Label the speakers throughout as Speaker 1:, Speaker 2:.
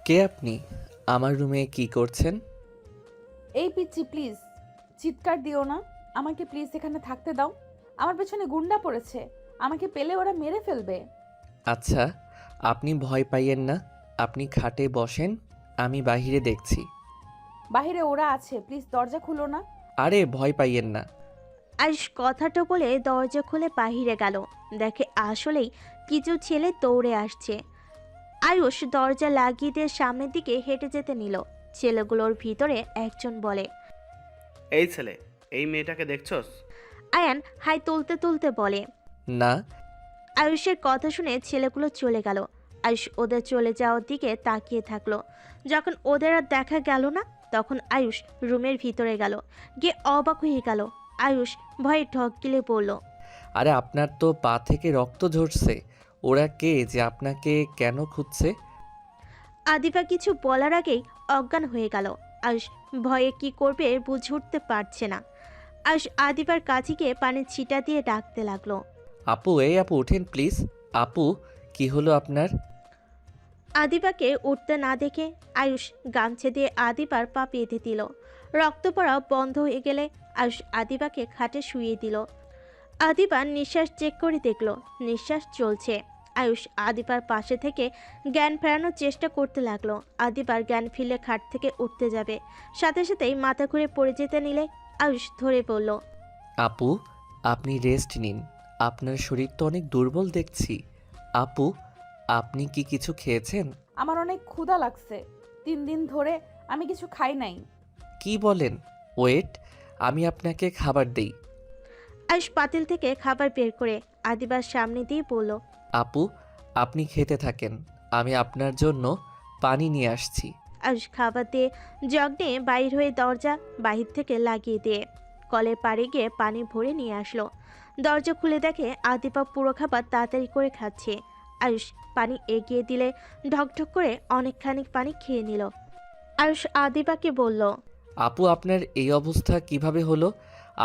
Speaker 1: কে আপনি? আমার রুমে কি করছেন?
Speaker 2: এই পিচ্চি প্লিজ চিৎকার দিও না। আমাকে প্লিজ এখানে থাকতে দাও। আমার পেছনে গুন্ডা পড়েছে। আমাকে পেলে ওরা মেরে ফেলবে।
Speaker 1: আচ্ছা, আপনি ভয় পাইয়েন না। আপনি খাটে বসেন, আমি বাহিরে দেখছি।
Speaker 2: বাইরে ওরা আছে, প্লিজ দরজা খুলো না।
Speaker 1: আরে ভয় পাইয়েন না।
Speaker 3: আয়ুষ কথাটা বলে দরজা খুলে বাহিরে গেল। দেখে আসলেই কিছু ছেলে দৌড়ে আসছে। আয়ুষ দরজা লাগিয়ে দিয়ে সামনের দিকে হেঁটে যেতে নিল। ছেলেগুলোর ভিতরে একজন বলে।
Speaker 4: এই ছেলে, এই মেয়েটাকে দেখছস?
Speaker 3: আয়ান হাই তুলতে তুলতে বলে।
Speaker 1: না।
Speaker 3: আয়ুষের কথা শুনে ছেলেগুলো চলে গেল। আয়ুষ ওদের চলে যাওয়ার দিকে তাকিয়ে থাকলো। যখন ওদের আর দেখা গেল না, তখন আয়ুষ রুমের ভিতরে গেল। গিয়ে অবাক হয়ে গেল। আয়ুষ ভয়ে ঢক গিলে বলল।
Speaker 1: আরে আপনার তো পা থেকে রক্ত ঝরছে। ওরা কে যে আপনাকে কেন খুঁজছে?
Speaker 3: আদিবা কিছু বলার আগেই অজ্ঞান হয়ে গেল। আয়ুষ ভয়ে কি করবে বুঝে উঠতে পারছে না। আয়ুষ আদিবার কাছে গিয়ে পানির ছিটা দিয়ে ডাকতে লাগলো।
Speaker 1: আপু, এই আপু উঠেন প্লিজ। আপু, কি হলো আপনার?
Speaker 3: আদিবাকে উঠতে না দেখে আয়ুষ গামছা দিয়ে আদিবার পা বেঁধে দিল। রক্ত পড়া বন্ধ হয়ে গেলে আয়ুষ আদিবাকে খাটে শুইয়ে দিল। আদিবার নিঃশ্বাস চেক করে দেখলো নিঃশ্বাস চলছে। আয়ুষ আদিবার পাশে থেকে জ্ঞান ফেরানোর চেষ্টা করতে লাগলো। আদিবার জ্ঞান ফিরলে খাট থেকে উঠতে যাবে, সাথে সাথেই মাথা ঘুরে পড়ে যেতে নিলে আয়ুষ ধরে পড়ল।
Speaker 1: আপু, আপনি রেস্ট নিন। আপনার শরীর তো অনেক দুর্বল দেখছি। আপু, আপনি কি কিছু খেয়েছেন?
Speaker 2: আমার অনেক ক্ষুধা লাগছে। 3 দিন ধরে আমি কিছু খাই নাই।
Speaker 1: কি বলেন? ওয়েট, আমি আপনাকে খাবার দেই।
Speaker 3: আয়ুষ পাতিল থেকে খাবার বের করে আদিবার সামনে দিয়ে বলল।
Speaker 1: আপু, আপনি খেতে থাকেন, আমি আপনার জন্য পানি নিয়ে আসছি।
Speaker 3: আয়ুষ খাবার দিয়ে জগ নিয়ে বাইর হয়ে দরজা বাহির থেকে লাগিয়ে দিয়ে কলের পাড়ে গিয়ে পানি ভরে নিয়ে আসলো। দরজা খুলে দেখে আদিপা পুরো খাবার তাড়াতাড়ি করে খাচ্ছে। আয়ুষ পানি এগিয়ে দিলে ঢকঢক করে অনেকখানি পানি খেয়ে নিল। আয়ুষ আদিপাকে বলল।
Speaker 1: আপু, আপনার এই অবস্থা কিভাবে হলো?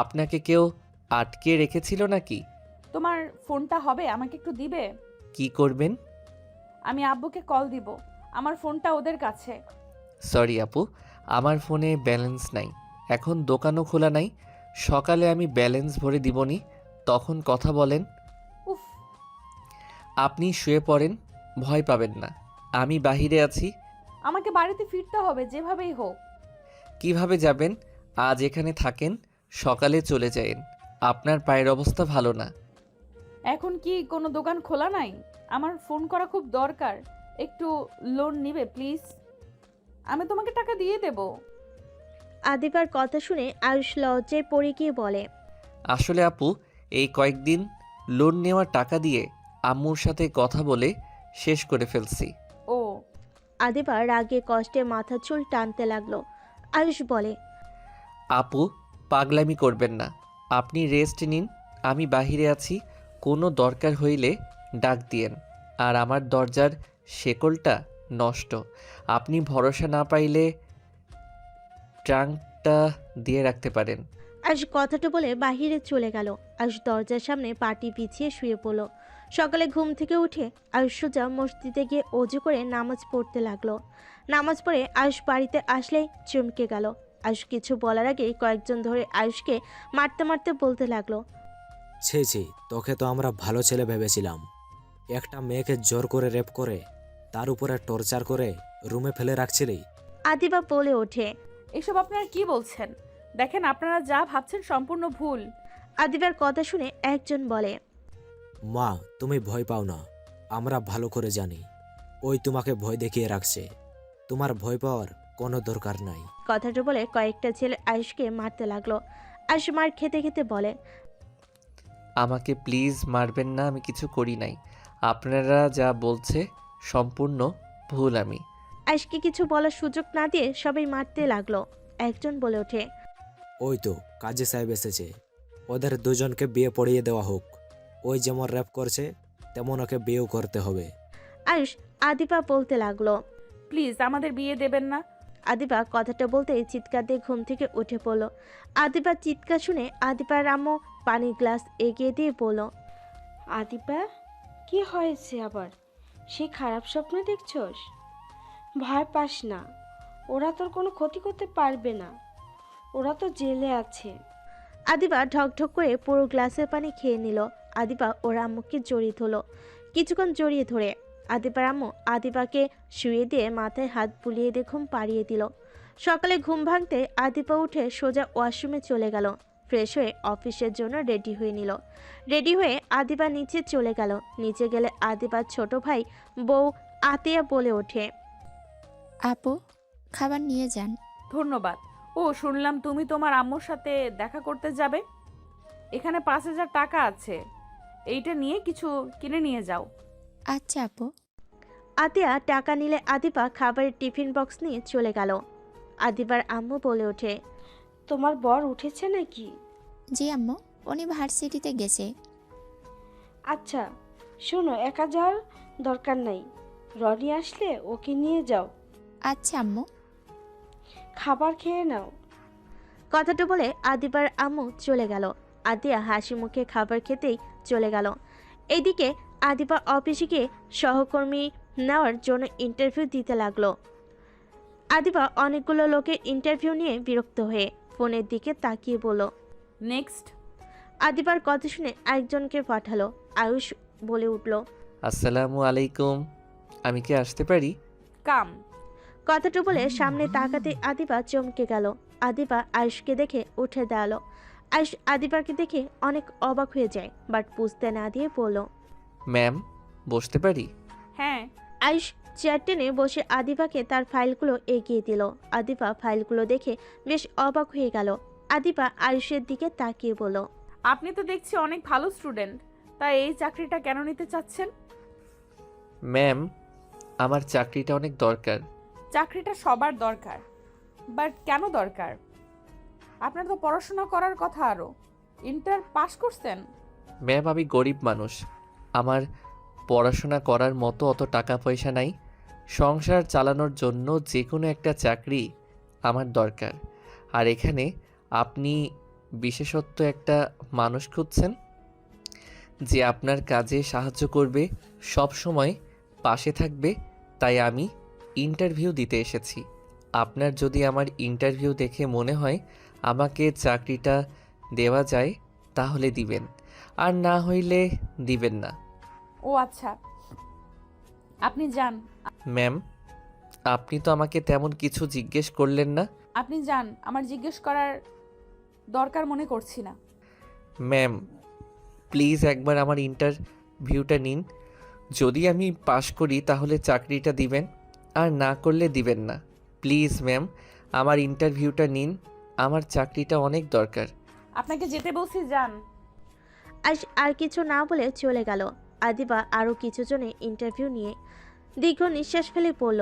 Speaker 1: আপনাকে কেউ আটকে রেখেছিল নাকি?
Speaker 2: তোমার ফোনটা হবে, আমাকে একটু দিবে?
Speaker 1: কি করবেন?
Speaker 2: আমি আব্বুকে কল দিব। আমার ফোনটা ওদের কাছে।
Speaker 1: সরি আপু, আমার ফোনে ব্যালেন্স নাই। এখন দোকানও খোলা নাই। সকালে আমি ব্যালেন্স ভরে দিবনি, তখন কথা বলেন।
Speaker 2: উফ।
Speaker 1: আপনি শুয়ে পড়েন, ভয় পাবেন না। আমি বাহিরে আছি।
Speaker 2: আমাকে বাড়িতে ফিরতে হবে যেভাবেই হোক।
Speaker 1: কিভাবে যাবেন? আজ এখানে থাকেন, সকালে চলে যায়েন। আপনার পায়ের অবস্থা ভালো না।
Speaker 2: এখন কি কোনো দোকান খোলা নাই? আমার ফোন করা খুব দরকার। একটু লোন নিবে প্লিজ? আমি তোমাকে টাকা দিয়ে দেব।
Speaker 3: আদিবার কথা শুনে আয়ুষ লজ্জায় পড়ে গিয়ে বলে।
Speaker 1: আসলে আপু, এই কয়েকদিন লোন নেওয়ার টাকা দিয়ে আম্মুর সাথে কথা বলে শেষ করে ফেলছি।
Speaker 2: ও।
Speaker 3: আদিবার রাগে কষ্টে মাথার চুল টানতে লাগলো। আয়ুষ বলে।
Speaker 1: আপু, পাগলামি করবেন না। আপনি রেস্ট নিন, আমি বাহিরে আছি। কোনো দরকার হইলে ডাক দিয়েন। আর আমার দরজার শেকলটা নষ্ট। আপনি ভরসা না পাইলে ট্রাঙ্কটা দিয়ে রাখতে পারেন।
Speaker 3: আয়ুষ কথাটা বলে বাহিরে চলে গেল। আয়ুষ দরজার সামনে পাটি বিছিয়ে শুয়ে পড়ল। সকালে ঘুম থেকে উঠে আয়ুষ সোজা মসজিদে গিয়ে অজু করে নামাজ পড়তে লাগলো। নামাজ পড়ে আয়ুষ বাড়িতে আসলেই চমকে গেল। আয়ুষ কিছু বলার আগেই কয়েকজন ধরে আয়ুষকে মারতে মারতে বলতে লাগলো।
Speaker 5: ছি ছি, তোকে তো আমরা ভালো ছেলে ভেবেছিলাম। একটা মেয়েকে জোর করে রেপ করে তার উপরে টর্চার করে রুমে ফেলে রাখছিলি।
Speaker 3: আদিবা বলে ওঠে।
Speaker 2: এসব আপনারা কি বলছেন? দেখেন, আপনারা যা ভাবছেন সম্পূর্ণ ভুল।
Speaker 3: আদিবার কথা শুনে একজন বলে।
Speaker 5: মা, তুমি ভয় পাও না, আমরা ভালো করে জানি ওই তোমাকে ভয় দেখিয়ে রাখছে। তোমার ভয় পাওয়ার কোনো দরকার নাই।
Speaker 3: কথাটা বলে কয়েকটা ছেলে আয়ুষকে মারতে লাগলো। আয়ুষ মার খেতে খেতে বলে।
Speaker 1: আমাকে প্লিজ মারবেন না, আমি কিছু করি নাই। আপনারা যা বলছে সম্পূর্ণ ভুল। আমি
Speaker 3: আয়ুষকে কিছু বলার সুযোগ না দিয়ে সবাই মারতে লাগলো। একজন বলে ওঠে।
Speaker 5: ওই তো কাজী সাহেব এসেছে, ওদের দুজনকে বিয়ে পড়িয়ে দেওয়া হোক। ওই যেমন র্যাপ করছে তেমন ওকে বিয়েও করতে হবে।
Speaker 3: আয়ুষ আদিবা বলতে লাগলো।
Speaker 2: প্লিজ আমাদের বিয়ে দেবেন না।
Speaker 3: আদিবা কথাটা বলতেই চিৎকার দিয়ে ঘুম থেকে উঠে পড়ল। আদিবার চিৎকার শুনে আদিবার আম্মু পানির গ্লাস এগিয়ে দিয়ে বলল।
Speaker 6: আদিবা, কি হয়েছে আবার? সে খারাপ স্বপ্ন দেখছস? ভয় পাস না, ওরা তোর কোনো ক্ষতি করতে পারবে না, ওরা তো জেলে আছে।
Speaker 3: আদিবা ঢকঢক করে পুরো গ্লাসের পানি খেয়ে নিল। আদিবা ওর আম্মুকে জড়িয়ে ধরল। কিছুক্ষণ জড়িয়ে ধরে আদিবার আম্মু আদিবাকে শুয়ে দিয়ে মাথায় হাত বুলিয়ে দিয়ে ঘুম পাড়িয়ে দিল। সকালে ঘুম ভাঙতে আদিবা উঠে সোজা ওয়াশরুমে চলে গেল। ফ্রেশ হয়ে অফিসের জন্য রেডি হয়ে নিল। রেডি হয়ে আদিবা নিচে চলে গেল। নিচে গেলে আদিবার ছোট ভাই বউ আতিয়া বলে ওঠে,
Speaker 7: আপু, খাবার নিয়ে যান।
Speaker 2: ধন্যবাদ। ও শুনলাম তুমি তোমার আম্মুর সাথে দেখা করতে যাবে। এখানে 5,000 টাকা আছে, এইটা নিয়ে কিছু কিনে নিয়ে যাও।
Speaker 7: আচ্ছা আপু।
Speaker 3: আতিয়া টাকা নিলে আদিবা খাবারের টিফিন বক্স নিয়ে চলে গেল। আদিবার আম্মু বলে ওঠে,
Speaker 6: তোমার বর উঠেছে নাকি?
Speaker 7: জি আম্মু, উনি ভার্সিটিতে গেছে।
Speaker 6: আচ্ছা শোনো, একা যাওয়ার দরকার নাই, রনি আসলে ওকে নিয়ে যাও,
Speaker 7: আচ্ছা আম্মু।
Speaker 6: খাবার খেয়ে নাও।
Speaker 3: কথাটা বলে আদিবার আম্মু চলে গেল। আদিয়া হাসি মুখে খাবার খেতেই চলে গেল। এদিকে আদিবা অফিসে গিয়ে সহকর্মী নেওয়ার জন্য ইন্টারভিউ দিতে লাগলো। আদিবা অনেকগুলো লোকের ইন্টারভিউ নিয়ে বিরক্ত হয়ে ফোনের দিকে তাকিয়ে বলল।
Speaker 2: নেক্সট।
Speaker 3: আদিবার কথা শুনে একজনকে পাঠালো। আয়ুষ বলে উঠল,
Speaker 1: আসসালামু আলাইকুম, আমি কি আসতে পারি?
Speaker 2: কাম।
Speaker 3: কথাটা বলে সামনে তাকাতে আদিবা চমকে গেল। আদিবা আয়ুষকে দেখে উঠে দাঁড়ালো। আয়ুষ আদিবাকে দেখে অনেক অবাক হয়ে যায়, বাট বুঝতে না দিয়ে বলল,
Speaker 1: ম্যাম, বসতে পারি?
Speaker 2: হ্যাঁ।
Speaker 3: আয়ুষ চেয়ার টেনে বসে আদিবাকে তার ফাইলগুলো এগিয়ে দিল। আদিবা ফাইলগুলো দেখে বেশ অবাক হয়ে গেল। আদিবা আয়ুষের দিকে তাকিয়ে বলল,
Speaker 2: আপনি তো দেখছি অনেক ভালো স্টুডেন্ট, তাই এই চাকরিটা কেন নিতে চাচ্ছেন?
Speaker 1: ম্যাম, আমার চাকরিটা অনেক দরকার।
Speaker 2: চাকরিটা সবার দরকার, বাট কেন দরকার? আপনার তো পড়াশোনা করার কথা, আরও ইন্টার পাস করছেন।
Speaker 1: ম্যাম, আমি গরিব মানুষ, আমার পড়াশোনা করার মতো অত টাকা পয়সা নাই। সংসার চালানোর জন্য যে কোনো একটা চাকরি আমার দরকার। আর এখানে আপনি বিশেষত্ব একটা মানুষ খুঁজছেন যে আপনার কাজে সাহায্য করবে, সব সময় পাশে থাকবে, তাই আমি ইন্টারভিউ দিতে এসেছি। আপনার যদি আমার ইন্টারভিউ দেখে মনে হয় আমাকে চাকরিটা দেওয়া যায় তাহলে দিবেন, আর না হইলে দিবেন না।
Speaker 2: ও আচ্ছা, আপনি যান।
Speaker 1: ম্যাম, আপনি তো আমাকে তেমন কিছু জিজ্ঞেস করলেন না।
Speaker 2: আপনি যান, আমার জিজ্ঞেস করার দরকার মনে করছি না।
Speaker 1: ম্যাম, প্লিজ একবার আমার ইন্টারভিউটা নিন। যদি আমি পাশ করি তাহলে চাকরিটা দিবেন, আর না করলে দিবেন না। প্লিজ ম্যাম, আমার ইন্টারভিউটা নিন, আমার চাকরিটা অনেক দরকার।
Speaker 2: আপনাকে যেতে বলছি, যান।
Speaker 3: আয়ুষ আর কিছু না বলে চলে গেল। আদিবা আরও কিছু জনে ইন্টারভিউ নিয়ে দীর্ঘ নিঃশ্বাস ফেলে পড়ল,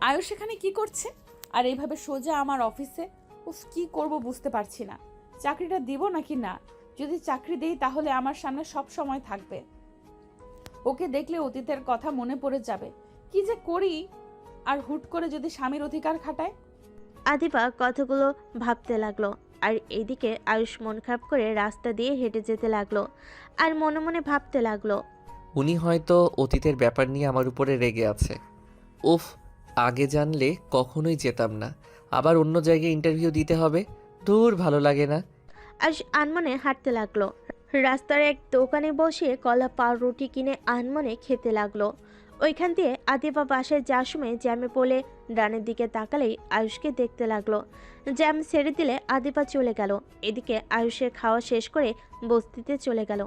Speaker 2: আয়ুষ এখানে কি করছে? আর এইভাবে সোজা আমার অফিসে? উফ, কি করব বুঝতে পারছি না। চাকরিটা দিব নাকি না? যদি চাকরি দেই তাহলে আমার সামনে সব সময় থাকবে। ওকে দেখলে অতীতের কথা মনে পড়ে যাবে। কি যে করি? আর হুট করে যদি স্বামীর অধিকার খাটায়।
Speaker 3: আদিবা কথাগুলো ভাবতে লাগলো। আর এইদিকে আয়ুষ মন খারাপ করে রাস্তা দিয়ে হেঁটে যেতে লাগলো আর মনে মনে ভাবতে লাগলো,
Speaker 1: উনি হয়তো অতীতের ব্যাপার নিয়ে আমার উপরে রেগে আছে। উফ, আগে জানলে কখনোই যেতাম না। আবার অন্য জায়গায় ইন্টারভিউ দিতে হবে। দূর, ভালো লাগে না।
Speaker 3: আয়ুষ আনমনে হাঁটতে লাগলো। রাস্তার এক দোকানে বসে কলা পাউরুটি কিনে আনমনে খেতে লাগলো। ওইখান দিয়ে আদিবা বাসায় যাওয়ার সময় জ্যামে পড়ে ডানের দিকে তাকালেই আয়ুষকে দেখতে লাগলো। জ্যাম ছেড়ে দিলে আদিবা চলে গেল। এদিকে আয়ুষের খাওয়া শেষ করে বস্তিতে চলে গেল।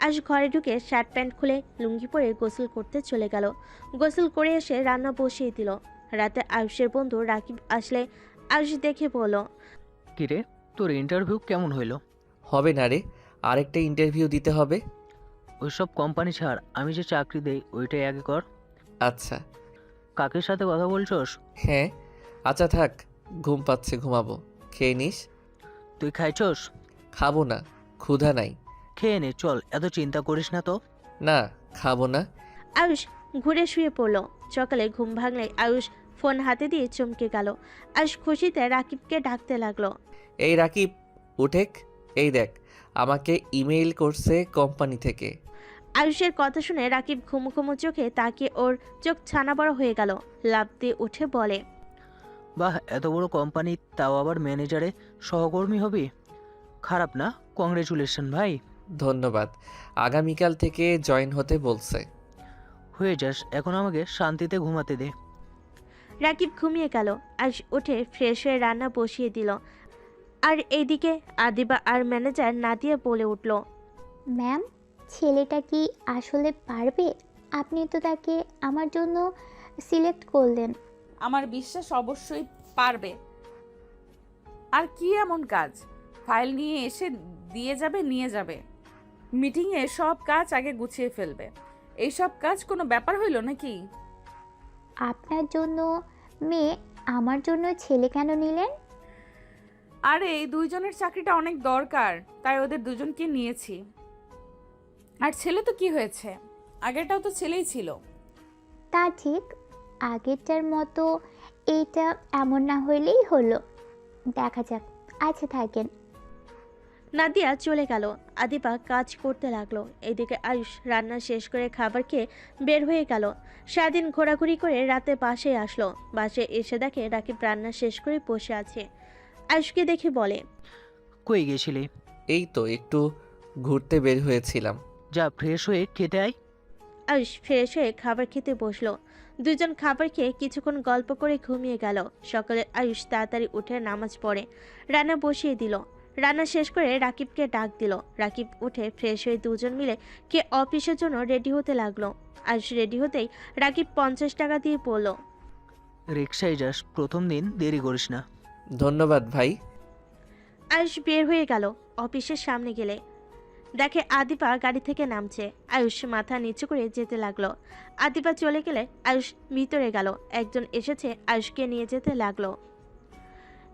Speaker 3: আয়ুষ ঘরে ঢুকে শার্ট প্যান্ট খুলে লুঙ্গি পরে গোসল করতে চলে গেল। গোসল করে এসে রান্না বসিয়ে দিল। রাতে আয়ুষের বন্ধু রাকিব আসলে আয়ুষ দেখে বলল,
Speaker 8: কিরে, তোর ইন্টারভিউ কেমন হইলো?
Speaker 1: হবে না রে, আরেকটা ইন্টারভিউ দিতে হবে।
Speaker 8: ওইসব কোম্পানি ছাড়, আমি যে চাকরি দেই ওইটাই আগে কর।
Speaker 1: আচ্ছা।
Speaker 8: কাকের সাথে কথা বলছস?
Speaker 1: হ্যাঁ। আচ্ছা থাক, ঘুম পাচ্ছে, ঘুমাবো। খেয়ে নিস।
Speaker 8: তুই খাইছস?
Speaker 1: খাবো না, ক্ষুধা নাই।
Speaker 8: খেয়ে নে, চল, এত চিন্তা করিস না তো।
Speaker 1: না, খাবো না।
Speaker 3: আয়ুষ ঘুরে শুয়ে পড়ল। সকালে ঘুম ভাঙলে আয়ুষ ফোন হাতে দিয়ে চমকে গেল। আয়ুষ খুশিতে রাকিবকে ডাকতে লাগলো।
Speaker 1: এই রাকিব, উঠেক, এই দেখ, আমাকে ইমেইল করছে কোম্পানি থেকে।
Speaker 3: আয়ুষের কথা শুনে রাকিব ঘুমু ঘুমু চোখে তাকিয়ে ওর চোখ ছানা বড় হয়ে গেল। লাফ দিয়ে উঠে বলে,
Speaker 8: বাহ, এত বড় কোম্পানি, তাও আবার ম্যানেজারে সহকর্মী হবি। খারাপ না, কংগ্রেচুলেশন ভাই।
Speaker 1: ধন্যবাদ। আগামীকাল থেকে জয়েন হতে বলছে।
Speaker 8: হয়ে যাস, এখন আমাকে শান্তিতে ঘুমাতে দে।
Speaker 3: রাকিব ঘুমিয়ে গেল। আয়ুষ উঠে ফ্রেশ হয়ে রান্না বসিয়ে দিল। আর এইদিকে আদিবা আর ম্যানেজার নাদিয়া বলে উঠল,
Speaker 9: ম্যাম, ছেলেটা কি আসলে পারবে? আপনি তো তাকে আমার জন্য সিলেক্ট করলেন।
Speaker 2: আমার বিশ্বাস অবশ্যই পারবে। আর কি এমন কাজ? ফাইল নিয়ে এসে নিয়ে যাবে। মিটিংয়ে সব কাজ আগে গুছিয়ে ফেলবে। এইসব কাজ কোনো ব্যাপার হইল নাকি?
Speaker 9: আপনার জন্য মেয়ে, আমার জন্য ছেলে কেন নিলেন?
Speaker 2: আরে এই দুইজনের চাকরিটা অনেক দরকার, তাই ওদের দুজনকে নিয়েছি। আর ছেলে তো কি হয়েছে, আগেরটাও তো ছেলেই ছিল।
Speaker 9: তা ঠিক, আগেরটার মতো এইটা এমন না হইলেই হলো। দেখা যাক। আচ্ছা থাকেন।
Speaker 3: নাদিয়া চলে গেল। আদিবা কাজ করতে লাগলো। এদিকে আয়ুষ রান্না শেষ করে খাবার খেয়ে বের হয়ে গেল। সারাদিন ঘোরাঘুরি করে রাতে বাসায় আসলো। বাসায় এসে দেখে রাকিব রান্না শেষ করে বসে আছে। আয়ুষকে দেখে বলে,
Speaker 8: কই গেছিলি?
Speaker 1: এই তো একটু ঘুরতে বের হয়েছিলাম।
Speaker 8: যা, ফ্রেশ হয়ে খেতে আয়।
Speaker 3: আয়ুষ ফ্রেশ হয়ে খাবার খেতে বসলো। দুজন খাবার খেয়ে কিছুক্ষণ গল্প করে ঘুমিয়ে গেল। সকালে আয়ুষ তাড়াতাড়ি উঠে নামাজ পড়ে রান্না বসিয়ে দিল। রান্না শেষ করে রাকিবকে ডাক দিল। রাকিব উঠে ফ্রেশ হয়ে দুজন মিলে কে অফিসের জন্য রেডি হতে লাগলো। আয়ুষ রেডি হতেই রাকিব 50 টাকা দিয়ে পড়ল।
Speaker 8: রিক্সায় যাস, প্রথম দিন দেরি করিস না।
Speaker 1: ধন্যবাদ ভাই।
Speaker 3: আয়ুষ বের হয়ে গেল। অফিসের সামনে গেলে দেখে আদিবা গাড়ি থেকে নামছে। আয়ুষ মাথা নিচু করে যেতে লাগলো। আদিবা চলে গেলে আয়ুষ ভিতরে গেল। একজন এসেছে, আয়ুষকে নিয়ে যেতে লাগলো।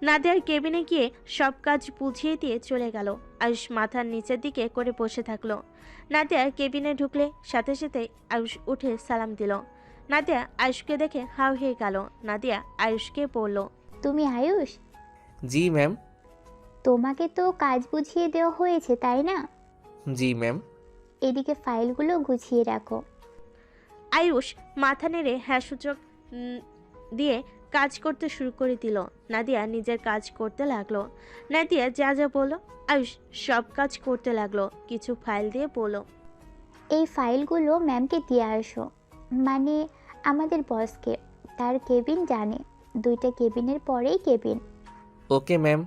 Speaker 3: নাদিয়ার কেবিনে গিয়ে সব কাজ বুঝিয়ে দিয়ে চলে গেল। আয়ুষ মাথার নিচের দিকে করে বসে থাকলো। নাদিয়া কেবিনে ঢুকলে সাথে সাথে আয়ুষ উঠে সালাম দিল। নাদিয়া আয়ুষকে দেখে হাউ হয়ে গেল। নাদিয়া আয়ুষকে বলল,
Speaker 9: তুমি আয়ুষ?
Speaker 1: জি ম্যাম।
Speaker 9: তোমাকে তো কাজ বুঝিয়ে দেওয়া হয়েছে, তাই না?
Speaker 1: জি ম্যাম।
Speaker 9: এদিকে ফাইলগুলো গুছিয়ে রাখো।
Speaker 3: আয়ুষ মাথা নেড়ে হ্যাঁ সূচক দিয়ে কাজ করতে শুরু করে দিল। নাদিয়া নিজের কাজ করতে লাগলো। নাদিয়া যা যা বললো আয়ুষ সব কাজ করতে লাগলো। কিছু ফাইল দিয়ে বলল,
Speaker 9: এই ফাইলগুলো ম্যামকে দিয়ে আসো, মানে আমাদের বসকে। তার কেবিন জানে, 2টা কেবিনের পরেই cabin.
Speaker 1: Okay ma'am.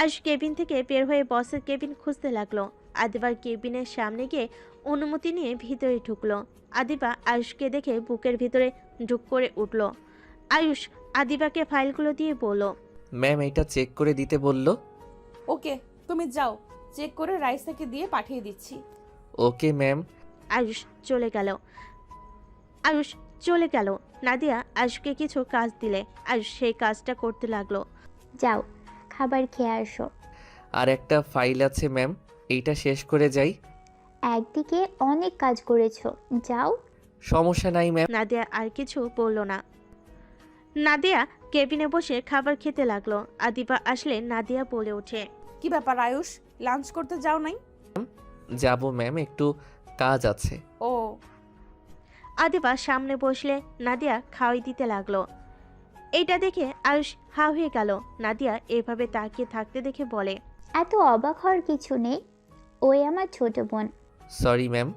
Speaker 3: Ayush cabin থেকে বের হয়ে বসের কেবিন খুঁজতে লাগলো। আদিবার কেবিনের সামনে গিয়ে অনুমতি নিয়ে ভিতরে ঢুকলো। আদিবা আয়ুষকে দেখে বুকের ভিতরে ঢুক করে উঠল। আয়ুষ আদিবাকে ফাইলগুলো দিয়ে বলল,
Speaker 1: ম্যাম এটা চেক করে দিতে বলল।
Speaker 2: ওকে, তুমি যাও, চেক করে রাইসাকে দিয়ে পাঠিয়ে দিচ্ছি।
Speaker 1: Okay ma'am.
Speaker 3: আয়ুষ চলে গেল। নাদিয়া আয়ুষকে কিছু কাজ দিলে আয়ুষ সেই কাজটা করতে লাগলো।
Speaker 9: যাও, খাবার খেয়ে আসো।
Speaker 1: আর একটা ফাইল আছে ম্যাম, এইটা শেষ করে যাই।
Speaker 9: একদিকে অনেক কাজ করেছো, যাও।
Speaker 1: সমস্যা নাই ম্যাম।
Speaker 3: নাদিয়া আর কিছু বলল না। নাদিয়া কেবিনে বসে খাবার খেতে লাগলো। আদিবা আসলে নাদিয়া বলে ওঠে,
Speaker 2: কি ব্যাপার আয়ুষ, লাঞ্চ করতে যাও নাই?
Speaker 1: যাব ম্যাম, একটু কাজ আছে।
Speaker 2: ও,
Speaker 3: আদিবা সামনে বসলে নাদিয়া খাওয়াই দিতে লাগলো। এইটা দেখে আয়ুষ হা হয়ে গেল। নাদিয়া এভাবে তাকিয়ে থাকতে দেখে বলে,
Speaker 9: এত অবাক হওয়ার কিছু নেই, ওই আমার ছোট বোন।
Speaker 1: Sorry ma'am.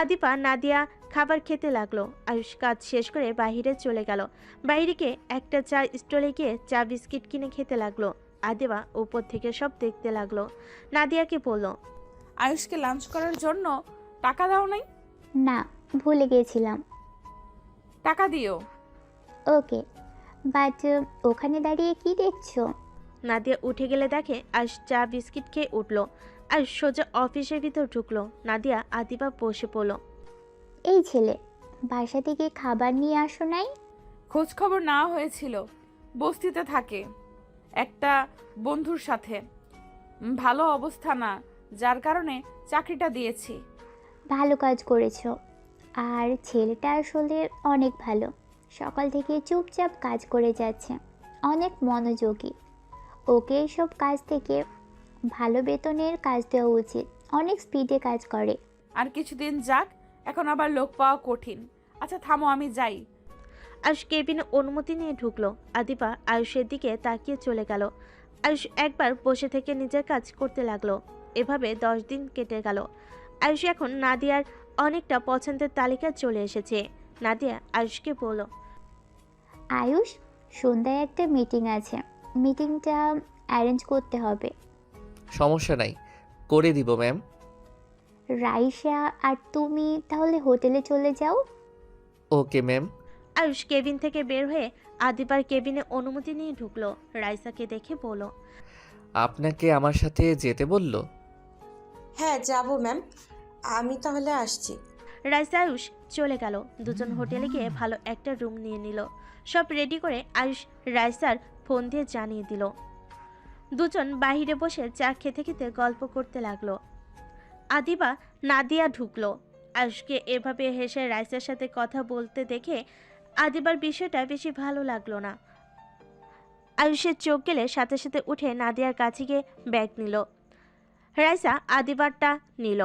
Speaker 3: আদিবা নাদিয়া খাবার খেতে লাগলো। আয়ুষ কাজ শেষ করে বাইরে চলে গেল। বাইরে গিয়ে একটা চা স্টলে গিয়ে চা বিস্কিট কিনে খেতে লাগলো। আদিবা উপর থেকে সব দেখতে লাগলো। নাদিয়াকে বলল,
Speaker 2: আয়ুষকে লাঞ্চ করার জন্য টাকা দাও নাই?
Speaker 9: না, ভুলে গেছিলাম।
Speaker 2: টাকা দিও।
Speaker 9: ওকে, বাট ওখানে দাঁড়িয়ে কি দেখছো?
Speaker 3: নাদিয়া উঠে গেলে দেখে আয়ুষ চা বিস্কিট খেয়ে উঠলো। আয়ুষ সোজা অফিসের ভিতর ঢুকলো। নাদিয়া আদিবা বসে পড়লো।
Speaker 9: এই ছেলে, বাসা থেকে খাবার নিয়ে আসো নাই?
Speaker 2: খোঁজ খবর নেওয়া হয়েছিল, বস্তিতে থাকে একটা বন্ধুর সাথে। ভালো অবস্থা না, যার কারণে চাকরিটা দিয়েছি।
Speaker 9: ভালো কাজ করেছো। আর ছেলেটা আসলে অনেক ভালো, সকাল থেকে চুপচাপ কাজ করে যাচ্ছে, অনেক মনোযোগী। ওকে এইসব কাজ থেকে ভালো বেতনের কাজ দেওয়া উচিত, অনেক স্পিডে কাজ করে।
Speaker 2: আর কিছুদিন যাক, এখন আবার লোক পাওয়া কঠিন। আচ্ছা থামো, আমি যাই।
Speaker 3: আয়ুষ কেবিনে অনুমতি নিয়ে ঢুকলো। আদিবা আয়ুষের দিকে তাকিয়ে চলে গেল। আয়ুষ একবার বসে থেকে নিজের কাজ করতে লাগলো। এভাবে 10 দিন কেটে গেল। আয়ুষ এখন নাদিয়ার অনেকটা পছন্দের তালিকা চলে এসেছে। নাদিয়া আয়ুষকে বলল,
Speaker 9: আয়ুষ, সন্ধ্যায় একটা মিটিং আছে, মিটিংটা অ্যারেঞ্জ করতে হবে।
Speaker 1: সমস্যা নাই, করে দিব ম্যাম।
Speaker 9: রাইসা আর তুমি তাহলে হোটেলে চলে যাও।
Speaker 1: Okay ma'am.
Speaker 3: আয়ুষ কেবিন থেকে বের হয়ে আদিবার কেবিনে অনুমতি নিয়ে ঢুকলো। রাইসাকে দেখে বলল,
Speaker 1: আপনাকে আমার সাথে যেতে বলল?
Speaker 10: হ্যাঁ যাব ম্যাম, আমি তাহলে আসছি।
Speaker 3: রাইসা আয়ুষ চলে গেল। দুজন হোটেলে গিয়ে ভালো একটা রুম নিয়ে নিল। সব রেডি করে আয়ুষ রাইসার ফোন দিয়ে জানিয়ে দিল। দুজন বাইরে বসে চা খেতে খেতে গল্প করতে লাগলো। আদিবা নাদিয়া ঢুকলো। আয়ুষকে এভাবে হেসে রাইসার সাথে কথা বলতে দেখে আদিবার বিষয়টা বেশি ভালো লাগলো না। আয়ুষের চোখ গেলে সাথে সাথে উঠে নাদিয়ার কাছে গিয়ে ব্যাগ নিল। রাইসা আদিবারটা নিল।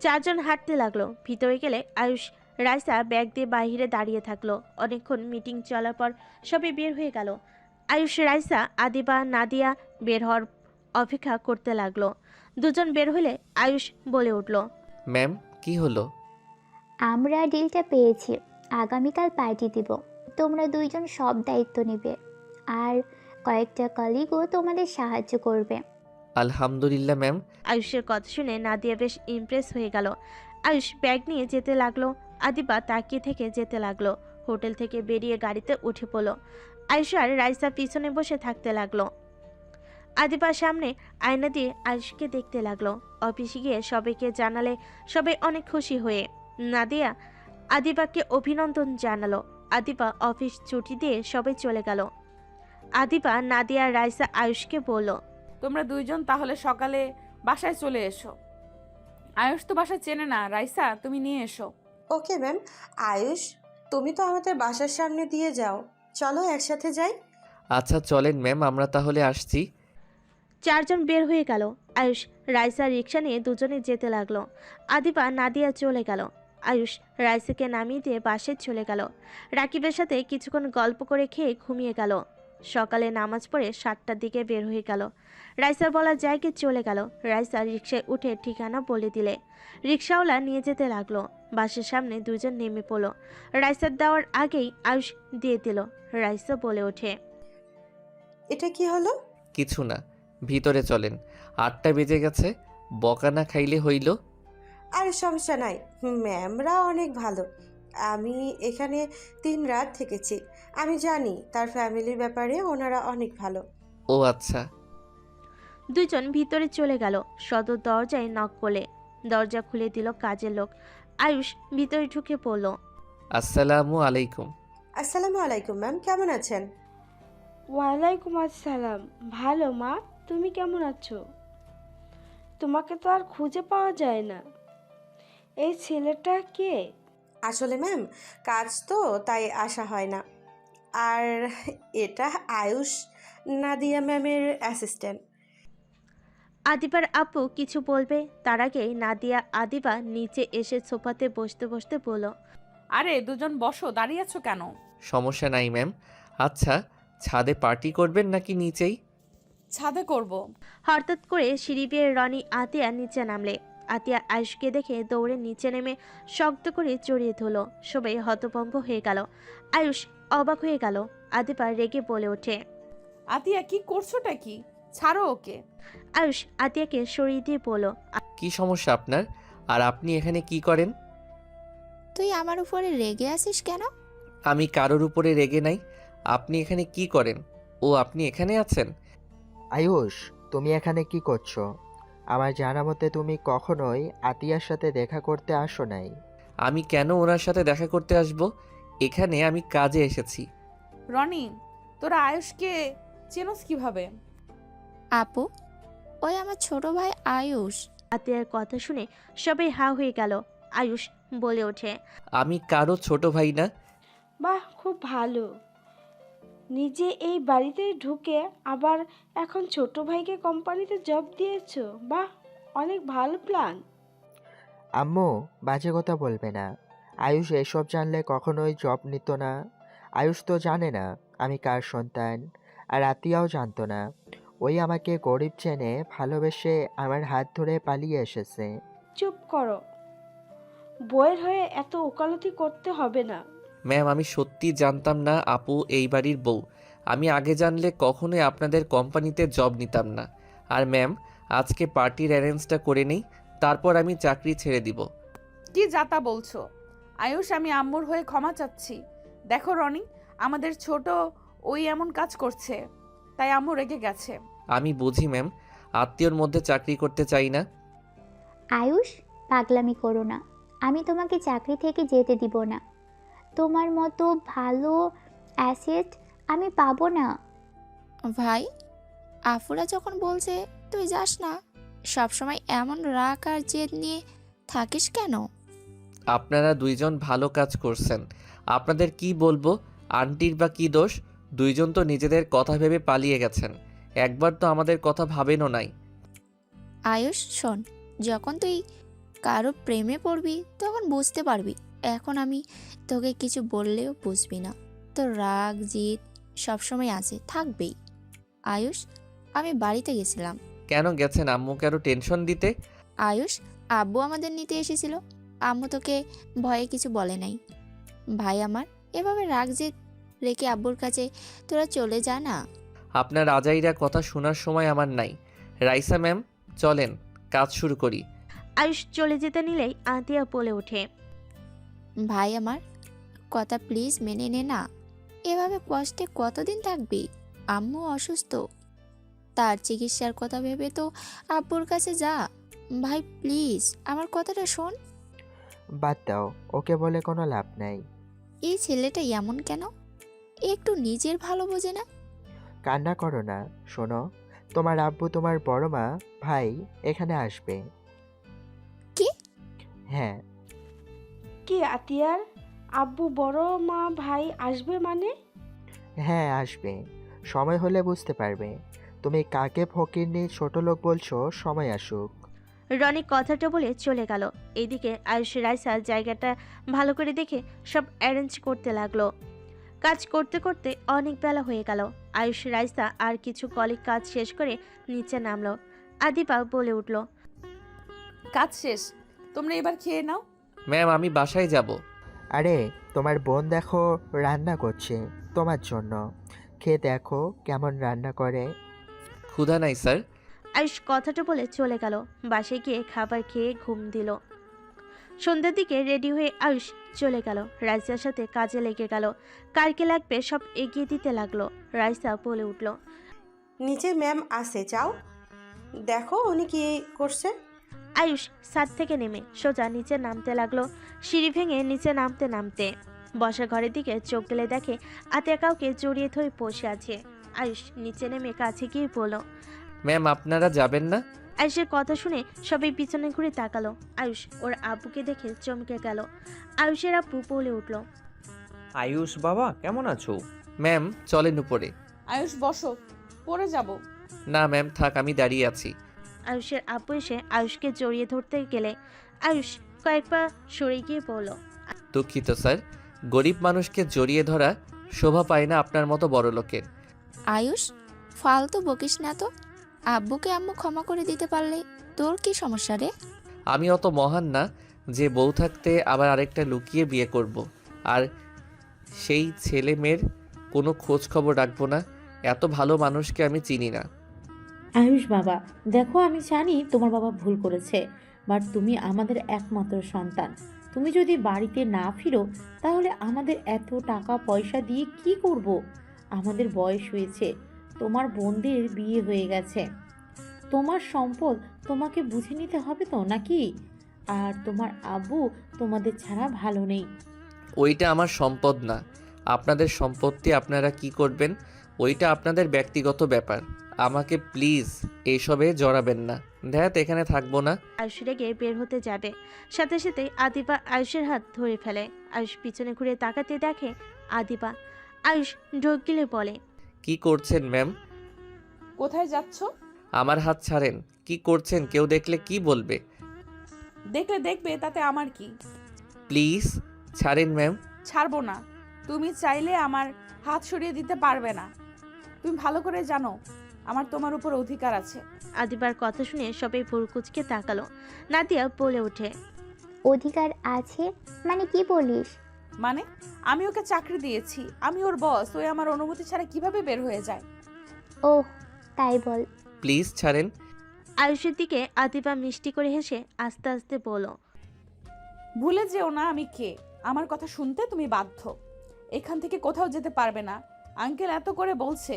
Speaker 3: চারজন হাঁটতে লাগলো। ভিতরে গেলে আয়ুষ রাইসা ব্যাগ দিয়ে বাইরে দাঁড়িয়ে থাকলো। অনেকক্ষণ মিটিং চলার পর সবাই বের হয়ে গেল। আয়ুষ রাইসা আদিবা নাদিয়া বের হওয়ার অপেক্ষা করতে লাগলো। দুজন বের হলে আয়ুষ বলে উঠল,
Speaker 1: ম্যাম, কি হলো?
Speaker 9: আমরা ডিলটা পেয়েছি, আগামীকাল পার্টি দিব। তোমরা দুইজন সব দায়িত্ব নেবে, আর কয়েকটা কলিগও তোমাদের সাহায্য করবে।
Speaker 1: আলহামদুলিল্লাহ ম্যাম।
Speaker 3: আয়ুষের কথা শুনে নাদিয়া বেশ ইমপ্রেস হয়ে গেল। আয়ুষ ব্যাগ নিয়ে যেতে লাগলো। আদিবা তাকিয়ে থেকে যেতে লাগলো। হোটেল থেকে বেরিয়ে গাড়িতে উঠে পড়ল। আয়ুষ আর রাইসা পিছনে বসে থাকতে লাগলো। আদিবার সামনে আয়না দিয়ে আয়ুষকে দেখতে লাগলো। অফিসে গিয়ে সবাইকে জানালে সবাই অনেক খুশি হয়ে নাদিয়া আদিবাকে অভিনন্দন জানালো। আদিবা অফিস ছুটি দিয়ে সবাই চলে গেল। আদিবা নাদিয়া রাইসা আয়ুষকে বলল,
Speaker 2: তোমরা দুইজন তাহলে সকালে বাসায় চলে এসো। আয়ুষ তো বাসা চেনে না, রাইসা তুমি নিয়ে এসো।
Speaker 10: Okay ma'am. আয়ুষ, তুমি তো আমাদের বাসার সামনে দিয়ে যাও, চলো একসাথে যাই।
Speaker 1: আচ্ছা চলেন ম্যাম, আমরা তাহলে আসছি।
Speaker 3: চারজন বের হয়ে গেল। আয়ুষ রাইসা রিক্সা নিয়ে দুজনে যেতে লাগলো। আদিবা নাদিয়া চলে গেল। আয়ুষ রাইসাকে নামিয়ে দিয়ে বাসে চলে গেল। রাকিবের সাথে কিছুক্ষণ গল্প করে খেয়ে ঘুমিয়ে গেল। সকালে নামাজ পড়ে 7টার দিকে বের হয়ে গেল। রাইসার বলা জায়গায় চলে গেল। রাইসা রিক্সায় উঠে ঠিকানা বলে দিলে রিক্সাওয়ালা নিয়ে যেতে লাগলো। বাসের সামনে দুজন নেমে পড়লো। রাইসার দেওয়ার আগেই আয়ুষ দিয়ে দিল। রাইসা বলে ওঠে,
Speaker 10: এটা কি হলো?
Speaker 1: কিছু না, ভিতরে চলেন। 8টা বেজে গেছে, বকা না খাইলে হইল।
Speaker 10: আর সমস্যা নাই, ম্যামরা অনেক ভালো। আমি এখানে 3 রাত থেকেছি, আমি জানি তার ফ্যামিলির ব্যাপারে ওনারা অনেক ভালো।
Speaker 1: ও আচ্ছা।
Speaker 3: দুজন ভিতরে চলে গেল। সদর দরজায় নক করলে দরজা খুলে দিল কাজের লোক। আয়ুষ ভিতরে ঢুকে পড়ল।
Speaker 1: আসসালামু আলাইকুম।
Speaker 10: আসসালামু আলাইকুম ম্যাম, কেমন আছেন?
Speaker 6: ওয়ালাইকুম আসসালাম। ভালো মা, তুমি কেমন আছো? তোমাকে তো আর খুঁজে পাওয়া যায় না। এই ছেলেটা কে?
Speaker 10: আসলে ম্যাম কাজ তো তাই আসা হয় না। আর এটা আয়ুষ, নাদিয়া ম্যামের অ্যাসিস্ট্যান্ট।
Speaker 3: আদিবার আপু কিছু বলবে তার আগেই নাদিয়া আদিবা নিচে এসে সোফাতে বসতে বসতে বলল,
Speaker 2: আরে দুজন বসো, দাঁড়িয়ে আছো কেন?
Speaker 1: সমস্যা নাই ম্যাম। আচ্ছা, ছাদে পার্টি করবেন নাকি নিচেই?
Speaker 2: ছাদে করব।
Speaker 3: হঠাৎ করে সিঁড়ি বেয়ে রনি আতিয়া নিচে নামলে। আতিয়া আয়ুষকে দেখে দৌড়ে নিচে নেমে শক্ত করে জড়িয়ে ধরল। সবাই হতভম্ব হয়ে গেল। আয়ুষ অবাক হয়ে গেল। আদিবা রেগে বলে ওঠে,
Speaker 2: আতিয়া কি করছোটা কি? ছাড়ো ওকে।
Speaker 3: আয়ুষ আতিয়াকে সরিয়ে দিয়ে বলল,
Speaker 1: কি সমস্যা আপনার? আর আপনি এখানে কি করেন?
Speaker 7: তুই আমার উপরে রেগে আছিস কেন?
Speaker 1: আমি কারোর উপরে রেগে নাই। আপনি এখানে কি করেন? ও আপনি এখানে আছেন?
Speaker 11: আয়ুষ, তুমি এখানে কি করছো? আমার জানা মতে তুমি কখনোই আতিয়ার সাথে দেখা করতে আসো নাই।
Speaker 1: আমি কেন ওনার সাথে দেখা করতে আসব? এখানে আমি কাজে এসেছি।
Speaker 2: রনি, তোরা আয়ুষকে চেনোস কিভাবে?
Speaker 7: আপু, ওই আমার ছোট ভাই আয়ুষ।
Speaker 3: আতিয়ার কথা শুনে সবাই হা হয়ে গেল। আয়ুষ বলে ওঠে,
Speaker 1: আমি কারো ছোট ভাই না।
Speaker 6: বাহ, খুব ভালো। নিজে এই বাড়িতে ঢুকে আবার এখন ছোট ভাইকে কোম্পানিতে জব দিয়েছো। বাহ, অনেক ভালো প্ল্যান।
Speaker 11: আম্মু, বাজে কথা বলবে না। আয়ুষ এসব জানলে কখনোই জব নিত না। আয়ুষ তো জানে না আমি কার সন্তান, আর আতিয়াও জানতো না। ওই আমাকে গরিব জেনে ভালোবেসে আমার হাত ধরে পালিয়ে এসেছে।
Speaker 6: চুপ করো, বইয়ের হয়ে এত ওকালতি করতে হবে না।
Speaker 1: ম্যাম, আমি সত্যি জানতাম না আপু এই বাড়ির বউ। আমি আগে জানলে কখনোই আপনাদের কোম্পানিতে জব নিতাম না। আর ম্যাম, আজকে পার্টির অ্যারেঞ্জটা করে নেই, তারপর আমি চাকরি ছেড়ে দিব।
Speaker 2: কি যাতা বলছো? আয়ুষ, আমি আম্মুর হয়ে ক্ষমা চাচ্ছি। দেখো রনি, আমাদের ছোট ওই এমন কাজ করছে, তাই আম্মু রেগে গেছে।
Speaker 1: আমি বুঝি ম্যাম, আত্মীয়র মধ্যে চাকরি করতে চাই না।
Speaker 9: আয়ুষ, পাগলামি করো না। আমি তোমাকে চাকরি থেকে যেতে দিব না। তোমার মতো ভালো অ্যাসেট আমি পাবো না।
Speaker 7: ভাই, আফুরা যখন বলছে তুই যাস না, সবসময় এমন রাগ আর জেদ নিয়ে থাকিস কেন?
Speaker 1: আপনারা দুইজন ভালো কাজ করছেন। আপনাদের কি বলবো, আন্টির বা কি দোষ? দুইজন তো নিজেদের কথা ভেবে পালিয়ে গেছেন, একবার তো আমাদের কথা ভাবেনও নাই।
Speaker 7: আয়ুষ শোন, যখন তুই কারো প্রেমে পড়বি তখন বুঝতে পারবি। এখন আমি তোকে কিছু বললেও বুঝবি না। তোর রাগ জিদ সবসময় আছে, থাকবেই। আয়ুষ, আমি বাড়িতে গেছিলাম।
Speaker 1: কেন গেছেন? আম্মুকে আরো টেনশন দিতে?
Speaker 7: আয়ুষ, আব্বু আমাদের নিতে এসেছিল। আম্মু তোকে ভয়ে কিছু বলে নাই। ভাই আমার, এভাবে রাগ জেদ রেখে আব্বুর কাছে তোরা চলে যা না।
Speaker 1: আপনার আজাইরা কথা শোনার সময় আমার নাই। রাইসা ম্যাম, চলেন কাজ শুরু করি।
Speaker 3: আয়ুষ চলে যেতে নিলেই আতিয়া বলে ওঠে,
Speaker 7: ভাই আমার, কথা প্লিজ মেনে নে না। এভাবে কষ্টে কতদিন থাকবি? আম্মু অসুস্থ, তার চিকিৎসার কথা ভেবে তো আব্বুর কাছে যা। ভাই প্লিজ আমার কথাটা শোন।
Speaker 11: বাদ দাও, ওকে বলে কোনো লাভ নাই।
Speaker 7: এই ছেলেটা এমন কেন? একটু নিজের ভালো বোঝে না।
Speaker 11: কান্না করো না, শোনো, তোমার আব্বু, তোমার বড় মা, ভাই এখানে আসবে।
Speaker 7: কি?
Speaker 11: হ্যাঁ।
Speaker 6: কি আতিয়ার আব্বু, বড় মা, ভাই আসবে মানে?
Speaker 11: হ্যাঁ, আসবে। সময় হলে বুঝতে পারবে। তুমি কাকে ফকিরনি ছোট লোক বলছো, সময় আসুক।
Speaker 3: রনি কথাটা বলে চলে গেল। এইদিকে আয়ুষ রাইসা জায়গাটা ভালো করে দেখে সব অ্যারেঞ্জ করতে লাগলো। কাজ করতে করতে অনেক বেলা হয়ে গেল। আয়ুষ রাইসা আর কিছু কলিগ কাজ শেষ করে নিচে নামলো। আদিপা বলে উঠল,
Speaker 2: কাজ শেষ, তোমরা এবার খেয়ে নাও।
Speaker 1: ম্যাম, আমি বাসায় যাব।
Speaker 11: আরে, তোমার বোন দেখো রান্না করছে তোমার জন্য, খেয়ে দেখো কেমন রান্না করে।
Speaker 1: ক্ষুধা নাই স্যার।
Speaker 3: আয়ুষ কথাটা বলে চলে গেল। বাসায় গিয়ে খাবার খেয়ে ঘুম দিল। সন্ধ্যার দিকে রেডি হয়ে আয়ুষ চলে গেল। রাইসার সাথে কাজে লেগে গেল। কারকে লাগবে সব এগিয়ে দিতে লাগলো। রাইসা বলে উঠল,
Speaker 10: নিচে ম্যাম আসে, যাও দেখো উনি কি করছে।
Speaker 3: আয়ুষ ছাদ থেকে নেমে সোজা নিচে নামতে লাগলো। সিঁড়ি ভেঙে নিচে নামতে নামতে বসার ঘরের দিকে চোখ গেলে দেখে আতিয়া কাউকে জড়িয়ে ধরে বসে আছে। আয়ুষ নিচে নেমে কাছে গিয়ে বলল,
Speaker 1: ম্যাম, আপনারা যাবেন না?
Speaker 3: আয়ুষের কথা শুনে সবাই পিছনে ঘুরে তাকালো। আয়ুষ ওর আব্বুকে দেখে চমকে গেল। আয়ুষের আব্বু বলে উঠল,
Speaker 12: আয়ুষ বাবা, কেমন আছো?
Speaker 1: ম্যাম, চলেন উপরে।
Speaker 2: আয়ুষ বসো, পড়ে যাব।
Speaker 1: না ম্যাম, থাক, আমি দাঁড়িয়ে আছি।
Speaker 3: আয়ুষের আব্বু এসে আয়ুষকে জড়িয়ে ধরতে গেলে আয়ুষ কয়েক পা সরে গিয়ে বলল,
Speaker 1: দুঃখিত স্যার, গরিব মানুষকে জড়িয়ে ধরা শোভা পায় না আপনার মতো বড় লোকের।
Speaker 7: আয়ুষ, ফালতু বকিস না তো। আব্বুকে আম্মু ক্ষমা করে দিতে পারলে তোর কি সমস্যা রে?
Speaker 1: আমি অত মহান না যে বউ থাকতে আবার আরেকটা লুকিয়ে বিয়ে করব। আর সেই ছেলে মেয়ের কোনো খোঁজ খবর রাখবো না। এত ভালো মানুষকে আমি চিনি না।
Speaker 13: আয়ুষ বাবা, দেখো আমি জানি তোমার বাবা ভুল করেছে, বাট তুমি আমাদের একমাত্র সন্তান। তুমি যদি বাড়িতে না ফিরো তাহলে আমাদের এত টাকা পয়সা দিয়ে কি করব? আমাদের বয়স হয়েছে, তোমার বোনদের বিয়ে হয়ে গেছে, তোমার সম্পদ তোমাকে বুঝে নিতে হবে তো নাকি? আর তোমার আব্বু তোমাদের ছাড়া ভালো নেই।
Speaker 1: ওইটা আমার সম্পদ না। আপনাদের সম্পত্তি আপনারা কি করবেন ওইটা আপনাদের ব্যক্তিগত ব্যাপার। আমাকে প্লিজ এইসবে জড়াবেন না। ধ্যাত, এখানে থাকবো না।
Speaker 3: আয়ুষ রেগে বের হতে যাবে, সাথে সাথে আদিপা আয়ুষের হাত ধরে ফেলে। আয়ুষ পিছনে ঘুরে তাকাতে দেখে আদিপা। আয়ুষ ঢোক গিলে বলে,
Speaker 1: কি করছেন ম্যাম?
Speaker 2: কোথায় যাচ্ছ?
Speaker 1: আমার হাত ছাড়েন। কি করছেন? কেউ দেখলে কি বলবে?
Speaker 2: দেখলে দেখবে, তাতে আমার কি?
Speaker 1: প্লিজ ছাড়েন ম্যাম।
Speaker 2: ছাড়বো না। তুমি চাইলে আমার হাত সরিয়ে দিতে পারবে না। তুমি ভালো করে জানো আমার তোমার উপর অধিকার আছে।
Speaker 3: আদিবার কথা শুনে সবাই ভুরকুচকে তাকালো। নাদিয়া বলে ওঠে,
Speaker 9: অধিকার আছে মানে কি বলিস?
Speaker 2: মানে আমি ওকে চাকরি দিয়েছি, আমি ওর বস, ওই আমার অনুমতি ছাড়া কিভাবে বের হয়ে যায়?
Speaker 9: ওহ, তাই বল।
Speaker 1: প্লিজ ছাড়েন।
Speaker 3: আয়ুষের দিকে আদিবা মিষ্টি করে হেসে আস্তে আস্তে বলো,
Speaker 2: ভুলে যেও না আমি কে। আমার কথা শুনতে তুমি বাধ্য। এখান থেকে কোথাও যেতে পারবে না। আঙ্কেল এত করে বলছে,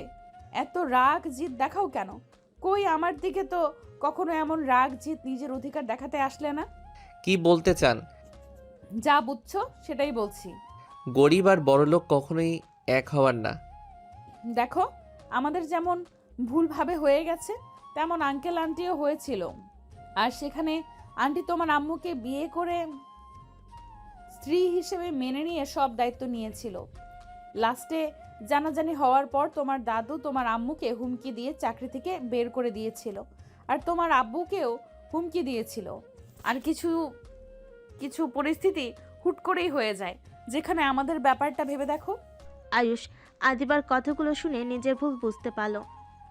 Speaker 2: এত রাগ জিদ দেখাও কেন? কই আমার দিকে তো কখনো এমন রাগ জিদ নিজের অধিকার দেখাতে আসলে না।
Speaker 1: কি বলতে চান?
Speaker 2: যা বুঝছো সেটাই বলছি।
Speaker 1: গরিব আর বড়লোক কখনোই এক হওয়ার না।
Speaker 2: দেখো, আমাদের যেমন ভুলভাবে হয়ে গেছে, তেমন আঙ্কেল আন্টিও হয়েছিল। আর সেখানে আন্টি তোমার আম্মুকে বিয়ে করে স্ত্রী হিসেবে মেনে নিয়ে সব দায়িত্ব নিয়েছিল। লাস্টে জানাজানি হওয়ার পর তোমার দাদু তোমার আম্মুকে হুমকি দিয়ে চাকরি থেকে বের করে দিয়েছিল, আর তোমার আব্বুকেও হুমকি দিয়েছিল। আর কিছু কিছু পরিস্থিতি হুট করেই হয়ে যায়, যেখানে আমাদের ব্যাপারটা ভেবে দেখো।
Speaker 3: আয়ুষ আদিবার কথাগুলো শুনে নিজের ভুল বুঝতে পারলো।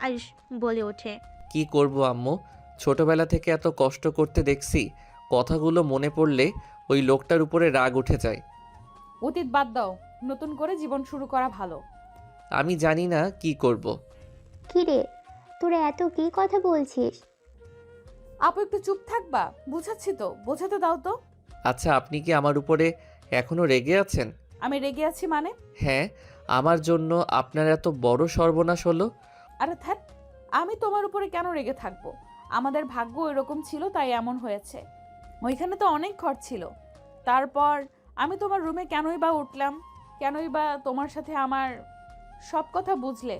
Speaker 3: আয়ুষ বলে ওঠে,
Speaker 1: কি করব আম্মু, ছোটবেলা থেকে এত কষ্ট করতে দেখছি, কথাগুলো মনে পড়লে ওই লোকটার উপরে রাগ উঠে যায়।
Speaker 2: অতীত বাদ দাও, নতুন করে জীবন শুরু করা ভালো।
Speaker 1: আমি জানি না কি করব।
Speaker 9: কি রে, তোরা এত কি কথা বলছিস?
Speaker 2: আপু একটু চুপ থাকবা? বুঝাচ্ছি তো, বোঝাতে দাও তো।
Speaker 1: আচ্ছা, আপনি কি আমার উপরে এখনো রেগে আছেন?
Speaker 2: আমি রেগে আছি মানে?
Speaker 1: হ্যাঁ, আমার জন্য আপনার এত বড় সর্বনাশ হলো।
Speaker 2: আরে থাক, আমি তোমার উপরে কেন রেগে থাকবো? আমাদের ভাগ্য এরকম ছিল তাই এমন হয়েছে। ওইখানে তো অনেক খরচ ছিল। তারপর আমি তোমার রুমে কেনই বা উঠলাম, কেনই বা তোমার সাথে আমার সব কথা বুঝলে,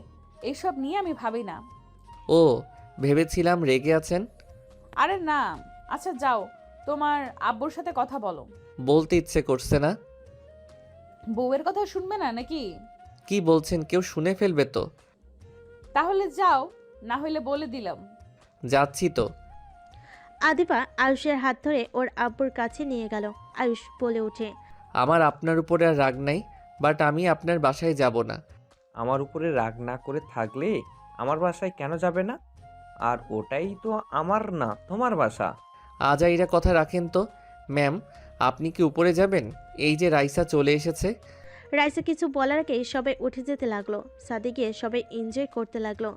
Speaker 2: এইসব নিয়ে আমি ভাবি না।
Speaker 1: ও, ভেবেছিলাম রেগে আছেন।
Speaker 2: আরে না। আচ্ছা যাও, তোমার আব্বুর সাথে কথা বলো।
Speaker 1: বলতে ইচ্ছে করছে না।
Speaker 2: বউয়ের কথা শুনবে না নাকি?
Speaker 1: কি বলছেন, কেউ শুনে ফেলবে তো।
Speaker 2: তাহলে যাও, না হলে বলে দিলাম।
Speaker 1: যাচ্ছি তো।
Speaker 3: আদিবা আয়ুষের হাত ধরে ওর আব্বুর কাছে নিয়ে গেল। আয়ুষ বলে ওঠে,
Speaker 1: আমার আপনার উপরে আর রাগ নাই, বাট আমি আপনার বাসায় যাব না।
Speaker 12: আমার উপরে রাগ না করে থাকলে আমার বাসায় কেন যাবে না? আর ওটাই তো আমার না, তোমার বাসা।
Speaker 1: আজাইরা কথা রাখেন তো। ম্যাম, আপনি কি উপরে যাবেন? এই যে রাইসা চলে এসেছে।
Speaker 3: রাইসা কিছু বলার আগে সবাই উঠে যেতে লাগলো। সাদে গিয়ে সবাই এনজয় করতে লাগলো,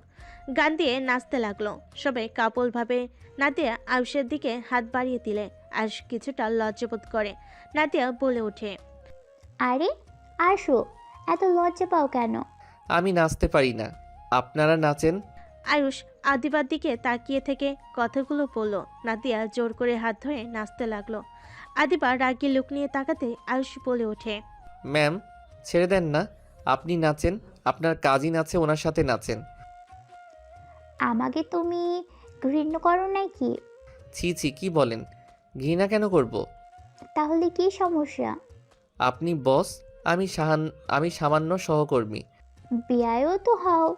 Speaker 3: গান দিয়ে নাচতে লাগলো। সবাই কাপলভাবে নাদিয়া আয়ুষের দিকে হাত বাড়িয়ে দিলে আয়ুষ কিছুটা লজ্জাবোধ করে। নাদিয়া বলে ওঠে,
Speaker 9: আরে আসো, এত লজ্জা পাও কেন?
Speaker 1: আমি নাচতে পারি না, আপনারা নাচেন।
Speaker 3: আয়ুষ আদিবার দিকে তাকিয়ে থেকে কথাগুলো বলল। নাদিয়া জোর করে হাত ধরে নাচতে লাগলো। আদিবা রাগী লুক নিয়ে তাকাতে আয়ুষ বলে ওঠে,
Speaker 1: ম্যাম, ছেড়ে দেন না, আপনি নাচেন, আপনার কাজিন আছে, ওনার সাথে নাচেন।
Speaker 9: আমাকে তুমি ঘৃণা করো নাকি?
Speaker 1: ছি ছি, কি বলেন? ঘৃণা কেন করব?
Speaker 9: তাহলে কি সমস্যা?
Speaker 1: আপনি বস, আমি সামান্য সহকর্মী।
Speaker 9: বিয়ায়ও তো হও।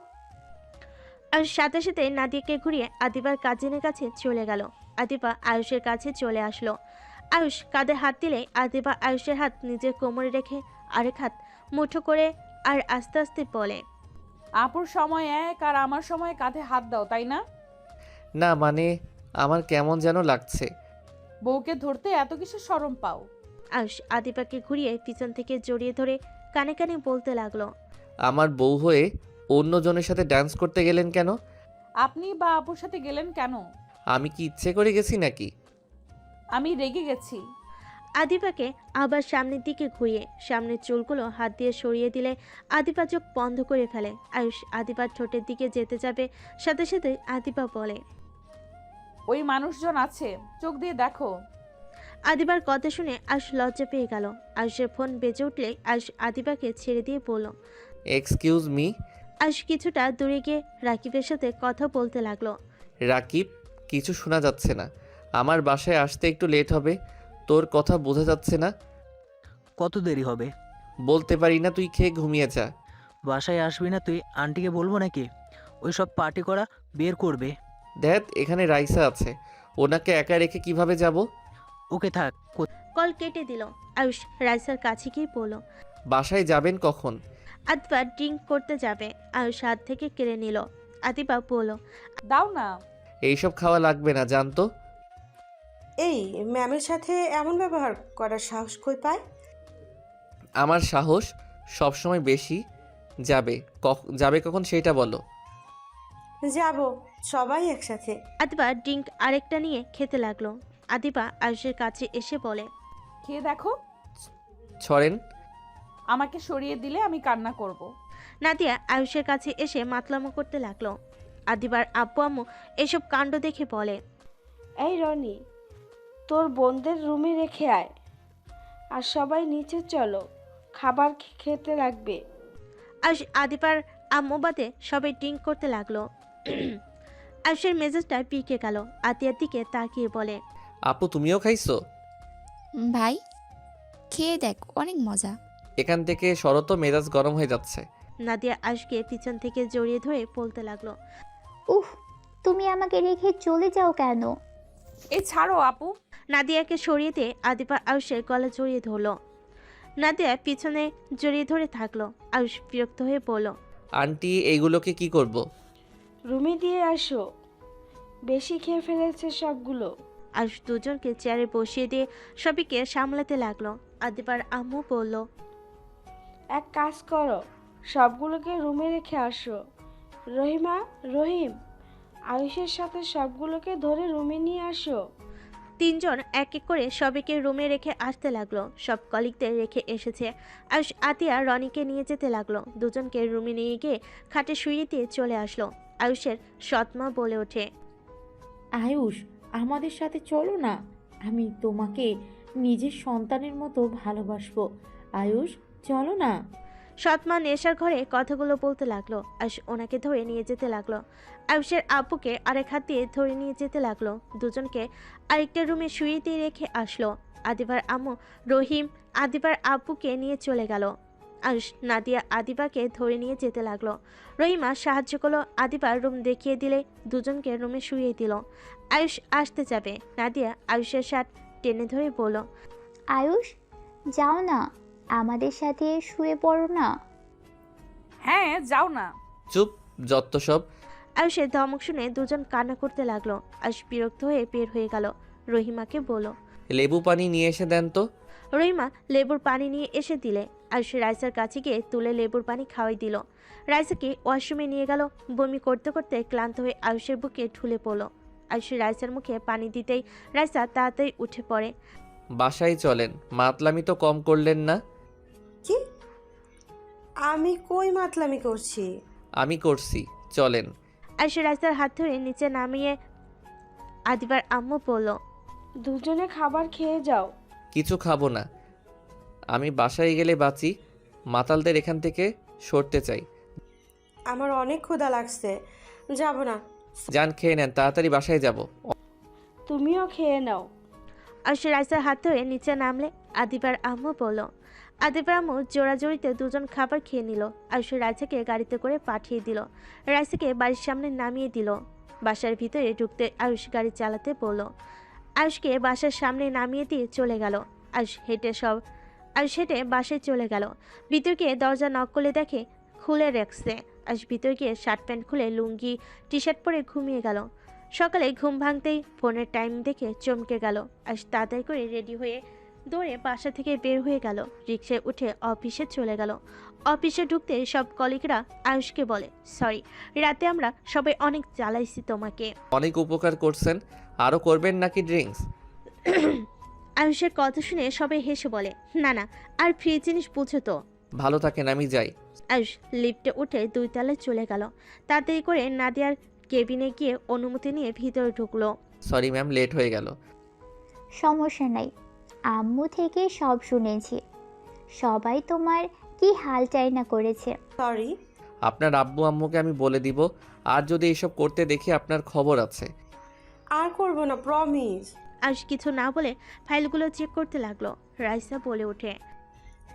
Speaker 3: আর সাথে সাথে নাদিয়াকে ঘুরিয়ে আদিবার কাজিনের কাছে চলে গেল। আদিবা আয়ুষের কাছে চলে আসলো। আয়ুষ কাঁধে হাত দিলে আদিবা আয়ুষের হাত নিজের কোমরে রেখে আরেক হাত মুঠো করে আর আস্তে আস্তে বলে,
Speaker 2: আপুর সময় এক আর আমার সময় কাঁধে হাত দাও, তাই না?
Speaker 1: না মানে, আমার কেমন যেন লাগছে।
Speaker 2: বউকে ধরতে এত কিছু শরম পাও?
Speaker 3: আয়ুষ আদিবাকে ঘুরিয়ে পিছন থেকে জড়িয়ে ধরে কানে কানে বলতে লাগলো,
Speaker 1: আমার বউ হয়ে অন্যজনের সাথে ডান্স করতে গেলেন কেন?
Speaker 2: আপনি বা আপুর সাথে গেলেন কেন?
Speaker 1: আমি কি ইচ্ছে করে গেছি নাকি?
Speaker 2: আমি রেগে গেছি।
Speaker 3: আদিবাকে আবার সামনের দিকে ঘুরিয়ে সামনের চুলগুলো হাত দিয়ে সরিয়ে দিলে আদিবা চোখ বন্ধ করে ফেলে। আয়ুষ আদিবার ঠোঁটের দিকে যেতে যাবে, সাথে সাথে আদিবা বলে,
Speaker 2: ওই মানুষজন আছে, চোখ দিয়ে দেখো।
Speaker 3: আদিবার কথা শুনে আয়ুষ লজ্জা পেয়ে গেল। আয়ুষের ফোন বেজে উঠলে আয়ুষ আদিবাকে ছেড়ে দিয়ে বলল,
Speaker 1: এক্সকিউজ মি।
Speaker 3: আয়ুষ কিছুটা দূরে গিয়ে রাকিবের সাথে কথা বলতে লাগলো।
Speaker 1: রাকিব, কিছু শোনা যাচ্ছে না। আমার বাসায় আসতে একটু লেট হবে। তোর কথা বোঝা যাচ্ছে না।
Speaker 8: কত দেরি হবে?
Speaker 1: বলতে পারি না, তুই খেয়ে ঘুমিয়ে যা।
Speaker 8: বাসায় আসবি না তুই? আন্টিকে বলবো নাকি? ওই সব পার্টি করা বের করবে।
Speaker 1: দেখ, এখানে রাইসা আছে, ওনাকে একা রেখে কিভাবে যাব?
Speaker 8: ওকে থাক।
Speaker 3: কল কেটে দিল। আয়ুষ রাইসার কাছে গিয়ে বলল,
Speaker 1: বাসায় যাবেন কখন?
Speaker 3: আদিবা ড্রিঙ্ক করতে যাবে। আয়ুষ হাত থেকে কেড়ে নিল। আদিবা বলল,
Speaker 2: দাও না।
Speaker 1: এইসব খাওয়া লাগবে না, জানতো।
Speaker 10: এই ম্যামের সাথে এমন ব্যবহার করার সাহস কই পায়?
Speaker 1: আমার সাহস সবসময় বেশি। যাবে কখন সেইটা বলো।
Speaker 10: যাব, সবাই একসাথে।
Speaker 3: আদিবা ড্রিঙ্ক আরেকটা নিয়ে খেতে লাগলো। আদিবা আয়ুষের কাছে এসে বলে,
Speaker 2: খেয়ে দেখো।
Speaker 1: ছড়েন।
Speaker 2: আমাকে সরিয়ে দিলে আমি কান্না করব।
Speaker 3: নাদিয়া আয়ুষের কাছে এসে মাতলামো করতে লাগলো। আদিবার আব্বু আম্মু এসব কাণ্ড দেখে বলে,
Speaker 6: এই রনি, তোর বোনদের রুমে রেখে আয়, আর সবাই নিচে চলো, খাবার খেতে লাগবে।
Speaker 3: আয়ুষ আদিবার আম্মু বাদে সবাই ড্রিঙ্ক করতে লাগলো। আয়ুষের মেজাজটা পিকে গেল। আতিয়ার দিকে তাকিয়ে বলে,
Speaker 1: আপু তুমিও খাইছো?
Speaker 7: ভাই খেয়ে দেখ, অনেক মজা।
Speaker 1: এখান থেকে শরত মেজাজ গরম হয়ে যাচ্ছে।
Speaker 3: নাদিয়া আয়ুষকে পিছন থেকে জড়িয়ে ধরে বলতে লাগলো,
Speaker 9: উফ, তুমি আমাকে রেখে চলে যাও কেন?
Speaker 2: এই ছাড়ো আপু।
Speaker 3: নাদিয়াকে সরিয়ে দিয়ে আদিবা আয়ুষের গলা জড়িয়ে ধরলো। নাদিয়া পিছনে জড়িয়ে ধরে থাকলো। আয়ুষ বিরক্ত হয়ে বলল,
Speaker 1: আন্টি এইগুলোকে কি করব?
Speaker 6: রুমে দিয়ে আসো, বেশি খেয়ে ফেলেছে সবগুলো।
Speaker 3: আয়ুষ দুজনকে চেয়ারে বসিয়ে দিয়ে সবাইকে সামলাতে লাগলো। আদিবার আম্মু বলল,
Speaker 6: এক কাজ করো, সবগুলোকে রুমে রেখে আসো। রহিমা, রহিম, আয়ুষের সাথে সবগুলোকে ধরে রুমে নিয়ে আসো।
Speaker 3: তিনজন এক এক করে সবাইকে রুমে রেখে আসতে লাগলো। সব কলিগদের রেখে এসেছে। আয়ুষ আতিয়া রনিকে নিয়ে যেতে লাগলো। দুজনকে রুমে নিয়ে গিয়ে খাটে শুইয়ে দিয়ে চলে আসলো। আয়ুষের সৎমা বলে ওঠে,
Speaker 13: আয়ুষ, আমাদের সাথে চলো না, আমি তোমাকে নিজের সন্তানের মতো ভালোবাসবো। আয়ুষ, চলো না।
Speaker 3: সৎমা নেশার ঘরে কথাগুলো বলতে লাগলো। আয়ুষ ওনাকে ধরে নিয়ে যেতে লাগলো। আয়ুষের আব্বুকে আরেক হাত দিয়ে ধরে নিয়ে যেতে লাগলো। দুজনকে আরেকটা রুমে শুয়ে দিয়ে রেখে আসলো। আদিবার আম্মু রহিম আদিবার আব্বুকে নিয়ে চলে গেল। আয়ুষ নাদিয়া আদিবাকে ধরে নিয়ে যেতে লাগলো। রহিমা সাহায্য করলো। আদিবার রুম দেখিয়ে দিলে দুজনকে রুমে শুয়ে দিল। আয়ুষ আসতে যাবে। নাদিয়া আয়ুষের শার্ট টেনে ধরে বলল,
Speaker 9: আয়ুষ, যাও না, আমাদের সাথে শুয়ে পড়ো না।
Speaker 2: হ্যাঁ, যাও না।
Speaker 1: চুপ, যত সব।
Speaker 3: আয়ুষের ধমক শুনে দুজন কান্না করতে লাগলো। আয়ুষ বিরক্ত হয়ে বের হয়ে গেল। রহিমাকে বলল,
Speaker 1: লেবু পানি নিয়ে এসে দেন তো।
Speaker 3: রহিমা লেবুর পানি নিয়ে এসে দিলে। আয়ুষ রাইসার কাছে গিয়ে তুলে লেবুর পানি খাওয়াই দিল। রাইসাকে ওয়াশরুমে নিয়ে গেল। বমি করতে করতে ক্লান্ত হয়ে আয়ুষের বুকে ঢুলে পড়ল। আয়ুষ রাইসার মুখে পানি দিতেই রাইসা তাড়াতাড়ি উঠে পড়ে।
Speaker 1: বাসায় চলেন, মাতলামি তো কম করলেন না।
Speaker 10: কি? আমি কই মাতলামি করছি?
Speaker 1: আমি করছি, চলেন।
Speaker 3: আয়ুষ রাইসার হাত ধরে নিচে নামিয়ে আদিবার আম্মু বলল,
Speaker 6: দুজনে খাবার খেয়ে যাও।
Speaker 1: কিছু খাবো না, আমি বাসায় গেলে বাঁচি। মাতালদের এখান থেকে সরতে চাই।
Speaker 10: আমার অনেক ক্ষুধা লাগছে, যাব না।
Speaker 1: যান, খেয়ে নেন, তাড়াতাড়ি বাসায় যাব।
Speaker 6: তুমিও খেয়ে নাও।
Speaker 3: আয়ুষ রাইসার হাত ধরে নিচে নামলে আদিবার আম্মু বলল। আদিবার আম্মু জোড়াজোড়িতে দুজন খাবার খেয়ে নিল। আয়ুষ রাইসাকে গাড়িতে করে পাঠিয়ে দিল। রাইসাকে বাড়ির সামনে নামিয়ে দিল। বাসার ভিতরে ঢুকতে আয়ুষ গাড়ি চালাতে বলল। আয়ুষকে বাসার সামনে নামিয়ে দিয়ে চলে গেল। আয়ুষ হেঁটে বাসায় চলে গেল। ভিতর গিয়ে দরজা নক করলে দেখে খুলে রাখছে। আয়ুষ ভিতর গিয়ে শার্ট প্যান্ট খুলে লুঙ্গি টি শার্ট পরে ঘুমিয়ে গেল। সকালে ঘুম ভাঙতেই ফোনের টাইম দেখে চমকে গেল। আয়ুষ তাড়াতাড়ি করে রেডি হয়ে দৌড়ে বাসা থেকে বের হয়ে গেল। রিক্সায় উঠে অফিসে চলে গেল। অফিসে ঢুকতে সব কলিগরা আয়ুষকে বলে, সরি, রাতে আমরা সবাই অনেক জ্বালাইছি তোমাকে।
Speaker 1: অনেক উপকার করছেন, আরও করবেন নাকি ড্রিঙ্কস?
Speaker 3: আয়ুষের কথা শুনে সবাই হেসে বলে, না না, আর ফ্রি জিনিস বুঝো তো।
Speaker 1: ভালো থাকেন, আমি যাই।
Speaker 3: আয়ুষ লিফটে উঠে 2 তলায় চলে গেল। তাড়াতাড়ি করে নাদিয়ার কেবিনে গিয়ে অনুমতি নিয়ে ভিতরে ঢুকলো।
Speaker 1: সরি ম্যাম, লেট হয়ে গেল।
Speaker 9: সমস্যা নাই, আম্মু থেকে সব শুনেছি। সবাই তোমার কি হাল চাই না করেছে।
Speaker 10: সরি।
Speaker 1: আপনার আব্বু আম্মুকে আমি বলে দিব, আর যদি এইসব করতে দেখি আপনার খবর আছে।
Speaker 10: আর করব না, প্রমিস।
Speaker 3: আয়ুষ কিছু না বলে ফাইলগুলো চেক করতে লাগলো। রাইসা বলে ওঠে,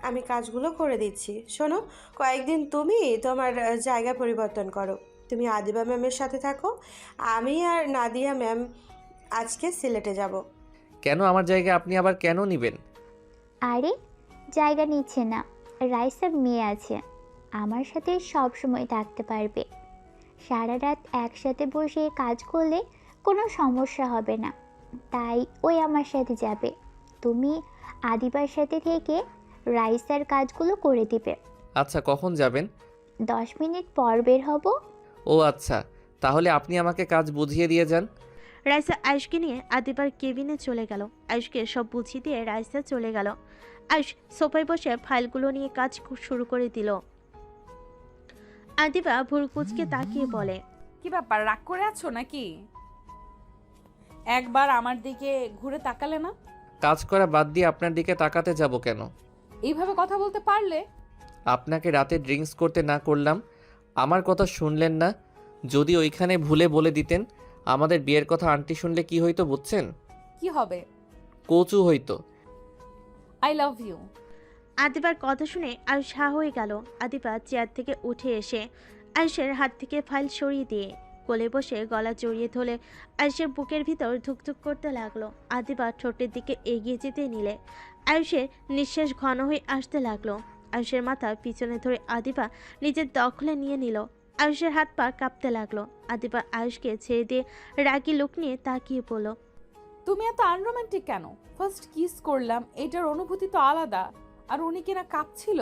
Speaker 10: আমি কাজগুলো করে দিচ্ছি। শোনো, কয়েকদিন তুমি তোমার জায়গা পরিবর্তন করো। তুমি আদিবা ম্যামের সাথে থাকো। আমি আর নাদিয়া ম্যাম আজকে সিলেটে যাব।
Speaker 1: কেন আমার জায়গায় আপনি আবার কেন নেবেন?
Speaker 9: আরে জায়গা নিচ্ছে না, রাইসার মেয়ে আছে, আমার সাথে সব সময় থাকতে পারবে। সারা রাত একসাথে বসে কাজ করলে কোনো সমস্যা হবে না, তাই ওই আমার সাথে যাবে। তুমি আদিবার সাথে থেকে রাইসার কাজগুলো করে দিবে।
Speaker 1: আচ্ছা, কখন যাবেন?
Speaker 9: 10 মিনিট পর বের হব।
Speaker 1: ও আচ্ছা, তাহলে আপনি আমাকে কাজ বুঝিয়ে দিয়ে যান।
Speaker 3: রাইসা আয়ুষকে নিয়ে আদিবার কেবিনে চলে গেল। আয়ুষকে সব বুঝিয়ে দিয়ে রাইসা চলে গেল। আয়ুষ সোফায় বসে ফাইলগুলো নিয়ে কাজ শুরু করে দিল। আদিবা ভুরকুচকে তাকিয়ে বলে,
Speaker 2: কি ব্যাপার, রাগ করে আছো নাকি? একবার আমার দিকে ঘুরে তাকালে না?
Speaker 1: কাজ করা বাদ দিয়ে আপনার দিকে তাকাতে যাব কেন?
Speaker 2: এইভাবে কথা বলতে পারলে?
Speaker 1: আপনাকে রাতে ড্রিঙ্কস করতে না করলাম, আমার কথা শুনলেন না। যদি ওইখানে ভুলে বলে দিতেন আমাদের বিয়ের কথা, আন্টি শুনলে কি হইতো বুঝছেন?
Speaker 2: কি হবে?
Speaker 1: কচু হইতো।
Speaker 2: I love you.
Speaker 3: আদিবার কথা শুনে আয়ুষ হা হয়ে গেল। আদিবা চেয়ার থেকে উঠে এসে আয়ুষের হাত থেকে ফাইল সরিয়ে দিয়ে কোলে বসে গলা জড়িয়ে ধরে আয়ুষের বুকের ভিতর ধুকধুক করতে লাগলো। আদিবা ঠোঁটের দিকে এগিয়ে যেতে নিলে আয়ুষের নিঃশ্বাস ঘন হয়ে আসতে লাগলো। আয়ুষের মাথা পিছনে ধরে আদিবা নিজের দখলে নিয়ে নিল। আয়ুষের হাত পা কাঁপতে লাগলো। আদিবা আয়ুষকে ছেড়ে দিয়ে রাগী লোক নিয়ে তাকিয়ে পড়ল।
Speaker 2: তুমি এত আনরোমান্টিক কেন? ফার্স্ট কিস করলাম, এটার অনুভূতি তো আলাদা। আর উনি কিনা কাঁপছিল।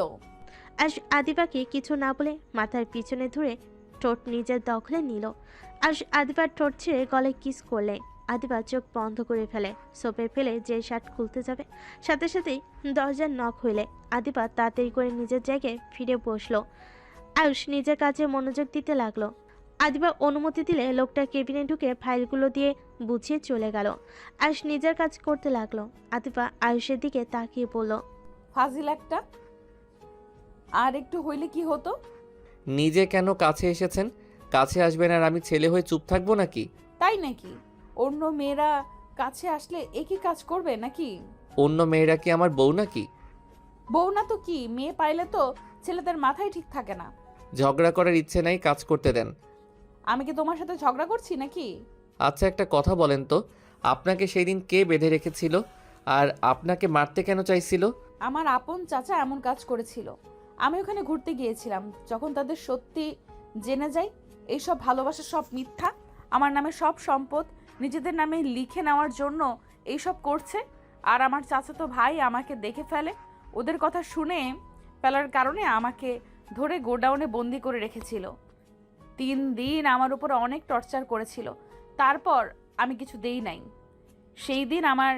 Speaker 3: আয়ুষ আদিবাকে কিছু না বলে মাথার পিছনে ধরে ঠোঁট নিজের দখলে নিল। আয়ুষ আদিবার ঠোঁট ছেড়ে গলায় কিস করলে আদিবা চোখ বন্ধ করে ফেলে। সোপে ফেলে যে শার্ট খুলতে যাবে, সাথে সাথেই দরজার নক হইলে আদিবা তাড়াতাড়ি করে নিজের জায়গায় ফিরে বসলো। আয়ুষ নিজের কাজে মনোযোগ দিতে লাগলো। আদিবা অনুমতি দিলে লোকটা কেবিনে ঢুকে ফাইলগুলো দিয়ে বুঝিয়ে চলে গেল। আয়ুষ নিজের কাজ করতে লাগলো। আদিবা আয়ুষের দিকে তাকিয়ে বলল,
Speaker 2: ফাজিল একটা। আর একটু হইলে কি হতো?
Speaker 1: নিজে কেন কাছে এসেছেন? কাছে আসবেন আর আমি ছেলে হয়ে চুপ থাকবো নাকি?
Speaker 2: তাই নাকি? অন্য মেয়েরা কাছে আসলে একই কাজ করবে নাকি?
Speaker 1: অন্য মেয়েরা কি আমার বউ নাকি?
Speaker 2: বউ না তো কি, মেয়ে পাইলে তো ছেলেদের মাথায় ঠিক থাকে না।
Speaker 1: ঝগড়া করার ইচ্ছে নাই, কাজ করতে দেন।
Speaker 2: আমি কি তোমার সাথে ঝগড়া করছি নাকি?
Speaker 1: আচ্ছা, একটা কথা বলেন তো, আপনাকে সেই দিন কে বেঁধে রেখেছিল আর আপনাকে মারতে কেন চাইছিল?
Speaker 2: আমার আপন চাচা এমন কাজ করেছিল। আমি ওখানে ঘুরতে গিয়েছিলাম। যখন তাদের সত্যি জেনে যাই এইসব ভালোবাসা সব মিথ্যা, আমার নামে সব সম্পদ নিজেদের নামে লিখে নেওয়ার জন্য এইসব করছে, আর আমার চাচাতো ভাই আমাকে দেখে ফেলে। ওদের কথা শুনে ফেলার কারণে আমাকে ধরে গোডাউনে বন্দি করে রেখেছিল। 3 দিন আমার উপর অনেক টর্চার করেছিল। তারপর আমি কিছু দেই নাই। সেই দিন আমার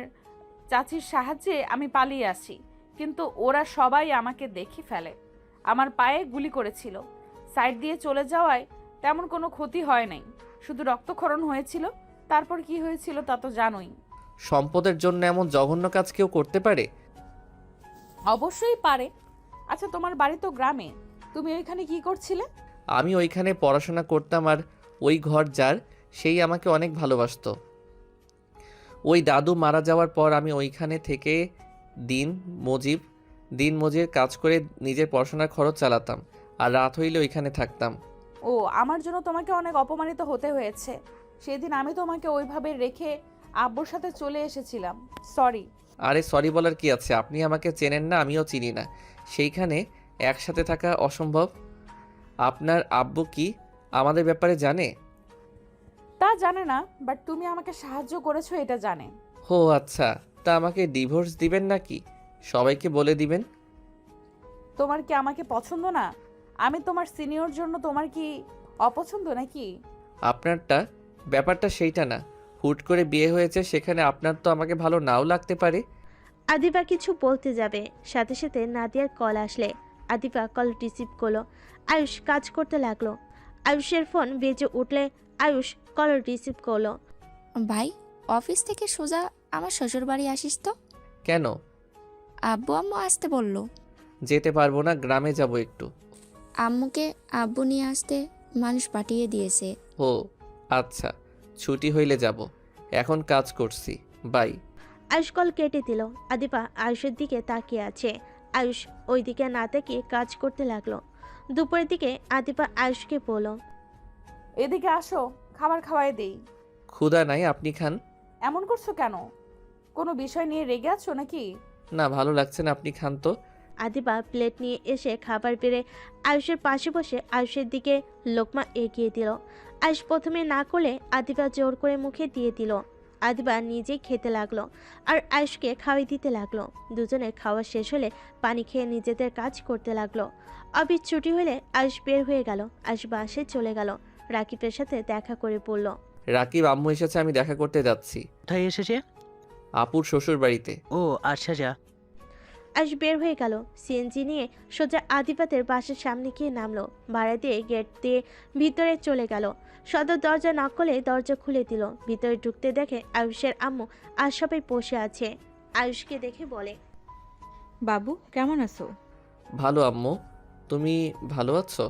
Speaker 2: চাচির সাহায্যে আমি পালিয়ে আসি, কিন্তু ওরা সবাই আমাকে দেখে ফেলে। আমার পায়ে গুলি করেছিল। সাইড দিয়ে চলে যাওয়ায় তেমন কোনো ক্ষতি হয় নাই, শুধু রক্তক্ষরণ হয়েছিল। তারপর কি হয়েছিল তা তো জানোই।
Speaker 1: সম্পদের জন্য এমন জঘন্য কাজ কেউ করতে পারে?
Speaker 2: অবশ্যই পারে। আচ্ছা, তোমার বাড়ি তো গ্রামে, তুমি ওইখানে কি করছিলে?
Speaker 1: আমি ওইখানে পড়াশোনা করতাম, আর ওই ঘর যার, সেই আমাকে অনেক ভালোবাসতো। ওই দাদু মারা যাওয়ার পর আমি ওইখানে থেকে দিন মজুর কাজ করে নিজের পড়াশোনার খরচ চালাতাম, আর রাত হইলে ওইখানে থাকতাম।
Speaker 2: ও, আমার জন্য তোমাকে অনেক অপমানিত হতে হয়েছে। সেদিন আমি তোমাকে ওইভাবে রেখে আব্বুর সাথে চলে এসেছিলাম। সরি।
Speaker 1: আরে সরি বলার কি আছে? আপনি আমাকে চেনেন না, আমিও চিনি না। সেইখানে একসাথে থাকা অসম্ভব। আপনার আব্বু কি আমাদের ব্যাপারে জানে?
Speaker 2: তা জানে না, বাট তুমি আমাকে সাহায্য করেছো এটা জানে।
Speaker 1: ও আচ্ছা, তা আমাকে ডিভোর্স দিবেন নাকি? সবাইকে বলে দিবেন?
Speaker 2: তোমার কি আমাকে পছন্দ না? আমি তোমার সিনিয়র জন্য তোমার কি অপছন্দ নাকি?
Speaker 1: আপনারটা ব্যাপারটা সেইটা না। হুট করে বিয়ে হয়েছে, সেখানে আপনার তো আমাকে ভালো নাও লাগতে পারে।
Speaker 3: আদিবা কিছু বলতে যাবে, সাথে সাথে নাদিয়ার কল আসলে আদিবা কল রিসিভ করলো। আয়ুষ কাজ করতে লাগলো। আয়ুষের ফোন বেজে উঠলে আয়ুষ কল রিসিভ করলো।
Speaker 7: ভাই, অফিস থেকে সোজা আমার শ্বশুর বাড়ি আসিস তো?
Speaker 1: কেন?
Speaker 7: আব্বু আম্মু আসতে বললো।
Speaker 1: যেতে পারবো না, গ্রামে যাব একটু।
Speaker 7: আম্মুকে আব্বু নিয়ে আসতে মানুষ পাঠিয়ে দিয়েছে।
Speaker 1: ও আচ্ছা, ছুটি হইলে যাব। এখন কাজ করছি, বাই।
Speaker 3: আয়ুষ কল কেটে দিল। আদিবা আয়ুষের দিকে তাকিয়ে আছে। আয়ুষ ওই দিকে না তাকিয়ে কাজ করতে লাগলো। দুপুরের দিকে আদিবা আয়ুষকে বলল,
Speaker 2: এদিকে আসো, খাবার খাওয়াই দেই।
Speaker 1: ক্ষুধা নাই, আপনি খান।
Speaker 2: এমন করছো কেন? কোনো বিষয় নিয়ে রেগে আছো নাকি?
Speaker 1: না, ভালো লাগছে না, আপনি খান তো।
Speaker 3: আদিবা প্লেট নিয়ে এসে খাবার বেড়ে আয়ুষের পাশে বসে আয়ুষের দিকে লোকমা এগিয়ে দিল। আয়ুষ প্রথমে না করলে আদিবা জোর করে মুখে দিয়ে দিল। আদিবা নিজেই খেতে লাগলো আর আয়ুষকে খাওয়াই দিতে লাগলো। দুজনে খাওয়া শেষ হলে পানি খেয়ে নিজেদের কাজ করতে লাগলো। অফিস ছুটি হলে আয়ুষ বের হয়ে গেল। আয়ুষ বাসে চলে গেল, রাকিবের সাথে দেখা করে পড়ল।
Speaker 1: রাকিব, আম্মু এসেছে, আমি দেখা করতে যাচ্ছি।
Speaker 8: কোথায় এসেছে?
Speaker 1: আপুর শ্বশুর বাড়িতে।
Speaker 8: ও আচ্ছা যা।
Speaker 3: আয়ুষ বের হয়ে গেল, সিএনজি নিয়ে সোজা আদিবাতের বাসের সামনে গিয়ে নামলো। ভাড়া দিয়ে গেট দিয়ে ভিতরে চলে গেল। সদর দরজা নক করলে দরজা খুলে দিল। ভিতরে ঢুকতে দেখে আয়ুষের আম্মু আর সবাই বসে আছে। আয়ুষকে দেখে বলে,
Speaker 14: বাবু কেমন আছো?
Speaker 1: ভালো আম্মু, তুমি ভালো আছো?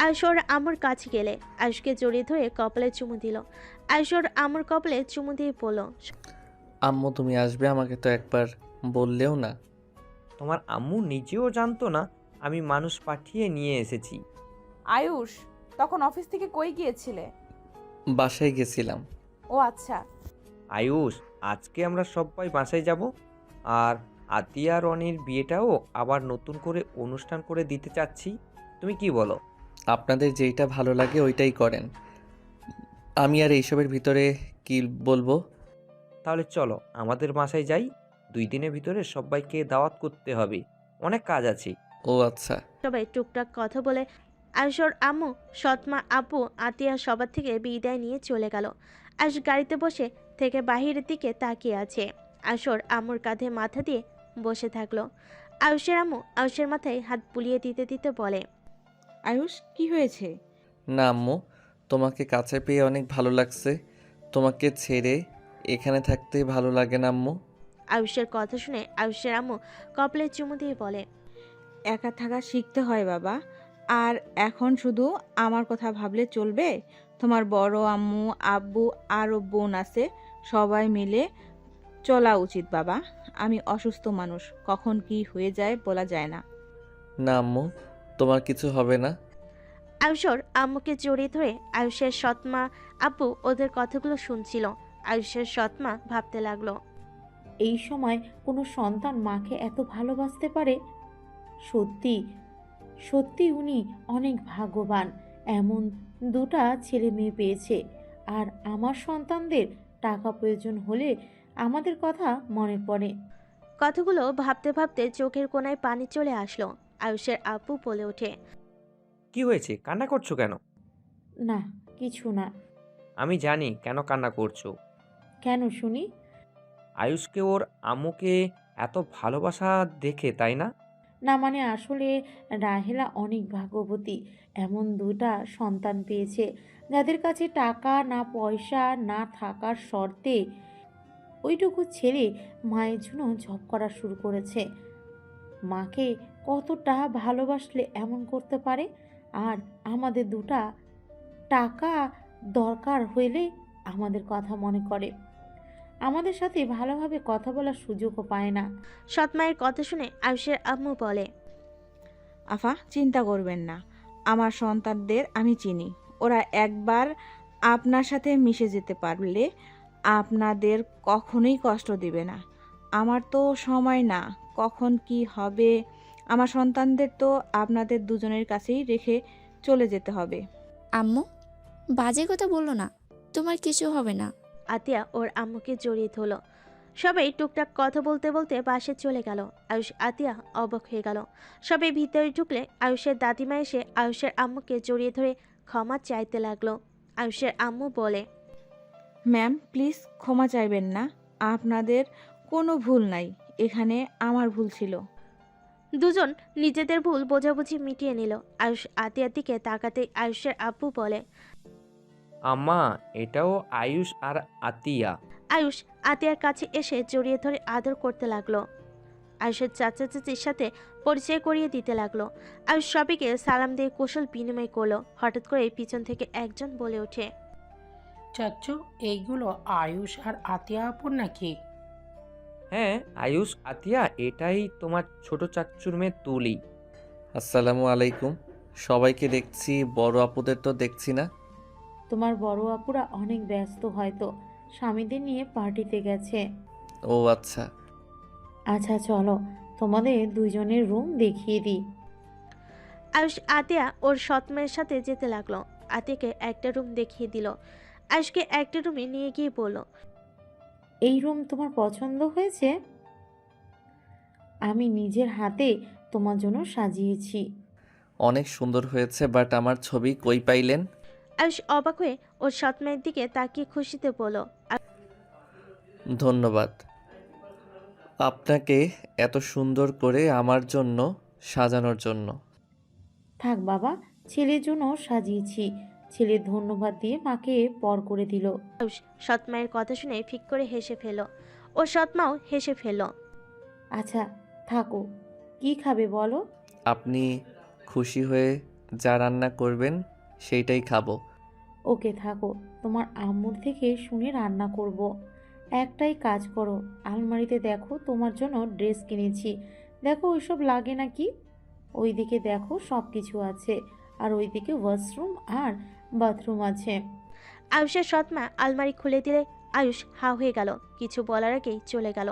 Speaker 3: আয়ুষ ওর আম্মুর কাছে গেলে আয়ুষকে জড়িয়ে ধরে কপালে চুমু দিল। আয়ুষ ওর আম্মুর কপালে চুমু দিয়ে বলল,
Speaker 1: আম্মু তুমি আসবে, আমাকে তো একবার বললেও না।
Speaker 12: তোমার আম্মু নিজেও জানতো না আমি মানুষ পাঠিয়ে নিয়ে এসেছি।
Speaker 2: আয়ুষ, তখন অফিস থেকে কই গিয়েছিলে?
Speaker 1: বাসায় গেছিলাম।
Speaker 2: ও আচ্ছা।
Speaker 12: আয়ুষ, আজকে আমরা সবাই বাসায় যাব, আর আতিয়া রনির বিয়েটাও আবার নতুন করে অনুষ্ঠান করে দিতে চাচ্ছি। তুমি কি বলো?
Speaker 1: আপনাদের যেইটা ভালো লাগে ওইটাই করেন, আমি আর এইসবের ভিতরে কি বলবো।
Speaker 12: তাহলে চলো আমাদের বাসায় যাই, 2 দিনের ভিতরে সবাইকে দাওয়াত করতে হবে, অনেক কাজ আছে।
Speaker 1: ও আচ্ছা।
Speaker 3: সবাই টুকটাক কথা বলে আয়ুষ ওর আম্মু, সৎমা, আপু, আতিয়া সবার থেকে বিদায় নিয়ে চলে গেল। আয়ুষ গাড়িতে বসে থেকে বাহিরের দিকে তাকিয়ে আছে। আয়ুষ ওর আম্মুর কাঁধে মাথা দিয়ে বসে থাকলো। আয়ুষের আম্মু আয়ুষের মাথায় হাত বুলিয়ে দিতে দিতে বলে,
Speaker 14: আয়ুষ কি হয়েছে?
Speaker 1: না আম্মু, তোমাকে কাছে পেয়ে অনেক ভালো লাগছে। তোমাকে ছেড়ে এখানে থাকতে ভালো লাগে না আম্মু।
Speaker 3: আয়ুষের কথা শুনে আয়ুষের আম্মু কপালে চুমু দিয়ে বলে,
Speaker 14: একা থাকা শিখতে হয় বাবা। আর এখন শুধু আমার কথা ভাবলে চলবে? তোমার বড় আম্মু, আব্বু আরও বোন আছে, সবাই মিলে চলা উচিত বাবা। আমি অসুস্থ মানুষ, কখন কি হয়ে যায় বলা যায় না।
Speaker 1: না আম্মু, তোমার কিছু হবে না।
Speaker 3: আয়ুষর আম্মুকে জড়িয়ে ধরে আয়ুষের সৎমা, আপু ওদের কথাগুলো শুনছিল। আয়ুষের সৎমা ভাবতে লাগলো,
Speaker 13: এই সময় কোনো সন্তান মাকে এত ভালোবাসতে পারে? সত্যি সত্যি উনি অনেক ভাগ্যবান, এমন দুটা ছেলে মেয়ে পেয়েছে। আর আমার সন্তানদের টাকা প্রয়োজন হলে আমাদের কথা মনে পড়ে।
Speaker 3: কথাগুলো ভাবতে ভাবতে চোখের কোণায় পানি চলে আসলো। আয়ুষের আপু বলে ওঠে,
Speaker 12: কি হয়েছে, কান্না করছো কেন?
Speaker 13: না কিছু না।
Speaker 12: আমি জানি কেন কান্না করছো।
Speaker 13: কেন শুনি?
Speaker 12: আয়ুষকে ওর আম্মুকে এত ভালোবাসা দেখে, তাই না?
Speaker 13: না মানে আসলে রাহেলা অনেক ভাগ্যবতী, এমন দুটা সন্তান পেয়েছে যাদের কাছে টাকা না পয়সা না থাকার শর্তে ওইটুকু ছেলে মায়ের জন্য জব করা শুরু করেছে। মাকে কতটা ভালোবাসলে এমন করতে পারে? আর আমাদের দুটা টাকা দরকার হইলে আমাদের কথা মনে করে, আমাদের সাথে ভালোভাবে কথা বলার সুযোগও পায় না।
Speaker 3: সৎমায়ের কথা শুনে আয়ুষের আম্মু বলে,
Speaker 14: আফা চিন্তা করবেন না, আমার সন্তানদের আমি চিনি। ওরা একবার আপনার সাথে মিশে যেতে পারলে আপনাদের কখনোই কষ্ট দিবে না। আমার তো সময় না, কখন কি হবে। আমার সন্তানদের তো আপনাদের দুজনের কাছেই রেখে চলে যেতে হবে।
Speaker 7: আম্মু, বাজে কথা বললো না, তোমার কিছু হবে না।
Speaker 3: আতিয়া ওর আম্মুকে জড়িয়ে ধরল। সবাই টুকটাক কথা বলতে বলতে বাসে চলে গেল। আয়ুষ আতিয়া অবাক হয়ে গেল। সবাই ভিতরে ঢুকলে আয়ুষের দাদিমা এসে আয়ুষের আম্মুকে জড়িয়ে ধরে ক্ষমা চাইতে লাগলো। আয়ুষের আম্মু বলে,
Speaker 14: ম্যাম প্লিজ ক্ষমা চাইবেন না, আপনাদের কোনো ভুল নাই, এখানে আমার ভুল ছিল।
Speaker 3: দুজন নিজেদের ভুল বোঝাবুঝি মিটিয়ে নিল। আয়ুষ আতিয়ার দিকে তাকাতে আয়ুষের আব্বু বলে,
Speaker 12: আম্মা, এটাও আয়ুষ আর আতিয়া।
Speaker 3: আয়ুষ আতিয়ার কাছে এসে জড়িয়ে ধরে আদর করতে লাগলো। আয়ুষের চাচা চাচির সাথে পরিচয় করিয়ে দিতে লাগলো। আয়ুষ সবাইকে সালাম দিয়ে কৌশল বিনিময় করলো। হঠাৎ করে পিছন থেকে একজন বলে ওঠে,
Speaker 15: চাচ্চু এইগুলো আয়ুষ আর আতিয়া আপুর নাকি?
Speaker 12: হ্যাঁ আয়ুষ, আতিয়া এটাই তোমার ছোট চাচ্চুর মেয়ে তুলি।
Speaker 1: আসসালামু আলাইকুম। সবাইকে দেখছি, বড় আপুদের তো দেখছি না।
Speaker 13: তোমার বড় আপুরা অনেক ব্যস্ত, হয়তো স্বামীদের নিয়ে পার্টিতে গেছে।
Speaker 1: ও আচ্ছা।
Speaker 13: আচ্ছা চলো, তোমাদের দুইজনের রুম দেখিয়ে দিই।
Speaker 3: আয়ুষ আতিয়া ওর সৎ মায়ের সাথে যেতে লাগলো। আতিয়াকে একটা রুম দেখিয়ে দিল। আয়ুষকে একটা রুমে নিয়ে গিয়ে বলল,
Speaker 13: এই রুম তোমার পছন্দ হয়েছে? আমি নিজের হাতে তোমার জন্য সাজিয়েছি।
Speaker 1: অনেক সুন্দর হয়েছে, বাট আমার ছবি কই পাইলেন?
Speaker 3: আয়ুষ অবাক হয়ে ওর সৎ মায়ের দিকে তাকিয়ে খুশিতে বলল,
Speaker 1: ধন্যবাদ আপনাকে এত সুন্দর করে আমার জন্য সাজানোর জন্য।
Speaker 13: থাক বাবা, ছেলের জন্য সাজিয়েছি। ছেলে ধন্যবাদ দিয়ে মাকে পর করে দিল।
Speaker 3: আয়ুষ সৎ মায়ের কথা শুনে ফিক করে হেসে ফেল। ওর সৎ মাও হেসে ফেল।
Speaker 13: আচ্ছা থাকো, কি খাবে বলো?
Speaker 1: আপনি খুশি হয়ে যা রান্না করবেন সেইটাই খাবো।
Speaker 13: ওকে থাকো, তোমার আম্মুর থেকে শুনে রান্না করব। একটাই কাজ করো, আলমারিতে দেখো তোমার জন্য ড্রেস কিনেছি, দেখো ওইসব লাগে নাকি। ওইদিকে দেখো সব কিছু আছে, আর ওইদিকে ওয়াশরুম আর বাথরুম আছে।
Speaker 3: আয়ুষের সৎ মা আলমারি খুলে দিলে আয়ুষ হা হয়ে গেল। কিছু বলার আগেই চলে গেল।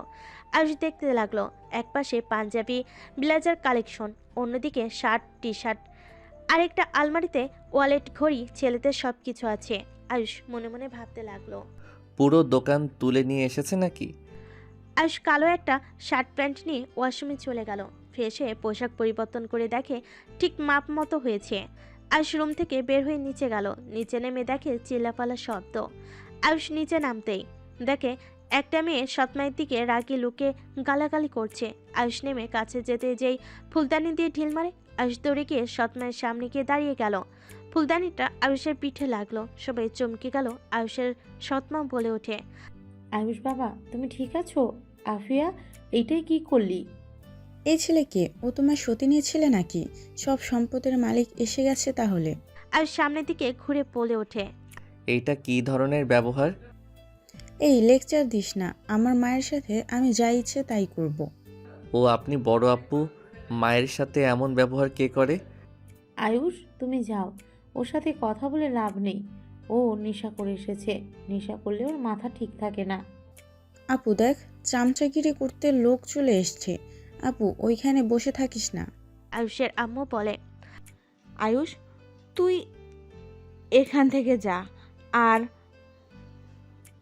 Speaker 3: আয়ুষ দেখতে লাগলো, একপাশে পাঞ্জাবি ব্লেজার কালেকশন, অন্যদিকে শার্ট টি শার্ট, আরেকটা আলমারিতে ওয়ালেট ঘড়ি ছেলেদের সব কিছু আছে। আয়ুষ মনে মনে ভাবতে লাগলো।
Speaker 1: পুরো দোকান তুলে নিয়ে এসেছে নাকি?
Speaker 3: আয়ুষ কালো একটা শার্ট প্যান্ট নিয়ে ওয়াশরুমে চলে গেল। ফ্রেশ হয়ে পোশাক পরিবর্তন করে দেখে ঠিক মাপ মতো হয়েছে। আয়ুষ রুম থেকে বের হয়ে নিচে গেল। নিচে নেমে দেখে চিল্লাপালা শব্দ। আয়ুষ নিচে নামতেই দেখে একটা মেয়ে সৎমায়ের দিকে রাগি লুকে গালাগালি করছে। আয়ুষ নেমে কাছে যেতে যেই ফুলদানি দিয়ে ঢিল মারে। আয়ুষ দৌড়ে গিয়ে সৎমায়ের সামনে গিয়ে দাঁড়িয়ে গেল। ফুলদানিটা আয়ুষের পিঠে লাগলো। সবাই চমকে গেল। আয়ুষের সৎমা বলে ওঠে,
Speaker 13: আয়ুষ বাবা তুমি ঠিক আছো? আফিয়া, এইটাই কি করলি?
Speaker 16: এই ছেলে কে? ও তোমার সতীনের ছেলে নাকি? সব সম্পদের মালিক এসে গেছে তাহলে।
Speaker 3: আয়ুষ সামনের দিকে ঘুরে বলে ওঠে,
Speaker 1: এইটা কি ধরনের ব্যবহার?
Speaker 16: এই লেকচার দিস না, আমার মায়ের সাথে আমি যা ইচ্ছে তাই করব।
Speaker 1: ও আপনি বড় আপু, মায়ের সাথে এমন ব্যবহার কে করে?
Speaker 13: আয়ুষ তুমি যাও, ওর সাথে কথা বলে লাভ নেই। ও নেশা করে এসেছে, নেশা করলে ওর মাথা ঠিক থাকে না।
Speaker 16: আপু দেখ, চামচাগিরি করতে লোক চলে এসছে। আপু ওইখানে বসে থাকিস না।
Speaker 3: আয়ুষের আম্মু বলে,
Speaker 14: আয়ুষ তুই এখান থেকে যা। আর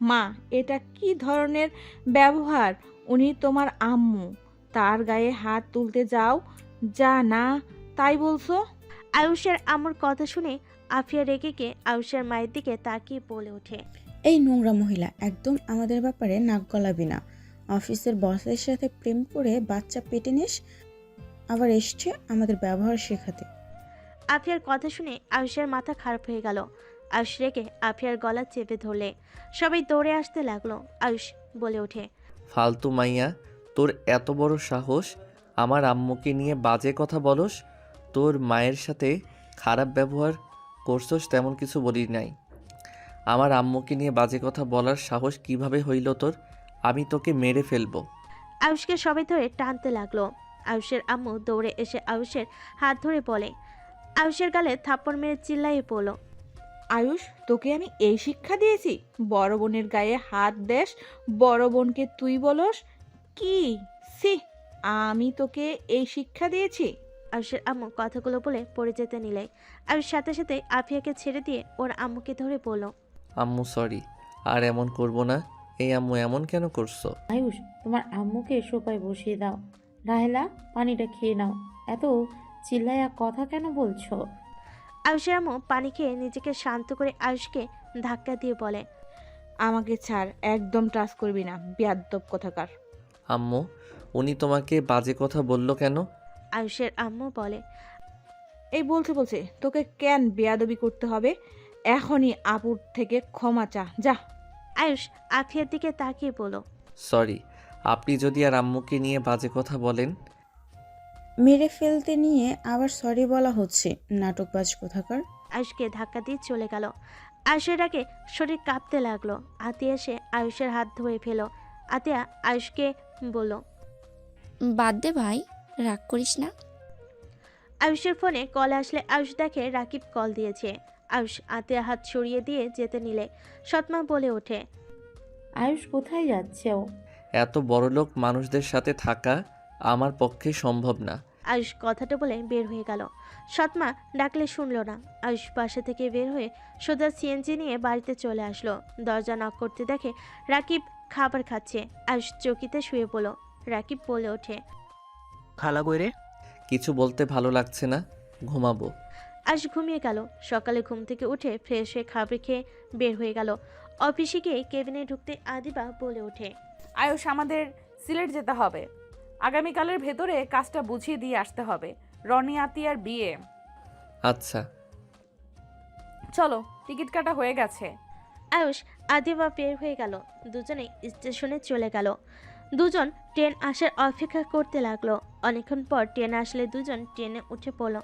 Speaker 14: মা, এটা কি ধরনের ব্যবহার? উনি তোমার আম্মু, তার গায়ে হাত তুলতে যাও যা না তাই বলছো?
Speaker 3: আয়ুষের আম্মুর কথা শুনে আফিয়া রেগে গিয়ে আয়ুষের মায়ের দিকে তাকিয়ে বলে ওঠে,
Speaker 16: এই নোংরা মহিলা, একদম আমাদের ব্যাপারে নাক গলাবি না। অফিসের বসের সাথে প্রেম করে বাচ্চা পেটে নিস, আবার এসছে আমাদের ব্যবহার শেখাতে।
Speaker 3: আফিয়ার কথা শুনে আয়ুষের মাথা খারাপ হয়ে গেল। আয়ুষ রেগে আফিয়ার গলা চেপে ধরলে সবাই দৌড়ে আসতে লাগলো। আয়ুষ বলে ওঠে,
Speaker 1: ফালতু মাইয়া, তোর এত বড় সাহস আমার আম্মুকে নিয়ে বাজে কথা বলস? তোর মায়ের সাথে খারাপ ব্যবহার করছস তেমন কিছু বলি নাই। আমার আম্মুকে নিয়ে বাজে কথা বলার সাহস কিভাবে হইল তোর? আমি তোকে মেরে ফেলবো।
Speaker 3: আয়ুষকে সবাই ধরে টানতে লাগলো। আয়ুষের আম্মু দৌড়ে এসে আয়ুষের হাত ধরে বলে, আয়ুষের গালে থাপ্পড় মেরে চিল্লাইয়ে পড়ল,
Speaker 14: আয়ুষ তোকে আমি এই শিক্ষা দিয়েছি? বড় বোনের গায়ে হাত দেস, বড় বোনকে তুই বলস? কি সি, আমি তোকে এই শিক্ষা দিয়েছি?
Speaker 3: আয়ুষের আম্মু কথাগুলো বলে পড়ে যেতে নিলে আয়ুষ সাথে সাথে আফিয়াকে ছেড়ে দিয়ে ওর আম্মুকে ধরে বলল,
Speaker 1: আম্মু সরি, আর এমন করব না। এই আম্মু এমন কেন করছো?
Speaker 13: আয়ুষ তোমার আম্মুকে সোফায় বসিয়ে দাও। রাহেলা, পানিটা খেয়ে নাও। এত চিল্লায়া কথা কেন বলছো?
Speaker 3: আয়ুষের আম্মু পানি খেয়ে নিজেকে শান্ত করে আয়ুষকে ধাক্কা দিয়ে বলে,
Speaker 14: আমাকে ছাড়, একদম টাচ করবি না, বেয়াদ্দব কোথাকার।
Speaker 1: আম্মু, উনি তোমাকে বাজে কথা বলল কেন?
Speaker 3: আয়ুষের আম্মু বলে,
Speaker 14: এই বলছে তোকে কেন বেয়াদবি করতে হবে? এখনই আপুর থেকে ক্ষমা চা যা।
Speaker 3: আয়ুষ আফিয়ার দিকে তাকিয়ে বলল,
Speaker 1: সরি, আপনি যদি আর আম্মুকে নিয়ে বাজে কথা বলেন।
Speaker 16: মেরে ফেলতে নিয়ে আবার সরি বলা হচ্ছে, নাটকবাজ কোথাকার।
Speaker 3: আয়ুষকে ধাক্কা দিয়ে চলে গেল। আয়ুষের আগে শরীর কাঁপতে লাগলো। আতিয়া এসে আয়ুষের হাত ধরে ফেলো। আতিয়া আয়ুষকে বলল,
Speaker 7: বাদ দে ভাই, রাগ করিস না।
Speaker 3: আয়ুষের ফোনে কল আসলে আয়ুষ দেখে রাকিব কল দিয়েছে। আয়ুষ আতিয়া হাত সরিয়ে দিয়ে যেতে নিলে সৎমা বলে ওঠে,
Speaker 13: আয়ুষ কোথায় যাচ্ছে ও?
Speaker 1: এত বড়লোক মানুষদের সাথে থাকা আমার পক্ষে সম্ভব না।
Speaker 3: আয়ুষ কথাটা বলে বের হয়ে গেল। সৎমা ডাকলে শুনলো না। আয়ুষ বাসা থেকে বের হয়ে সোজা সিএনজি নিয়ে বাড়িতে চলে আসলো। দরজা নক করতে দেখে রাকিব খাবার খাচ্ছে। আয়ুষ চৌকিতে শুয়ে পড়ল। রাকিব বলে ওঠে,
Speaker 8: খালা কইরে?
Speaker 1: কিছু বলতে ভালো লাগছে না, ঘুমাবো।
Speaker 3: আয়ুষ ঘুমিয়ে গেল। সকালে ঘুম থেকে উঠে ফ্রেশ হয়ে খাবার খেয়ে বের হয়ে গেল। অফিসে গিয়ে কেবিনে ঢুকতে আদিবা বলে ওঠে,
Speaker 2: আয়ুষ, আমাদের সিলেট যেতে হবে। আগামীকালের ভেতরে কাজটা বুঝিয়ে দিয়ে আসতে হবে। রনি আতিয়ার বিয়ে।
Speaker 1: আচ্ছা।
Speaker 2: চলো, টিকিট কাটা হয়ে গেছে।
Speaker 3: আয়ুষ আদিবা বের হয়ে গেল। দুজনে স্টেশনে চলে গেল। দুজন ট্রেন আসার অপেক্ষা করতে লাগলো। অনেকক্ষণ পর ট্রেন আসলে দুজন ট্রেনে উঠে পড়ল।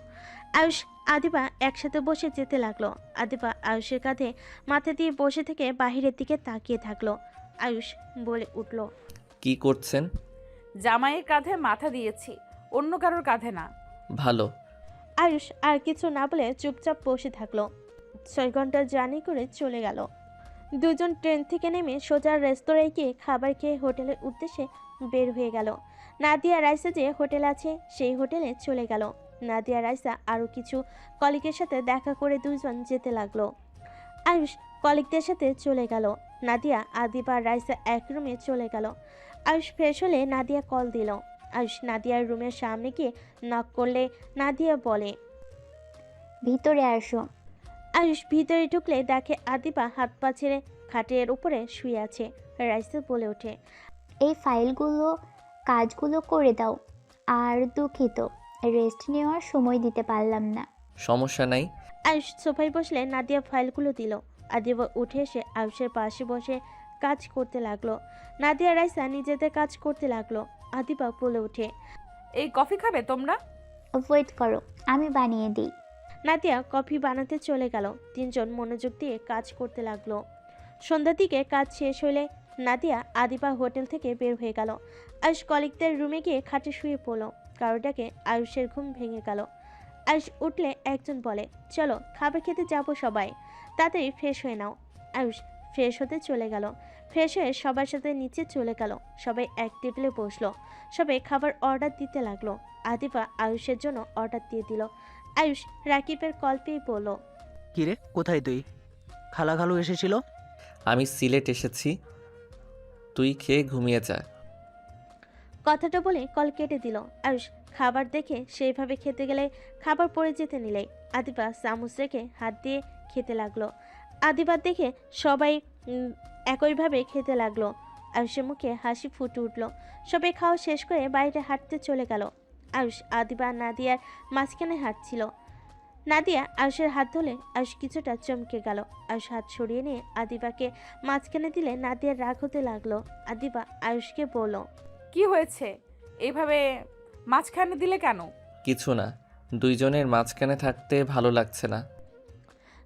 Speaker 3: আয়ুষ আদিবা একসাথে বসে যেতে লাগলো। আদিবা আয়ুষের কাঁধে মাথা দিয়ে বসে থেকে বাহিরের দিকে তাকিয়ে থাকলো। আয়ুষ বলে উঠল,
Speaker 1: কি করছেন?
Speaker 2: জামাইয়ের কাঁধে মাথা দিয়েছি, অন্য কারোর কাঁধে না।
Speaker 1: ভালো।
Speaker 3: আয়ুষ আর কিছু না বলে চুপচাপ বসে থাকলো। 6 ঘন্টা জার্নি করে চলে গেল। দুজন ট্রেন থেকে নেমে সোজা রেস্তোরাঁয় গিয়ে খাবার খেয়ে হোটেলের উদ্দেশ্যে বের হয়ে গেল। নাদিয়া রাইসা যে হোটেল আছে সেই হোটেলে চলে গেল। নাদিয়া রাইসা আরও কিছু কলিগের সাথে দেখা করে দুজন যেতে লাগলো। আয়ুষ কলিগদের সাথে চলে গেল। নাদিয়া, আদিবা, রাইসা এক রুমে চলে গেল। আয়ুষ ফ্রেশ হলে নাদিয়া কল দিল। আয়ুষ নাদিয়ার রুমের সামনে গিয়ে নক করলে নাদিয়া বলে,
Speaker 9: ভিতরে আসো।
Speaker 3: আয়ুষ ভিতরে ঢুকলে দেখে আদিবা হাত পা ছেড়ে খাটের উপরে শুয়ে আছে। রাইসা বলে ওঠে,
Speaker 9: এই ফাইলগুলো কাজগুলো করে দাও। আর দুঃখিত, রেস্ট নেওয়ার সময় দিতে পারলাম না।
Speaker 1: সমস্যা নাই।
Speaker 3: আয়ুষ সোফায় বসলে নাদিয়া ফাইলগুলো দিল। আদিবা উঠে এসে আয়ুষের পাশে বসে কাজ করতে লাগলো। নাদিয়া রাইসা নিজেদের কাজ করতে লাগলো। আদিবা বলে ওঠে,
Speaker 2: এই কফি খাবে তোমরা?
Speaker 9: ওয়েট করো, আমি বানিয়ে দিই।
Speaker 3: নাদিয়া কফি বানাতে চলে গেল। তিনজন মনোযোগ দিয়ে কাজ করতে লাগলো। সন্ধ্যার দিকে কাজ শেষ হলে নাদিয়া আদিবা হোটেল থেকে বের হয়ে গেল। আয়ুষ কলিগদের রুমে গিয়ে খাটে শুয়ে পড়ল। কারোটাকে আয়ুষের ঘুম ভেঙে গেল। আয়ুষ উঠলে একজন বলে, চলো খাবার খেতে যাবো সবাই, তাড়াতাড়ি ফ্রেশ হয়ে নাও। আয়ুষ ফ্রেশ হতে চলে গেল। ফ্রেশ হয়ে সবার সাথে নিচে চলে গেল। সবাই এক টেবিলে বসলো। সবাই খাবার অর্ডার দিতে লাগলো। আদিবা আয়ুষের জন্য অর্ডার দিয়ে দিল। আয়ুষ রাকিবের কল পেয়ে বলল,
Speaker 8: কিরে, কোথায় তুই? খালা খালু এসেছিল?
Speaker 1: আমি সিলেট এসেছি, তুই খেয়ে ঘুমিয়ে যা।
Speaker 3: কথাটা বলে কল কেটে দিল। আয়ুষ খাবার দেখে সেইভাবে খেতে গেলে খাবার পড়ে যেতে নিলে আদিবা চামচ রেখে হাত দিয়ে খেতে লাগলো। আদিবার দেখে সবাই একইভাবে খেতে লাগলো। আয়ুষের মুখে হাসি ফুটে উঠল। সবাই খাওয়া শেষ করে বাইরে হাঁটতে চলে গেল। আয়ুষ আদিবা নাদিয়ার মাঝখানে হাঁটছিল। নাদিয়া আয়ুষের হাত ধরলে আয়ুষ কিছুটা চমকে গেল। আয়ুষ হাত সরিয়ে নিয়ে আদিবাকে মাঝখানে দিলে নাদিয়ার রাগ হতে লাগলো। আদিবা আয়ুষকে বলল,
Speaker 2: কি হয়েছে? এইভাবে মাঝখানে দিলে কেন?
Speaker 1: কিছু না, দুইজনের মাঝখানে থাকতে ভালো লাগছে না।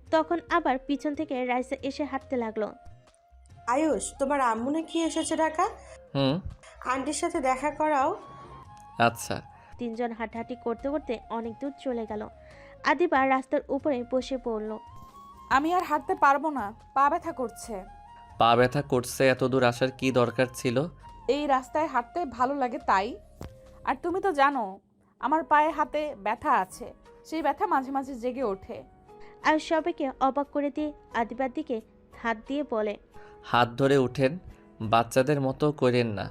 Speaker 3: তখন আবার পিছন থেকে রাইসা এসে হাঁটতে লাগলো।
Speaker 10: আয়ুষ, তোমার আম্মু নাকি এসেছে ঢাকা?
Speaker 1: হুম।
Speaker 10: আন্টির সাথে দেখা করাও।
Speaker 1: আচ্ছা।
Speaker 3: তিনজন হাঁটাহাঁটি করতে করতে অনেক দূর চলে গেল। আদিবা রাস্তার উপরে বসে পড়ল।
Speaker 2: আমি আর হাঁটতে পারবো না, পা ব্যথা করছে।
Speaker 1: পা ব্যথা করছে, এত দূর আসার কি দরকার ছিল?
Speaker 2: এই রাস্তায় হাঁটতে ভালো লাগে তাই। আর তুমি তো জানো আমার পায়ে হাতে ব্যথা আছে, সেই ব্যথা মাঝে মাঝে জেগে ওঠে।
Speaker 3: আর সবাইকে অবাক করে দিয়ে আদিবার দিকে হাত দিয়ে বলে,
Speaker 1: হাত ধরে উঠেন, বাচ্চাদের মতো করেন না।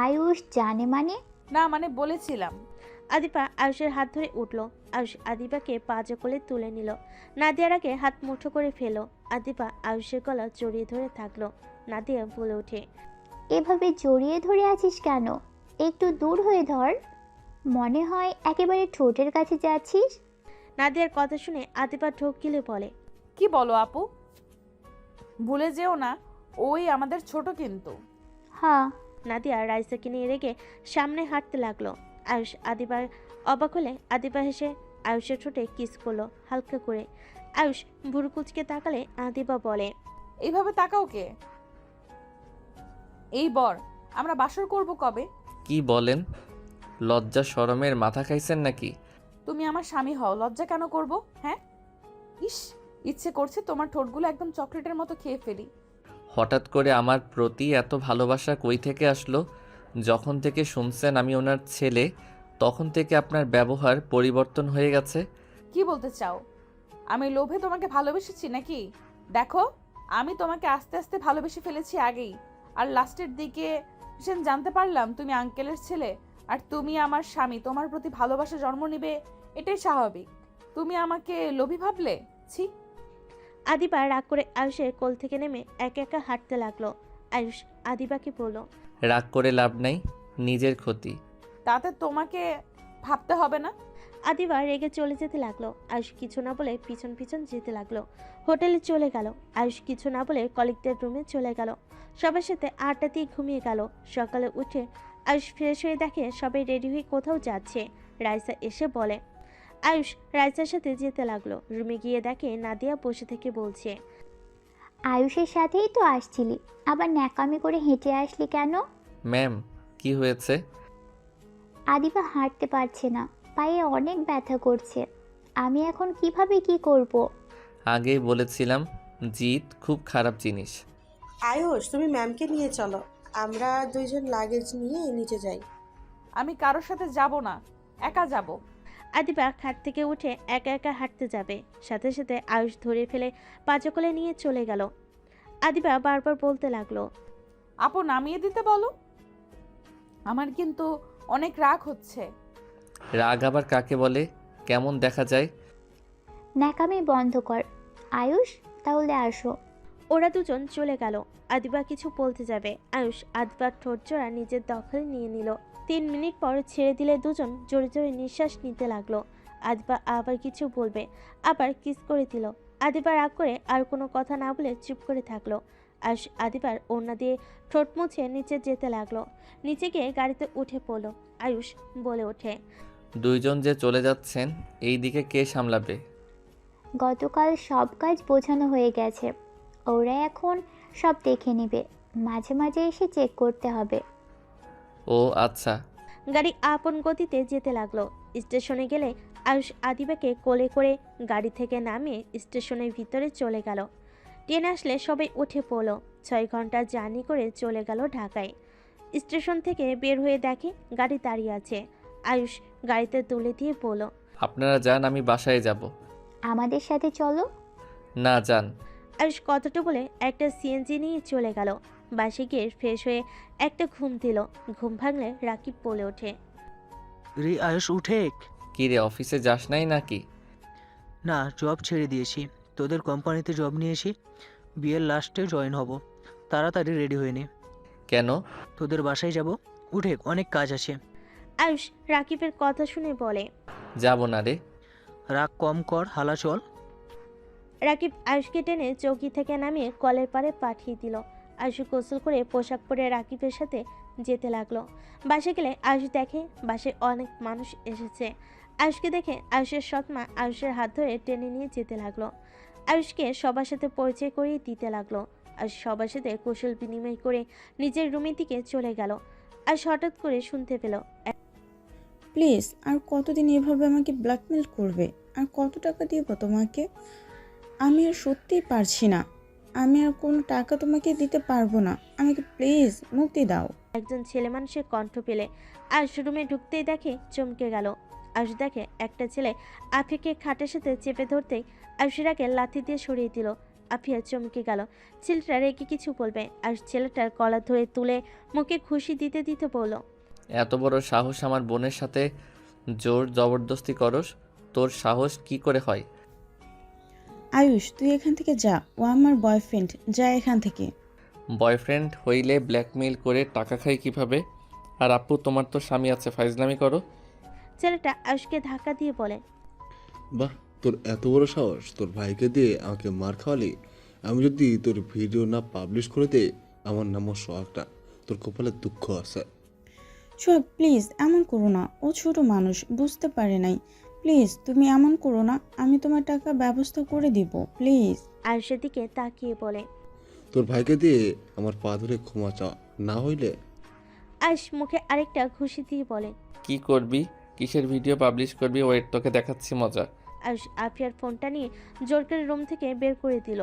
Speaker 9: আয়ুষ জানে মানে?
Speaker 2: না মানে বলেছিলাম।
Speaker 3: আদিবা আয়ুষের হাত ধরে উঠল। আয়ুষ আদিবাকে পাজা কোলে তুলে নিল। নাদিয়ার আগে হাত মুঠো করে ফেল। আদিবা আয়ুষের গলা জড়িয়ে ধরে থাকলো। নাদিয়া বলে ওঠে,
Speaker 9: এভাবে জড়িয়ে ধরে আছিস কেন? একটু দূর হয়ে ধর, মনে হয় একেবারে ঠোঁটের কাছে যাচ্ছিস।
Speaker 3: নাদিয়ার কথা শুনে আদিবা ঢোক গিলে বলে,
Speaker 2: কি বলো আপু? ভুলে যেও না ওই আমাদের ছোট কিন্তু।
Speaker 9: হ্যাঁ।
Speaker 3: নাদিয়া রাইসাকে নিয়ে রেগে সামনে হাঁটতে লাগলো। আয়ুষ আদিবার অবাক হলে আদিবা হেসে আয়ুষের ঠোঁটে কিস করলো হালকা করে। আয়ুষ ভুরু কুচকে তাকালে আদিবা বলে,
Speaker 2: এইভাবে তাকাও কে? এই বর, আমরা বাসর করব কবে?
Speaker 1: কি বলেন? লজ্জা শরমের মাথা খাইছেন নাকি?
Speaker 2: তুমি আমার স্বামী হও, লজ্জা কেন করব? হ্যাঁ, ইস, ইচ্ছে করছে তোমার ঠোঁটগুলো একদম চকলেটের মতো খেয়ে ফেলি।
Speaker 1: হঠাৎ করে আমার প্রতি এত ভালোবাসা কই থেকে আসলো? যখন থেকে শুনছেন আমি ওনার ছেলে, তখন থেকে আপনার ব্যবহার পরিবর্তন হয়ে গেছে।
Speaker 2: কি বলতে চাও? আমি লোভে তোমাকে ভালোবেসেছি নাকি? দেখো, আমি তোমাকে আস্তে আস্তে ভালোবেসে ফেলেছি আগেই। আর লাস্টের দিকে ভীষণ জানতে পারলাম তুমি আঙ্কেলের ছেলে আর তুমি আমার স্বামী, তোমার প্রতি ভালোবাসা জন্ম নেবে, এটাই স্বাভাবিক। তুমি আমাকে লোভী ভাবলে? ছি।
Speaker 3: আদিবা রাগ করে আয়ুষের কোল থেকে নেমে একা একা হাঁটতে লাগলো। আয়ুষ আদিবাকে বলল,
Speaker 1: রাগ করে লাভ নাই, নিজের ক্ষতি।
Speaker 2: তাতে তোমাকে ভাবতে হবে না।
Speaker 3: আদিবা রেগে চলে যেতে লাগলো। আয়ুষ কিছু না বলে পিছন পিছন যেতে লাগলো। হোটেলে চলে গেল। আয়ুষ কিছু না বলে কলিগদের রুমে চলে গেল। সবার সাথে আড্ডা দিয়ে ঘুমিয়ে গেল। সকালে উঠে আয়ুষ ফ্রেশ হয়ে দেখে সবাই রেডি হয়ে কোথাও যাচ্ছে। রাইসা এসে বলে। আয়ুষ রাইসার সাথে যেতে লাগলো। রুমে গিয়ে দেখে নাদিয়া বসে থেকে বলছে,
Speaker 9: আয়ুষের সাথেই তো আসছিলি, আবার ন্যাকামি করে হেঁটে আসলি কেন?
Speaker 1: ম্যাম, কি হয়েছে?
Speaker 9: আদিবা হাঁটতে পারছে না, পায়ে অনেক ব্যথা করছে। আমি এখন কিভাবে কি করব?
Speaker 1: আগেই বলেছিলাম জিত খুব খারাপ জিনিস।
Speaker 10: আয়ুষ, তুমি ম্যামকে নিয়ে চলো, আমরা দুইজন লাগেজ নিয়ে নিচে যাই।
Speaker 2: আমি কারোর সাথে যাব না, একা যাব।
Speaker 3: আদিবা খাট থেকে উঠে একা একা হাঁটতে যাবে, সাথে সাথে আয়ুষ ধরে ফেলে পাঁচকলে নিয়ে চলে গেল। আদিবা বারবার বলতে লাগলো,
Speaker 2: আপু নামিয়ে দিতে বলো, আমার কিন্তু অনেক রাগ হচ্ছে।
Speaker 1: রাগ আবার কাকে বলে? কেমন দেখা যায়?
Speaker 9: ন্যাকামি বন্ধ কর। আয়ুষ, তাহলে আসো।
Speaker 3: ওরা দুজন চলে গেল। আদিবা কিছু বলতে যাবে, আয়ুষ আদিবার ঠোঁটজোড়া নিজের দখলে নিয়ে নিল। 3 মিনিট পর ছেড়ে দিলে দুজন জোরে জোরে নিঃশ্বাস নিতে লাগলো। আদিবা আবার কিছু বলবে, আবার কিস করে দিল। আদিবা রাগ করে আর কোনো কথা না বলে চুপ করে থাকলো। আয়ুষ আদিবার ওড়না দিয়ে ঠোঁট মুছে নিচে যেতে লাগলো। নিচে গিয়ে গাড়িতে উঠে পড়লো। আয়ুষ বলে ওঠে,
Speaker 1: দুইজন যে চলে যাচ্ছেন, এই দিকে কে সামলাবে?
Speaker 9: গতকাল সব কাজ বোঝানো হয়ে গেছে, ওরা এখন সব দেখে নেবে, মাঝে মাঝে এসে চেক করতে হবে।
Speaker 1: ও আচ্ছা।
Speaker 3: গাড়ি আপন গতিতে যেতে লাগলো। স্টেশনে গেলে আয়ুষ আদিবাকে কোলে করে গাড়ি থেকে নামিয়ে স্টেশনের ভিতরে চলে গেল। ট্রেন আসলে সবাই উঠে পড়লো। 6 ঘন্টা জার্নি করে চলে গেল ঢাকায়। স্টেশন থেকে বের হয়ে দেখে গাড়ি দাঁড়িয়ে আছে। আয়ুষ গাড়িতে তুলে দিয়ে বলল,
Speaker 1: আপনারা যান, আমি বাসায় যাব।
Speaker 9: আমাদের সাথে চলো।
Speaker 1: না, যান।
Speaker 3: আয়ুষ কথাটা বলে একটা সিএনজি নিয়ে চলে গেল। বাসে গিয়ে ফ্রেশ হয়ে একটা ঘুম দিল। ঘুম ভাঙলে রাকিব বলে ওঠে,
Speaker 8: রে আয়ুষ উঠে।
Speaker 1: কি রে, অফিসে যাস নাই নাকি?
Speaker 8: না, জব ছেড়ে দিয়েছি, তোদের কোম্পানিতে জব নিয়েছি, বিয়ের লাস্টে জয়েন হব। তাড়াতাড়ি রেডি হয়ে নে।
Speaker 1: কেন?
Speaker 8: তোদের বাসায় যাব, উঠে অনেক কাজ আছে।
Speaker 3: আয়ুষ রাকিবের কথা শুনে বলে,
Speaker 1: যাব না রে।
Speaker 8: রাগ কম কর, হালা চল।
Speaker 3: রাকিব আয়ুষকে টেনে চৌকি থেকে নামিয়ে কলের পাড়ে পাঠিয়ে দিল। আয়ুষ গোসল করে পোশাক পরে রাকিবের সাথে যেতে লাগলো। বাসে গেলে আয়ুষ দেখে বাসে অনেক মানুষ এসেছে। আয়ুষকে দেখে আয়ুষের সৎমা আয়ুষের হাত ধরে টেনে নিয়ে যেতে লাগলো। আয়ুষকে সবার সাথে পরিচয় করিয়ে দিতে লাগলো। আয়ুষ সবার সাথে কৌশল বিনিময় করে নিজের রুমের দিকে চলে গেল। আয়ুষ হঠাৎ করে শুনতে পেল,
Speaker 16: প্লিজ, আর কতদিন এভাবে আমাকে ব্ল্যাকমেল করবে? আর কত টাকা দিব তোমাকে? আমি আর সত্যিই পারছি না, আমি আর কোনো টাকা তোমাকে দিতে পারবো না, আমাকে প্লিজ মুক্তি দাও।
Speaker 3: একজন ছেলে মানুষের কণ্ঠ পেলে আয়ুষ রুমে ঢুকতেই দেখে চমকে গেল। আয়ুষ দেখে একটা ছেলে আফিয়াকে খাটের সাথে চেপে ধরতেই আয়ুষের আগে লাথি দিয়ে সরিয়ে দিল। আফিয়া চমকে গেল। ছেলেটা রেগে কিছু বলবে, আয়ুষ ছেলেটার কলার ধরে তুলে মুখে খুশি দিতে দিতে বলল,
Speaker 1: এত বড় সাহস আমার বোনের সাথে জোর জবরদস্তি করস? তোর সাহস কি করে হয়?
Speaker 16: আয়ুষ, তুই এখান থেকে যা, ও আমার বয়ফ্রেন্ড, যা এখান থেকে।
Speaker 1: বয়ফ্রেন্ড হইলে ব্ল্যাকমেইল করে টাকা খাই কিভাবে? আর আপু, তোমার তো স্বামী আছে, ফাইজলামি করো।
Speaker 3: ছেলেটা আয়ুষকে ধাক্কা দিয়ে বলে,
Speaker 17: বাহ, তোর এত বড় সাহস, তোর ভাইকে দিয়ে আমাকে মার খাওয়ালি। আমি যদি তোর ভিডিও না পাবলিশ করে দে, আমার নামও সোহাগটা, তোর কপালে দুঃখ আছে।
Speaker 16: সোহাগ, প্লিজ এমন করো না, ও ছোট মানুষ, বুঝতে পারে নাই। প্লিজ তুমি এমন করো না, আমি তোমার টাকা ব্যবস্থা করে দিব, প্লিজ।
Speaker 3: আয়ুষের দিকে তাকিয়ে বলে,
Speaker 17: তোর ভাইকে দিয়ে আমার পা ধরে ক্ষমা চা, না হইলে।
Speaker 3: আয়ুষ মুখে আরেকটা খুশি দিয়ে বলে,
Speaker 1: কি করবি? কিসের ভিডিও পাবলিশ করবি? ওয়েট, তোকে দেখাচ্ছি মজা।
Speaker 3: আয়ুষ আফিয়ার ফোনটা নিয়ে জোর করে রুম থেকে বের করে দিল।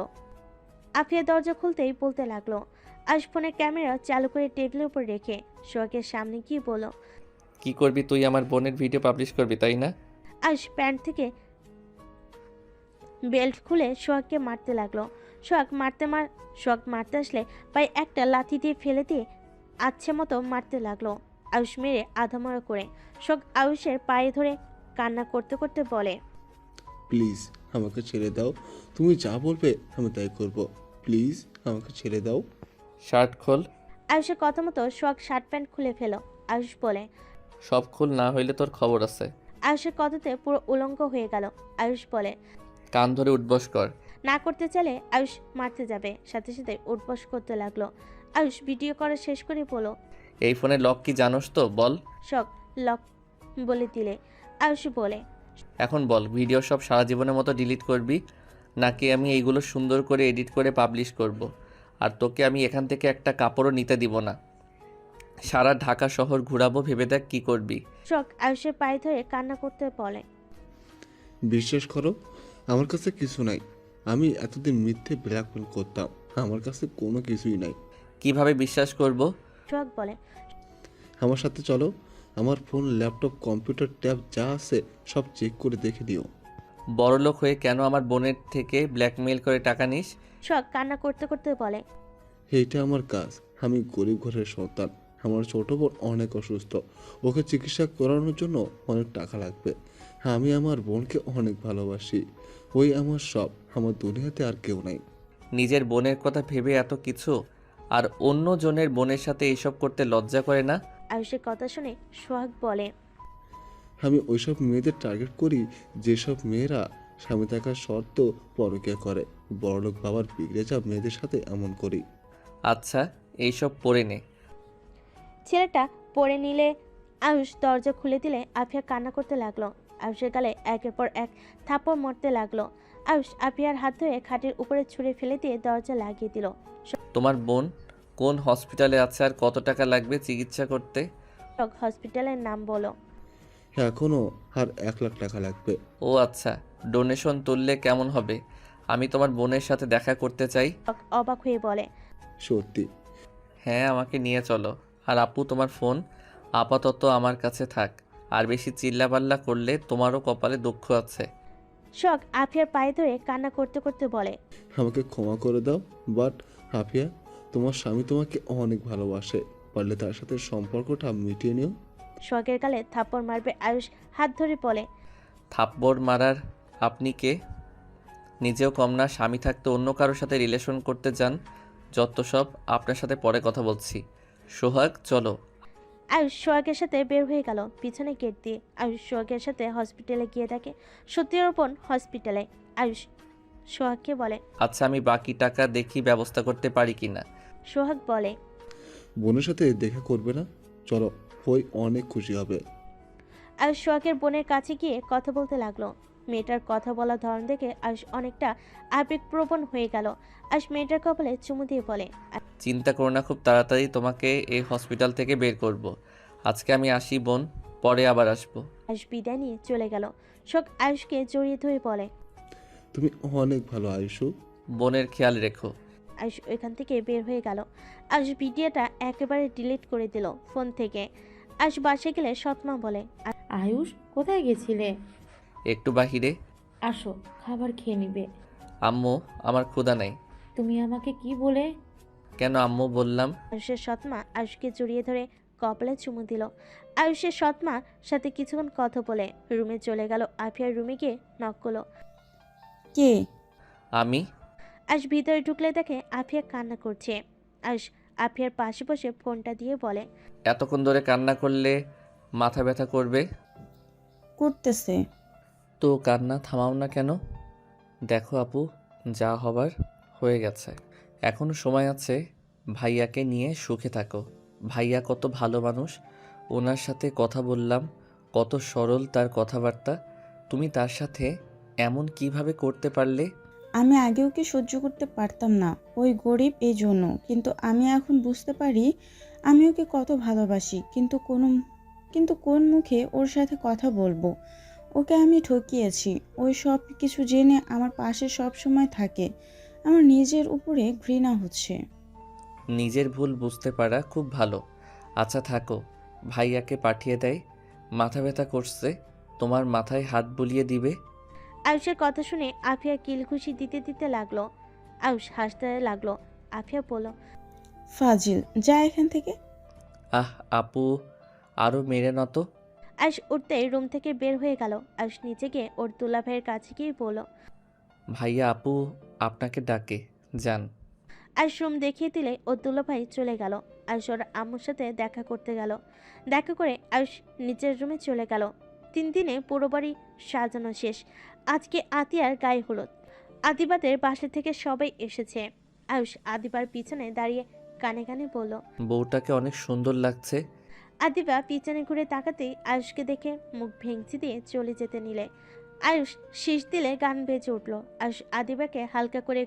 Speaker 3: আফিয়া দরজা খুলতেই বলতে লাগলো। আয়ুষ ফোনের ক্যামেরা চালু করে টেবিলের উপর রেখে সোহাগের সামনে গিয়ে বলল।
Speaker 1: কি করবি তুই? আমার বোনের ভিডিও পাবলিশ করবি তাই না?
Speaker 3: আয়ুষ প্যান্ট থেকে বেল্ট খুলে সোহাগকে মারতে লাগলো। সোহাগ মারতে আসলে পায়ে একটা লাথি দিয়ে ফেলে দিয়ে আচ্ছে মতো মারতে লাগলো। আয়ুষ মেরে আধামরা করে সোহাগ আয়ুষের পায়ে ধরে কান্না করতে করতে বলে,
Speaker 17: প্লিজ আমাকে ছেড়ে দাও, তুমি যা বলবে আমি তাই করব, প্লিজ আমাকে ছেড়ে দাও।
Speaker 1: শার্ট খোল।
Speaker 3: আয়ুষের কথা মতো সোহাগ শার্ট প্যান্ট খুলে ফেলো। আয়ুষ বলে,
Speaker 1: সব খোল, না হইলে তোর খবর আছে।
Speaker 3: আয়ুষের কথাতে পুরো উলঙ্গ হয়ে গেল। আয়ুষ বলে,
Speaker 1: কান ধরে উঠবস কর।
Speaker 3: না করতে চাইলে আয়ুষ মারতে যাবে, সাথে সাথে উঠবস করতে লাগলো। আয়ুষ ভিডিও করা শেষ করে বলো,
Speaker 1: এই ফোনে লক কি জানোস তো? বল।
Speaker 3: শখ লক বলে দিলে। আয়ুষ বলে,
Speaker 1: এখন বল, ভিডিও সব সারা জীবনের মতো ডিলিট করবি নাকি আমি এইগুলো সুন্দর করে এডিট করে পাবলিশ করব? আর তোকে আমি এখান থেকে একটা কাপড়ও নিতে দিব না। সারা ঢাকা শহর ঘুরাবো, ভেবে দেখ কি করবি।
Speaker 3: শখ আয়ুষের পায়ে ধরে কান্না করতে বলে,
Speaker 17: বিশ্বাস করো, আমার কাছে কিছু নাই। আমি এতদিন মিথ্যে ব্ল্যাকমেল করতাম, আমার কাছে কোনো কিছুই নাই।
Speaker 1: কিভাবে বিশ্বাস করব?
Speaker 3: শখ বলে,
Speaker 17: আমার সাথে চলো, আমার ফোন, ল্যাপটপ, কম্পিউটার, ট্যাব যা আছে সব চেক করে দেখে নিও।
Speaker 1: বড়লোক হয়ে কেন আমার বোনের থেকে ব্ল্যাকমেইল করে টাকা নিস?
Speaker 3: শখ কান্না করতে করতে বলে,
Speaker 17: এইটা আমার কাজ। আমি গরিব ঘরের সন্তান, আমার ছোট বোন অনেক অসুস্থ, ওকে চিকিৎসা করানোর জন্য অনেক টাকা লাগবে। আমি আমার বোনকে অনেক ভালোবাসি, ওই আমার সব, আমার দুনিয়াতে আর কেউ নাই।
Speaker 1: নিজের বোনের কথা ভেবে এত কিছু, আর অন্য জনের বোনের সাথে এইসব করতে লজ্জা করে না?
Speaker 3: আয়ুষের কথা শুনে সোহাগ বলে,
Speaker 17: আমি ওইসব মেয়েদের টার্গেট করি যেসব মেয়েরা স্বামী থাকার শর্ত পরকীয়া করে। বড়লোক বাবার বিগড়ে যাওয়া মেয়েদের সাথে এমন করি।
Speaker 1: আচ্ছা, এইসব পরে নে।
Speaker 3: ছেলেটা পড়ে নিলে আয়ুষ দরজা খুলে দিলে আফিয়া কান্না করতে লাগলো। আয়ুষের গালে একের পর এক থাপ্পড় মারতে লাগলো। আয়ুষ আফিয়ার হাত ধরে খাটের উপরে ছুঁড়ে ফেলে দিয়ে দরজা লাগিয়ে দিল।
Speaker 1: তোমার বোন কোন হসপিটালে আছে আর কত টাকা লাগবে চিকিৎসা করতে?
Speaker 3: হসপিটালের নাম বলো।
Speaker 17: এখনও আর 1 লাখ টাকা লাগবে।
Speaker 1: ও আচ্ছা, ডোনেশন তুললে কেমন হবে? আমি তোমার বোনের সাথে দেখা করতে চাই।
Speaker 3: অবাক হয়ে বলে,
Speaker 17: সত্যি?
Speaker 1: হ্যাঁ, আমাকে নিয়ে চলো। আর আপু, তোমার ফোন আপাতত আমার কাছে থাক, আর বেশি চিল্লাপাল্লা করলে তোমারও কপালে দুঃখ আছে।
Speaker 3: শখ আফিয়ার পায়ে ধরে কান্না করতে করতে বলে,
Speaker 17: আমাকে ক্ষমা করে দাও, বাট আফিয়া, তোমার স্বামী তোমাকে অনেক ভালোবাসে, পারলে তার সাথে সম্পর্কটা মিটিয়ে নিও।
Speaker 3: শখের গালে থাপ্পড় মারবে আয়ুষ হাত ধরে বলে,
Speaker 1: থাপ্পড় মারার আপনি কে? নিজেও কম না, স্বামী থাকতে অন্য কারোর সাথে রিলেশন করতে যান। যত সব, আপনার সাথে পরে কথা বলছি। সোহাগ, চলো।
Speaker 3: আয়ুষ সোহাগের সাথে বের হয়ে গেল পিছনে গেট দিয়ে। আয়ুষ সোহাগের সাথে হসপিটালে গিয়ে দেখে সত্যিরূপন হসপিটালে। আয়ুষ সোহাগকে বলে,
Speaker 1: আচ্ছা, আমি বাকি টাকা দেখি ব্যবস্থা করতে পারি কিনা।
Speaker 3: সোহাগ বলে,
Speaker 17: বোনের সাথে দেখা করবে না? চলো, ওই অনেক খুশি হবে।
Speaker 3: আয়ুষ সোহাগের বোনের কাছে গিয়ে কথা বলতে লাগলো। মেয়েটার কথা বলার ধরন দেখে আয়ুষ অনেকটা আবেগপ্রবণ হয়ে গেল। আয়ুষ মেয়েটার কপালে চুমু দিয়ে বলে,
Speaker 1: চিন্তা করো না, খুব তাড়াতাড়ি তোমাকে এই হসপিটাল থেকে বের করব। আজকে আমি আসি বোন, পরে আবার আসবো।
Speaker 3: আয়ুষ বিদায় নিয়ে চলে গেল। শোক আয়ুষকে জড়িয়ে ধরে বলে,
Speaker 17: তুমি অনেক ভালো আয়ুষু।
Speaker 1: বোনের খেয়াল রেখো।
Speaker 3: আয়ুষ ওইখান থেকে বের হয়ে গেল। আয়ুষ ভিডিওটা একেবারে ডিলিট করে দিল ফোন থেকে। আয়ুষ বাসায় গেলে সৎমা বলে,
Speaker 13: আয়ুষ কোথায় গেছিলে?
Speaker 1: একটু বাহিরে।
Speaker 13: আসো, খাবার খেয়ে নিবে।
Speaker 1: আম্মু, আমার ক্ষুধা নাই।
Speaker 13: তুমি আমাকে কি বলে?
Speaker 1: কেন আম্মু বললাম?
Speaker 3: আয়ুষের সৎমা আয়ুষকে জড়িয়ে ধরে কপালে চুমু দিল। আয়ুষের সৎমা সাথে কিছুক্ষণ কথা বলে রুমে চলে গেল। আফিয়ার রুমে গিয়ে নক করলো।
Speaker 16: কে?
Speaker 1: আমি।
Speaker 3: আয়ুষ ভিতরে ঢুকলে দেখে আফিয়া কান্না করছে। আয়ুষ আফিয়ার পাশে বসে ফোনটা দিয়ে বলে,
Speaker 1: এতক্ষণ ধরে কান্না করলে মাথা ব্যথা করবে।
Speaker 16: করতেছে
Speaker 1: তো কান্না থামাও না কেন? দেখো আপু, যা হবার হয়ে গেছে, এখনো সময় আছে। ভাইয়াকে নিয়ে সুখে থাকো। ভাইয়া কত ভালো মানুষ, ওনার সাথে কথা বললাম, কত সরল তার কথাবার্তা। তুমি তার সাথে এমন কিভাবে করতে পারলে?
Speaker 16: আমি আগেও কি সহ্য করতে পারতাম না, ওই গরিব এই জন্য। কিন্তু আমি এখন বুঝতে পারি আমি ওকে কত ভালোবাসি, কিন্তু কোন মুখে ওর সাথে কথা বলবো? ওকে আমি ঠকিয়েছি। ওই সব কিছু জেনে আমার পাশে সব সময় থাকে। আমার নিজের উপরে ঘৃণা হচ্ছে।
Speaker 1: নিজের ভুল বুঝতে পারা খুব ভালো। আচ্ছা থাকো, ভাইয়াকে পাঠিয়ে দেয়। মাথা ব্যথা করছে, তোমার মাথায় হাত বুলিয়ে দিবে।
Speaker 3: আয়ুষের কথা শুনে আফিয়া কিলঘুষি দিতে দিতে লাগলো। আয়ুষ হাসতে লাগলো। আফিয়া বলল,
Speaker 16: ফাজিল, যা এখান থেকে।
Speaker 1: আহ আপু, আরও মেরে না তো।
Speaker 3: আয়ুষ উঠতেই রুম থেকে বের হয়ে গেল। আয়ুষ নিচে গিয়ে ওর দুলা ভাইয়ের কাছে গিয়ে বলল,
Speaker 1: ভাইয়া আপু আপনাকে ডাকে, যান।
Speaker 3: আয়ুষ রুম দেখিয়ে দিলে ওর দুলা ভাই চলে গেল। আয়ুষ ওর আম্মুর সাথে দেখা করতে গেল। দেখা করে আয়ুষ নিচের রুমে চলে গেল। 3 দিনে পুরো বাড়ি সাজানো শেষ। আজকে আতিয়ার গায়ে হলুদ। আদিবাদের বাসা থেকে সবাই এসেছে। আয়ুষ আদিবার পিছনে দাঁড়িয়ে কানে কানে বলল,
Speaker 1: বউটাকে অনেক সুন্দর লাগছে।
Speaker 3: আদিবা পিছনে ঘুরে তাকাতেই আয়ুষকে দেখে মুখ ভেঙচি দিয়ে চলে যেতে নিলে আয়ুষ শীষ দিলে গান বেজে উঠল। আয়ুষ আদিবাকে হালকা করে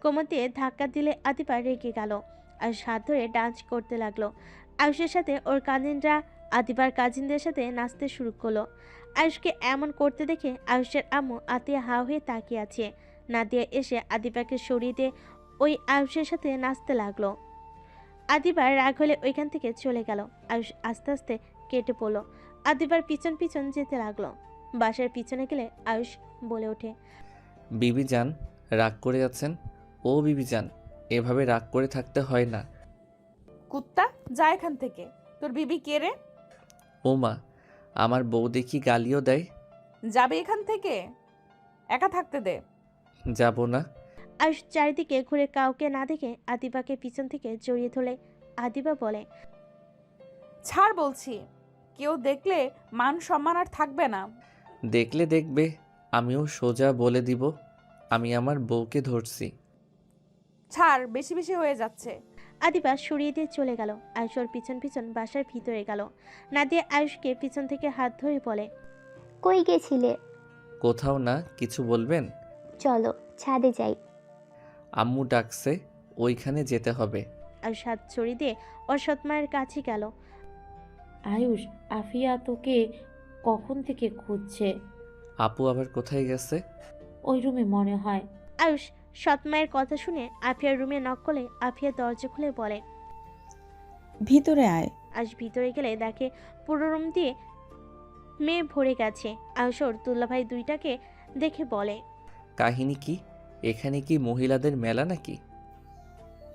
Speaker 3: কোমর দিয়ে ধাক্কা দিলে আদিবা রেগে গেল। আয়ুষ হাত ধরে ডান্স করতে লাগলো। আয়ুষের সাথে ওর কাজিনরা আদিবার কাজিনদের সাথে নাচতে শুরু করলো। আয়ুষকে এমন করতে দেখে আয়ুষের আম্মু আতিয়া হা হয়ে তাকিয়ে আছে। নাদিয়া এসে আদিবাকে সরিয়ে দিয়ে ওই আয়ুষের সাথে নাচতে লাগলো। আদিবার রাগ হলে ওইখান থেকে চলে গেল। আয়ুষ আস্তে আস্তে কেটে পড়লো। আদিবার পিছন পিছন যেতে লাগলো। বাসার পিছনে গেলে আয়ুষ বলে ওঠে,
Speaker 1: বিবি যান, রাগ করে আছেন? ও বিবি যান, এভাবে রাগ করে থাকতে হয় না।
Speaker 2: কুত্তা, যা এখান থেকে। তোর বিবি কে রে?
Speaker 1: ও মা, আমার বউ দেখি গালিও দেয়।
Speaker 2: যাবে এখান থেকে, একা থাকতে দে।
Speaker 1: যাব না।
Speaker 3: আয়ুষ চারিদিকে ঘুরে কাউকে না দেখে আদিবাকে পিছন থেকে জড়িয়ে ধরলে আদিবা বলে,
Speaker 2: ছাড় বলছি, কেউ দেখলে মান সম্মান আর থাকবে না।
Speaker 1: দেখলে দেখবে, আমিও সোজা বলে দিব আমি আমার বউকে ধরছি।
Speaker 2: ছাড়, বেশি বেশি হয়ে যাচ্ছে।
Speaker 3: আদিবা সরিয়ে দিয়ে চলে গেল। আয়ুষ ওর পিছন পিছন বাসার ভিতরে গেল। নাদিয়া আয়ুষকে পিছন থেকে হাত ধরে বলে,
Speaker 9: কই গেছিলে?
Speaker 1: কোথাও না, কিছু বলবেন?
Speaker 9: চলো ছাদে যাই।
Speaker 1: আম্মু ডাকছে, ওইখানে যেতে হবে।
Speaker 3: আয়ুষ হাত ছড়িয়ে দিয়ে ওর সৎমায়ের কাছে গেল।
Speaker 13: আয়ুষ, আফিয়া তোকে কখন থেকে খুঁজছে।
Speaker 1: আপু আবার কোথায় গেছে?
Speaker 13: ওই রুমে মনে হয়।
Speaker 3: আয়ুষ সৎমায়ের কথা শুনে আফিয়ার রুমে নক করলে আফিয়া দরজা খুলে বলে,
Speaker 16: ভিতরে আয়।
Speaker 3: আয়ুষ ভিতরে গেলে দেখে পুরো রুম দিয়ে মেয়ে ভরে গেছে। আয়ুষ ওর দুলাভাই দুইটাকে দেখে বলে,
Speaker 1: কাহিনী কি? এখানে কি মহিলাদের মেলা নাকি?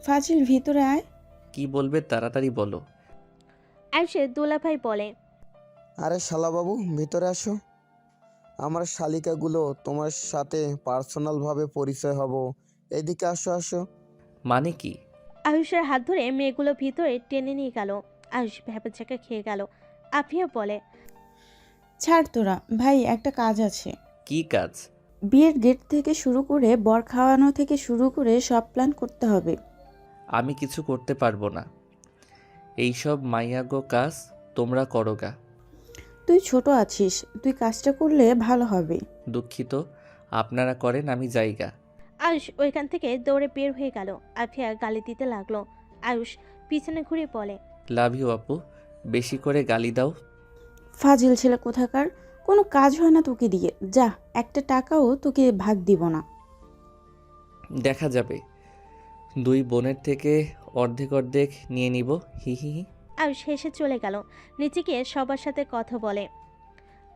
Speaker 16: ফাজিল, ভিতরে আয়।
Speaker 1: কি বলবে তাড়াতাড়ি বলো।
Speaker 3: আয়ুষের দুলাভাই বলে,
Speaker 18: আরে শালাবাবু, ভিতরে আসো। আমার শালিকাগুলো তোমার সাথে পার্সোনালভাবে পরিচয় হব। এদিকে আসো আসো।
Speaker 1: মানে কি?
Speaker 3: আয়ুষের হাত ধরে মেয়েগুলো ভিতরে টেনে নিয়ে গেল। আয়ুষ ভ্যাপাচাকা খেয়ে গেল। আফিয়া বলে,
Speaker 16: ছাড় তোরা, ভাই একটা কাজ আছে।
Speaker 1: কি কাজ?
Speaker 16: বিয়ের গেট থেকে শুরু করে বর খাওয়ানো থেকে শুরু করে সব প্ল্যান করতে হবে।
Speaker 1: আমি কিছু করতে পারবো না। এইসব মাইয়াগো কাজ তোমরা করোগা।
Speaker 16: তুই ছোট আছিস, তুই কাজটা করলে ভালো হবে।
Speaker 1: দুঃখিত, আপনারা করেন, আমি জায়গা।
Speaker 3: আয়ুষ ওইখান থেকে দৌড়ে বের হয়ে গেল। আফিয়া গালি দিতে লাগলো। আয়ুষ পিছনে ঘুরে বলে,
Speaker 1: লাভ ইউ আপু, বেশি করে গালি দাও।
Speaker 16: ফাজিল ছেলে কোথাকার, কোনো কাজ হয় না তোকে দিয়ে। যা, একটা টাকাও তোকে ভাগ দিব না।
Speaker 1: দেখা যাবে, 2 বোনের থেকে অর্ধেক অর্ধেক নিয়ে নিব। হি হি হি।
Speaker 3: আয়ুষ হেসে চলে গেল। নিচে গিয়ে সবার সাথে কথা বলে।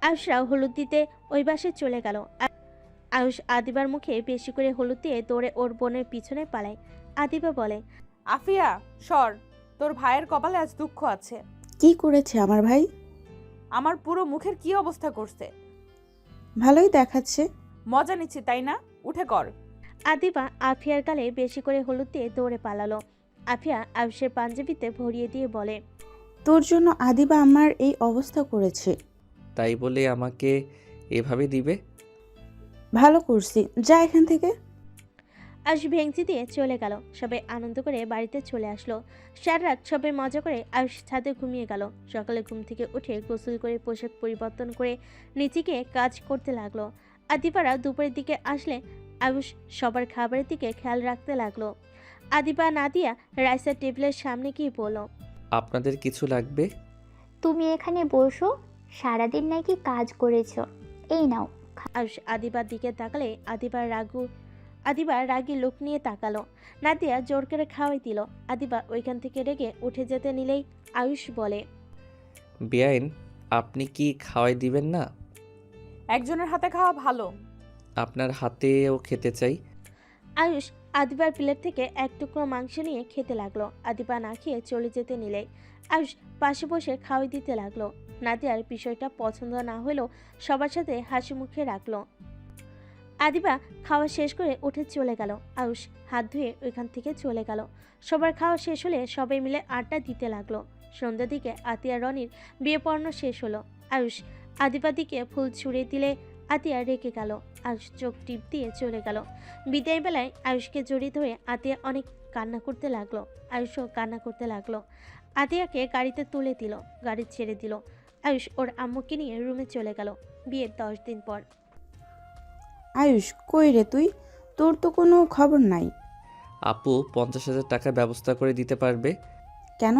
Speaker 3: আয়ুষরাও হলুদ দিতে ওই বাসে চলে গেল। আয়ুষ আদিবার মুখে বেশি করে হলুদ দিয়ে দৌড়ে ওর বোনের পিছনে পালায়। আদিবা বলে,
Speaker 2: আফিয়া সর, তোর ভাইয়ের কপালে আজ দুঃখ আছে।
Speaker 16: কি করেছে আমার ভাই?
Speaker 2: আমার পুরো মুখের কি অবস্থা করছে।
Speaker 16: ভালোই দেখাচ্ছে।
Speaker 2: মজা নিচ্ছি তাই না? উঠে কর।
Speaker 3: আদিবা আফিয়ার গালে বেশি করে হলুদ দিয়ে দৌড়ে পালালো। আফিয়া আয়ুষের পাঞ্জাবিতে ভরিয়ে দিয়ে বলে,
Speaker 16: তোর জন্য আদিবা আমার এই অবস্থা করেছে।
Speaker 1: তাই বলে আমাকে এভাবে দিবে?
Speaker 16: ভালো করছি, যা এখান থেকে।
Speaker 3: আয়ুষ ভেঙচি দিয়ে চলে গেল। সবাই আনন্দ করে বাড়িতে চলে আসলো। সারা রাত সবাই মজা করে আয়ুষ ছাদে ঘুমিয়ে গেল। সকালে ঘুম থেকে উঠে গোসল করে পোশাক পরিবর্তন করে নিচে গিয়ে কাজ করতে লাগলো। আদিবারা দুপুরের দিকে আসলে আয়ুষ সবার খাবারের দিকে খেয়াল রাখতে লাগলো। আদিবা নাদিয়া রাইসের টেবিলের সামনে গিয়ে বলল,
Speaker 1: আপনাদের কিছু লাগবে?
Speaker 9: তুমি এখানে বসো, সারাদিন নাকি কাজ করেছো, এই নাও।
Speaker 3: আয়ুষ আদিবার দিকে তাকালে আদিবা রাগী লোক নিয়ে তাকালো। নাদিয়া জোর করে খাওয়াই দিল। আদিবা ওইখান থেকে রেগে উঠে যেতে নিলেই আয়ুষ বলে,
Speaker 1: বেআইন, আপনি কি খাওয়াই দিবেন না?
Speaker 2: একজনের হাতে খাওয়া ভালো।
Speaker 1: আপনার হাতেও খেতে চাই।
Speaker 3: আয়ুষ আদিবার প্লেট থেকে এক টুকরো মাংস নিয়ে খেতে লাগলো। আদিবা না খেয়ে চলে যেতে নিলেই আয়ুষ পাশে বসে খাওয়াই দিতে লাগলো। নাদিয়ার বিষয়টা পছন্দ না হলেও সবার সাথে হাসি মুখে রাখলো। আদিবা খাওয়া শেষ করে উঠে চলে গেল। আয়ুষ হাত ধুয়ে ওইখান থেকে চলে গেল। সবার খাওয়া শেষ হলে সবাই মিলে আড্ডা দিতে লাগলো। সন্ধ্যার দিকে আতিয়া রনির বিয়ে পড়ানো শেষ হলো। আয়ুষ আদিবার দিকে ফুল ছুঁড়ে দিলে আতিয়া রেগে গেল। আয়ুষ চোখ টিপ দিয়ে চলে গেল। বিদায় বেলায় আয়ুষকে জড়িয়ে ধরে আতিয়া অনেক কান্না করতে লাগলো। আয়ুষও কান্না করতে লাগলো। আতিয়াকে গাড়িতে তুলে দিল, গাড়ি ছেড়ে দিল। আয়ুষ ওর আম্মুকে নিয়ে রুমে চলে গেল। বিয়ের 10 দিন পর।
Speaker 16: আয়ুষ, কই রে তুই? তোর তো কোনো খবর নাই।
Speaker 1: আপু 50,000 টাকা ব্যবস্থা করে দিতে পারবে?
Speaker 16: কেন?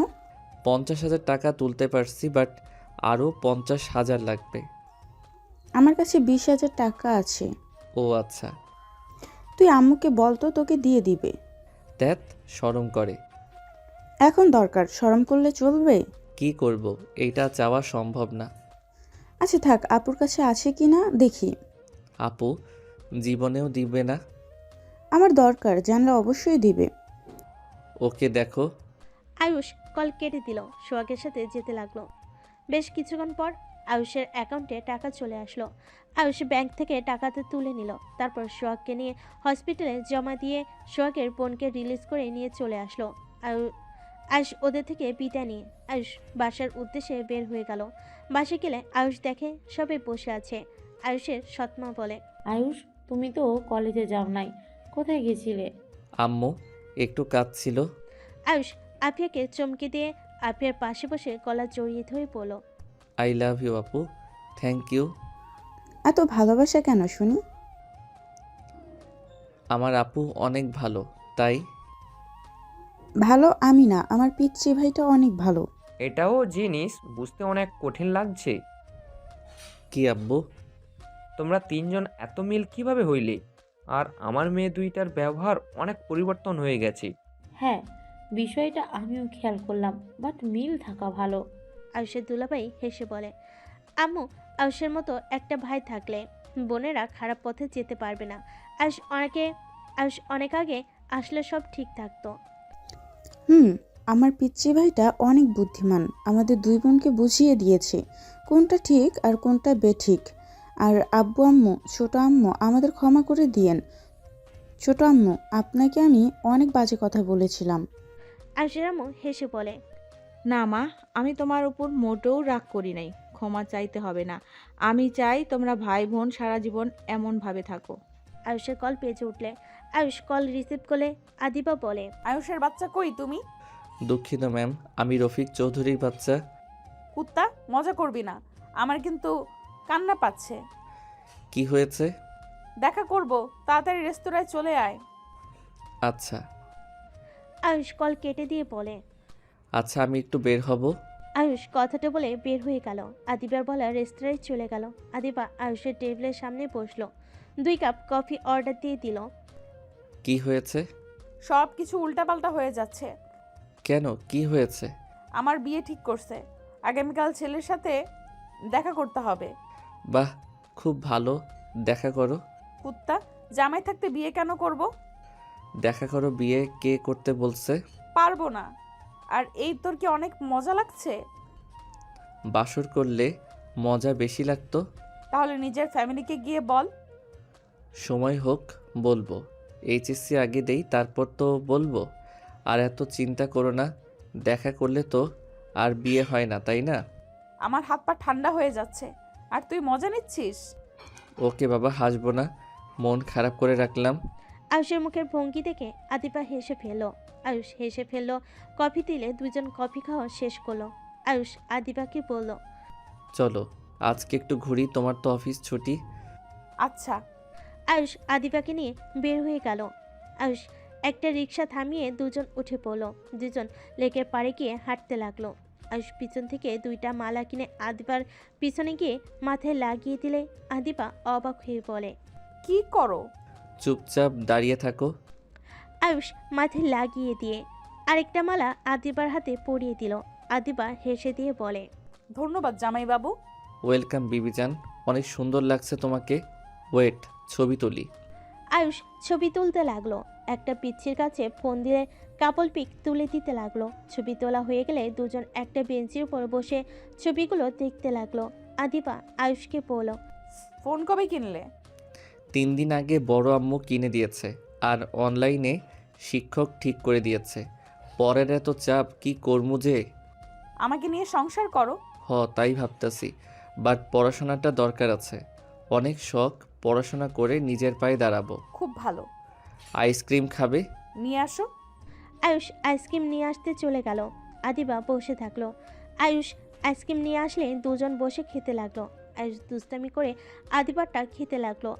Speaker 1: 50,000 টাকা তুলতে পারছি, বাট আরও 50,000 লাগবে।
Speaker 16: আমার কাছে 20,000 টাকা আছে।
Speaker 1: ও আচ্ছা।
Speaker 16: তুই আম্মুকে বল তো, তোকে দিয়ে দিবে।
Speaker 1: ধ্যাত, শরম করে।
Speaker 16: এখন দরকার, শরম করলে চলবে?
Speaker 1: কি করব, এইটা চাওয়া সম্ভব না।
Speaker 16: আচ্ছা থাক, আপুর কাছে আছে কি না দেখি।
Speaker 1: আপু জীবনেও দিবে না।
Speaker 16: আমার দরকার, জানলে অবশ্যই দিবে।
Speaker 1: ওকে দেখো।
Speaker 3: আয়ুষ কল কেটে দিল। সোহাগের সাথে যেতে লাগলো। বেশ কিছুক্ষণ পর আয়ুষের অ্যাকাউন্টে টাকা চলে আসলো। আয়ুষ ব্যাংক থেকে টাকাতে তুলে নিল। তারপর সোহাগকে নিয়ে হসপিটালে জমা দিয়ে সোহাগের বোনকে রিলিজ করে নিয়ে চলে আসলো। আয়ুষ ওদের থেকে বিদায় নিয়ে আয়ুষ বাসার উদ্দেশ্যে বের হয়ে গেল। বাসে গেলে আয়ুষ দেখে সবাই বসে আছে। আয়ুষের সৎমা বলে,
Speaker 13: আয়ুষ, তুমি তো কলেজে যাও নাই, কোথায় গেছিলে?
Speaker 1: আম্মু একটু কাজ ছিল।
Speaker 3: আয়ুষ আফিয়াকে চমকে দিয়ে আফিয়ার পাশে বসে গলা জড়িয়ে ধরে বলল,
Speaker 1: আই লাভ ইউ আপু। Thank you.
Speaker 16: এত ভালোবাসা কেন শুনি?
Speaker 1: আমার আপু অনেক ভালো, তাই।
Speaker 16: ভালো আমি না, আমার পিচ্চি ভাইটা অনেক ভালো।
Speaker 12: এটাও জিনিস বুঝতে অনেক কঠিন লাগছে।
Speaker 1: কি আব্বু?
Speaker 12: তোমরা তিনজন এত মিল কিভাবে হইলে? আর আমার মেয়ে দুইটার ব্যবহার অনেক পরিবর্তন হয়ে গেছে।
Speaker 13: হ্যাঁ, বিষয়টা আমিও খেয়াল করলাম, বাট মিল থাকা ভালো।
Speaker 3: আয়ুষের দুলাভাই হেসে বলে, আম্মু, আয়ুষের মতো একটা ভাই থাকলে বোনেরা খারাপ পথে যেতে পারবে না। আয়ুষ অনেক আগে আসলে সব ঠিক থাকতো।
Speaker 16: আমার পিচ্চি ভাইটা অনেক বুদ্ধিমান, আমাদের দুই বোনকে বুঝিয়ে দিয়েছে কোনটা ঠিক আর কোনটা বেঠিক। আর আব্বু আম্মু, ছোট আম্মু, আমাদের ক্ষমা করে দিয়েন। ছোট আম্মু, আপনাকে আমি অনেক বাজে কথা বলেছিলাম।
Speaker 3: আয়ুষের আম্মু হেসে বলে,
Speaker 14: না মা, আমি তোমার উপর মোটেও রাগ করি নাই, ক্ষমা চাইতে হবে না। আমি চাই তোমরা ভাই বোন সারা জীবন এমনভাবে থাকো।
Speaker 3: আয়ুষের কল পেয়েছে উঠলে আয়ুষ কল রিসিভ করলে আদিবা বলে,
Speaker 2: আয়ুষের বাচ্চা কই তুমি?
Speaker 1: দুঃখিত ম্যাম, আমি রফিক চৌধুরীর বাচ্চা।
Speaker 2: কুত্তা, মজা করবি না, আমার কিন্তু কান্না পাচ্ছে।
Speaker 1: কি হয়েছে?
Speaker 2: দেখা করব, তাড়াতাড়ি রেস্তোরাঁয় চলে আয়।
Speaker 1: আচ্ছা।
Speaker 3: আয়ুষ কল কেটে দিয়ে বলে,
Speaker 1: আচ্ছা, আমি একটু বের হব।
Speaker 3: আয়ুষ কথাটা বলে বের হয়ে গেল। আদিবার বলা রেস্তোরাঁয় চলে গেল। আদিবা আয়ুষের টেবিলের সামনে বসলো। 2 কাপ কফি অর্ডার দিয়ে দিল।
Speaker 1: কি হয়েছে?
Speaker 2: সব কিছু উল্টাপাল্টা হয়ে যাচ্ছে।
Speaker 1: কেন, কি হয়েছে?
Speaker 2: আমার বিয়ে ঠিক করছে, আগামীকাল ছেলের সাথে দেখা করতে হবে।
Speaker 1: বাহ, খুব ভালো, দেখা করো।
Speaker 2: কুত্তা, জামাই থাকতে বিয়ে কেন করব?
Speaker 1: দেখা করো, বিয়ে কে করতে বলছে?
Speaker 2: পারবো না। আর এই তোর কি অনেক মজা লাগছে?
Speaker 1: বাসর করলে মজা বেশি লাগতো।
Speaker 2: তাহলে নিজের ফ্যামিলিকে গিয়ে বল।
Speaker 1: সময় হোক বলবো, এইচএসসি আগে দেই, তারপর তো বলবো। আর এত চিন্তা করো না, দেখা করলে তো আর বিয়ে হয় না, তাই না?
Speaker 2: আমার হাত পা ঠান্ডা হয়ে যাচ্ছে, আর তুই মজা নিচ্ছিস।
Speaker 1: ওকে বাবা, হাসবো না, মন খারাপ করে রাখলাম।
Speaker 3: আয়ুষের মুখের ভঙ্গি দেখে আদিবা হেসে ফেলল। আয়ুষ হেসে ফেলল। কফি দিলে দুজন কফি খাওয়া শেষ করলো। আয়ুষ আদিবাকে বলল,
Speaker 1: চলো আজকে একটু ঘুরি, তোমার তো অফিস ছুটি।
Speaker 2: আচ্ছা।
Speaker 3: আয়ুষ আদিবাকে নিয়ে বের হয়ে গেল। আয়ুষ একটা রিক্সা থামিয়ে দুজন উঠে পড়ল। দুজন লেকের পাড়ে গিয়ে হাঁটতে লাগলো। আয়ুষ পিছন থেকে 2টা মালা কিনে আদিবার পিছনে গিয়ে মাথায় লাগিয়ে দিলে আদিবা অবাক হয়ে বলে,
Speaker 2: কি করো?
Speaker 1: চুপচাপ দাঁড়িয়ে থাকো।
Speaker 3: আয়ুষ মাথায় লাগিয়ে দিয়ে আরেকটা মালা আদিবার হাতে পরিয়ে দিল। আদিবা হেসে দিয়ে বলে,
Speaker 2: ধন্যবাদ জামাইবাবু।
Speaker 1: ওয়েলকাম বিবিজান, অনেক সুন্দর লাগছে তোমাকে। ওয়েট, ছবি তুলি।
Speaker 3: আয়ুষ ছবি তুলতে লাগলো। একটা পিচ্ছির কাছে ফোন দিয়ে কাপল পিক তুলে দিতে লাগলো। ছবি তোলা হয়ে গেলে দুজন একটা বেঞ্চের উপর বসে ছবিগুলো দেখতে লাগলো। আদিবা আয়ুষকে বলল,
Speaker 2: ফোন কবে কিনলে?
Speaker 1: 3 দিন আগে বড় আম্মু কিনে দিয়েছে, আর অনলাইনে শিক্ষক ঠিক করে দিয়েছে। পরের এত চাপ কি করমু যে।
Speaker 2: আমাকে নিয়ে সংসার করো।
Speaker 1: তাই ভাবতেছি, বাট পড়াশোনাটা দরকার আছে। অনেক শখ, পড়াশোনা করে নিজের পায়ে দাঁড়াবো।
Speaker 2: খুব ভালো।
Speaker 1: আইসক্রিম খাবে?
Speaker 2: নিয়ে আসো।
Speaker 3: আয়ুষ আইসক্রিম নিয়ে আসতে চলে গেল। আদিবা বসে থাকলো। আয়ুষ আইসক্রিম নিয়ে আসলে দুজন বসে খেতে লাগলো। আয়ুষ দুষ্টামি করে আদিবারটা খেতে লাগলো।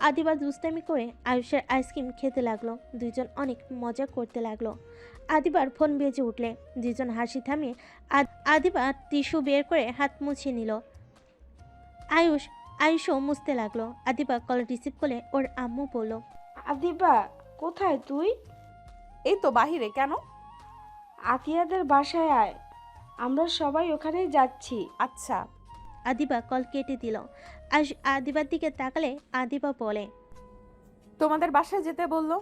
Speaker 3: আদিবা দুষ্টামি করে আয়ুষের আইসক্রিম খেতে লাগলো। দুইজন অনেক মজা করতে লাগলো। আদিবার ফোন বেজে উঠলে দুজন হাসি থামিয়ে আদিবা টিস্যু বের করে হাত মুছে নিল। আয়ুষও মুছতে লাগলো। আদিবা কল রিসিভ করে ওর আম্মু বলল,
Speaker 6: আদিবা কোথায় তুই?
Speaker 2: এই তো বাহিরে। কেন?
Speaker 6: আতিয়াদের বাসায় আয়, আমরা সবাই ওখানেই যাচ্ছি।
Speaker 2: আচ্ছা।
Speaker 3: আদিবা কল কেটে দিল। আয়ুষ আদিবার দিকে তাকালে আদিবা বলে,
Speaker 2: তোমাদের বাসায় যেতে বললো।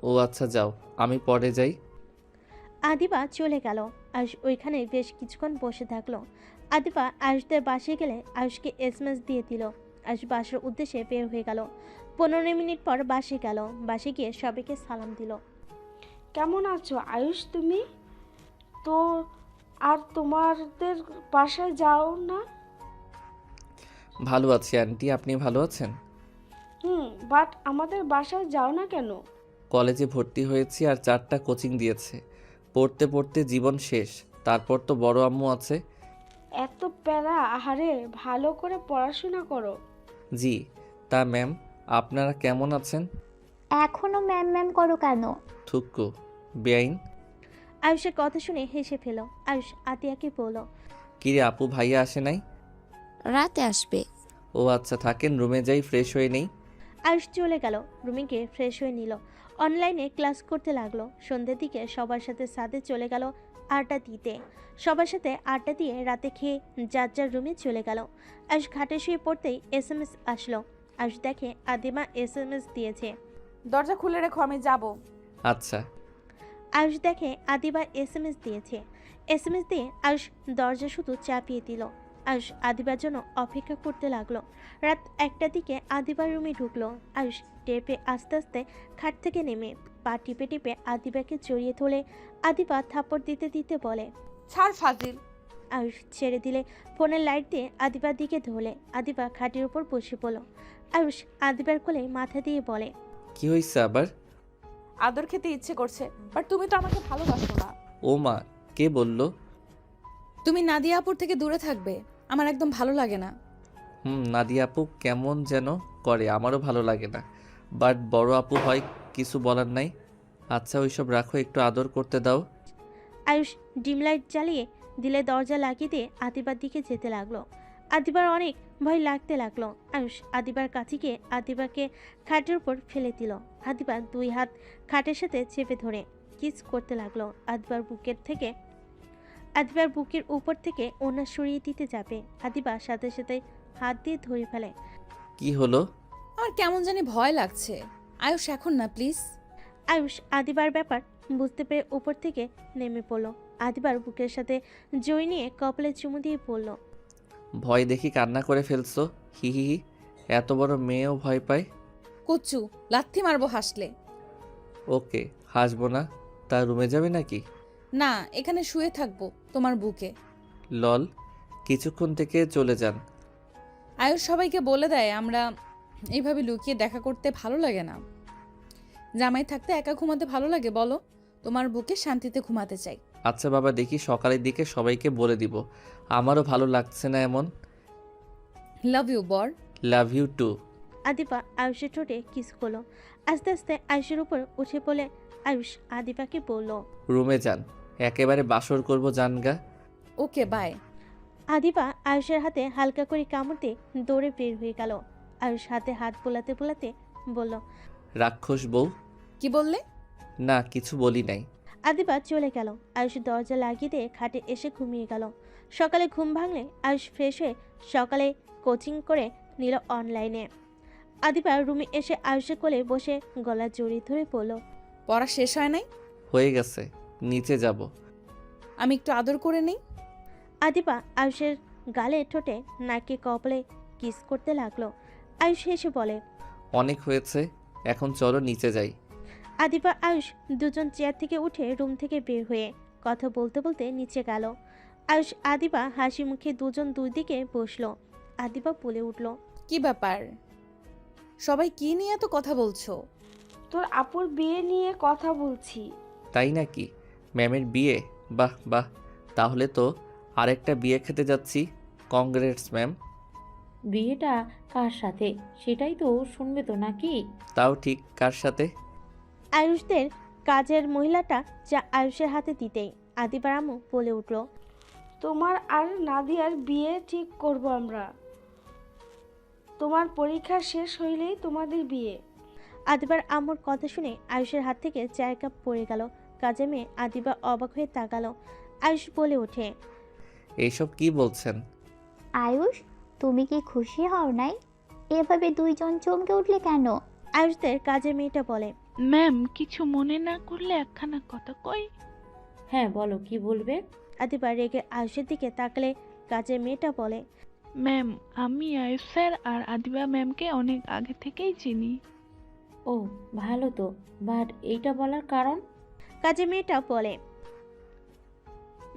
Speaker 1: ও আচ্ছা, যাও, আমি পরে যাই।
Speaker 3: আদিবা চলে গেল। আয়ুষ ওইখানে বেশ কিছুক্ষণ বসে থাকলো। আদিবা আয়ুষদের বাসায় গেলে আয়ুষকে এসএমএস দিয়ে দিল। আয়ুষ বাসার উদ্দেশ্যে বের হয়ে গেল। 15 মিনিট পর বাসে গেল। বাসে গিয়ে সবাইকে সালাম দিল।
Speaker 6: কেমন আছো আয়ুষ তুমি? তো আর তোমাদের বাসায় যাও না?
Speaker 1: ভালো আছি আন্টি, আপনি ভালো আছেন?
Speaker 6: বাট আমাদের বাসায় যাও না কেন?
Speaker 1: কলেজে ভর্তি হয়েছি আর 4টা কোচিং দিয়েছে। পড়তে পড়তে জীবন শেষ। তারপর তো বড় আম্মু আছে।
Speaker 6: এত প্যারা, আহারে ভালো করে পড়াশোনা করো।
Speaker 1: জি। তা ম্যাম, আপনারা কেমন আছেন?
Speaker 9: এখনো ম্যাম ম্যাম করো কেন?
Speaker 1: থুক্কু, বেআইন।
Speaker 3: আয়ুষের কথা শুনে হেসে ফেল। আয়ুষ আতিয়াকে বলল,
Speaker 1: কিরে আপু, ভাইয়া আসে নাই?
Speaker 7: রাতে আসবে।
Speaker 1: ও আচ্ছা, থাকেন, রুমে যাই, ফ্রেশ হয়ে নেই।
Speaker 3: আয়ুষ চলে গেল। রুমে গিয়ে ফ্রেশ হয়ে নিল। অনলাইনে ক্লাস করতে লাগলো। সন্ধ্যের দিকে সবার সাথে সাথে চলে গেল আড্ডা দিতে। সবার সাথে আড্ডা দিয়ে রাতে খেয়ে যার যার রুমে চলে গেল। আয়ুষ ঘাটে শুয়ে পড়তেই এসএমএস আসলো। আয়ুষ দেখে আদিমা এসএমএস দিয়েছে।
Speaker 2: দরজা খুলে রেখো, আমি যাব।
Speaker 1: আচ্ছা।
Speaker 3: আয়ুষ দেখে আদিবা এসএমএস দিয়েছে। এসএমএস দিয়ে আয়ুষ দরজা শুধু চাপিয়ে দিল। আয়ুষ আদিবার জন্য অপেক্ষা করতে লাগলো। রাত 1টার দিকে আদিবার রুমে ঢুকলো। আয়ুষ টের পেয়ে আস্তে আস্তে খাট থেকে নেমে পা টিপে টিপে আদিবাকে জড়িয়ে ধরে আদিবা থাপ্পড় দিতে দিতে বলে,
Speaker 2: ছাড় ফাজিল।
Speaker 3: আয়ুষ ছেড়ে দিলে ফোনের লাইট দিয়ে আদিবার দিকে ধরলে। আদিবা খাটের উপর বসে পড়ল। আয়ুষ আদিবার কোলে মাথা দিয়ে বলে,
Speaker 1: কি হয়েছে আবার?
Speaker 2: আদর খেতে ইচ্ছে করছে, বাট তুমি তো আমাকে ভালোবাসো না।
Speaker 1: ও মা, কে বলল?
Speaker 2: তুমি নাদিয়া আপুর থেকে দূরে থাকবে, আমার একদম ভালো লাগে না।
Speaker 1: নাদিয়া আপু কেমন যেন করে, আমারও ভালো লাগে না। বাট বড় আপু হয়, কিছু বলার নাই। আচ্ছা, ওইসব রাখো, একটু আদর করতে দাও।
Speaker 3: আয়ুষ ডিম লাইট জ্বালিয়ে দিলে দরজা লাগিয়ে দিয়ে আদিবার দিকে যেতে লাগলো। আদিবার অনেক ভয় লাগতে লাগলো। আয়ুষ আদিবার কাছে গিয়ে আদিবাকে খাটের উপর ফেলে দিল। আদিবা 2 হাত খাটের সাথে চেপে ধরে কিস করতে লাগলো। আদিবার বুকের উপর থেকে ওড়না সরিয়ে দিতে যাবে। আদিবা সাথে সাথে হাত দিয়ে ধরে ফেলে।
Speaker 1: কি হলো?
Speaker 2: আমার কেমন জানি ভয় লাগছে। আয়ুষ, এখন না প্লিজ।
Speaker 3: আয়ুষ আদিবার ব্যাপার বুঝতে পেরে উপর থেকে নেমে পড়ল। আদিবার বুকের সাথে জড়িয়ে নিয়ে কপালে চুমু দিয়ে পড়ল,
Speaker 1: ভয় দেখি কান্না করে ফেলছো? হি হি হি, এত বড় মেয়েও ভয় পায়?
Speaker 2: কুচ্চু, লাথি মারবো হাসলে।
Speaker 1: ওকে, হাসবো না। তা রুমে যাবে নাকি?
Speaker 2: না, এখানে শুয়ে থাকবো তোমার বুকে।
Speaker 1: লল, কিছুক্ষণ থেকে চলে যান।
Speaker 2: আয়ুষ সবাইকে বলে দেয় আমরা এইভাবে লুকিয়ে দেখা করতে ভালো লাগে না। জামাই থাকতে একা ঘুমাতে ভালো লাগে বলো? তোমার বুকে শান্তিতে ঘুমাতে চাই।
Speaker 1: আচ্ছা বাবা, দেখি সকালের দিকে সবাইকে বলে দিব। আমারও ভালো লাগছে না এমন।
Speaker 2: লাভ ইউ বর।
Speaker 1: Love you two.
Speaker 3: আদিবা আয়ুষের ঠোঁটে কিস করলো। আস্তে আস্তে আয়ুষের উপর উঠে পড়ে আয়ুষ আদিবাকে বলল,
Speaker 1: রুমে যান, একেবারে বাসর করব জানগা।
Speaker 2: Okay bye.
Speaker 3: আদিবা আয়ুষের হাতে হালকা করে কামড় দিয়ে দৌড়ে বের হয়ে গেল। আয়ুষ হাতে হাত বোলাতে বোলাতে বলল,
Speaker 1: রাক্ষস বউ।
Speaker 2: কি বললে?
Speaker 1: না কিছু বলি নাই।
Speaker 3: আদিবা চলে গেল। আয়ুষ দরজা লাগিয়ে দিয়ে খাটে এসে ঘুমিয়ে গেল। সকালে ঘুম ভাঙলে আয়ুষ ফ্রেশ হয়ে সকালে কোচিং করে নিল অনলাইনে। আদিবা রুমে এসে আয়ুষের কোলে বসে গলা জড়িয়ে ধরে পড়ল।
Speaker 2: পড়া শেষ হয় নাই?
Speaker 1: হয়ে গেছে, নিচে যাব।
Speaker 2: আমি একটু আদর করে নেই।
Speaker 3: আদিবা আয়ুষের গালে ঠোঁটে নাকে কপালে কিস করতে লাগলো। আয়ুষ হেসে বলে,
Speaker 1: অনেক হয়েছে, এখন চলো নিচে যাই।
Speaker 3: আদিবা আয়ুষ দুজন চেয়ার থেকে উঠে রুম থেকে বের হয়ে কথা বলতে বলতে নিচে গেল। আয়ুষ আদিবা হাসি মুখে দুজন দুই দিকে বসলো। আদিবা বলে উঠল,
Speaker 2: কি ব্যাপার, সবাই কি নিয়ে এত কথা বলছো?
Speaker 6: তোর আপুর বিয়ে নিয়ে কথা বলছি।
Speaker 1: তাই নাকি? ম্যামের বিয়ে? বাহ বাহ, তাহলে তো আরেকটা বিয়ে খেতে যাচ্ছি। Congrats ma'am.
Speaker 13: বিয়েটা কার সাথে সেটাই তো শুনবে তো নাকি?
Speaker 1: তাও ঠিক, কার সাথে?
Speaker 3: আয়ুষদের কাজের মহিলাটা যা আয়ুষের হাতে দিতেই আদিবার আম্মু বলে উঠল,
Speaker 6: তোমার আর নাদিয়ার বিয়ে ঠিক করব আমরা। তোমার পরীক্ষা শেষ হইলেই তোমাদের বিয়ে।
Speaker 3: আদিবার আম্মুর কথা শুনে আয়ুষের হাত থেকে চায়ের কাপ পড়ে গেল। কাজে মেয়ে আদিবা অবাক হয়ে তাকালো। আয়ুষ বলে ওঠে,
Speaker 1: এইসব কি বলছেন?
Speaker 9: আয়ুষ, তুমি কি খুশি হও নাই? এভাবে দুইজন চমকে উঠলে কেন?
Speaker 3: আয়ুষদের কাজের মেয়েটা বলে,
Speaker 19: ম্যাম কিছু মনে না করলে একখানা কথা কই?
Speaker 13: হ্যাঁ বলো, কি বলবে?
Speaker 3: আদিবা রেগে আয়ুষের দিকে তাকালে কাজের মেয়েটা বলে,
Speaker 19: ম্যাম আমি আয়ুষ স্যার আর আদিবা ম্যামকে অনেক আগে থেকেই চিনি।
Speaker 13: ও ভালো তো, বাট এইটা বলার কারণ?
Speaker 3: কাজের মেয়েটা বলে,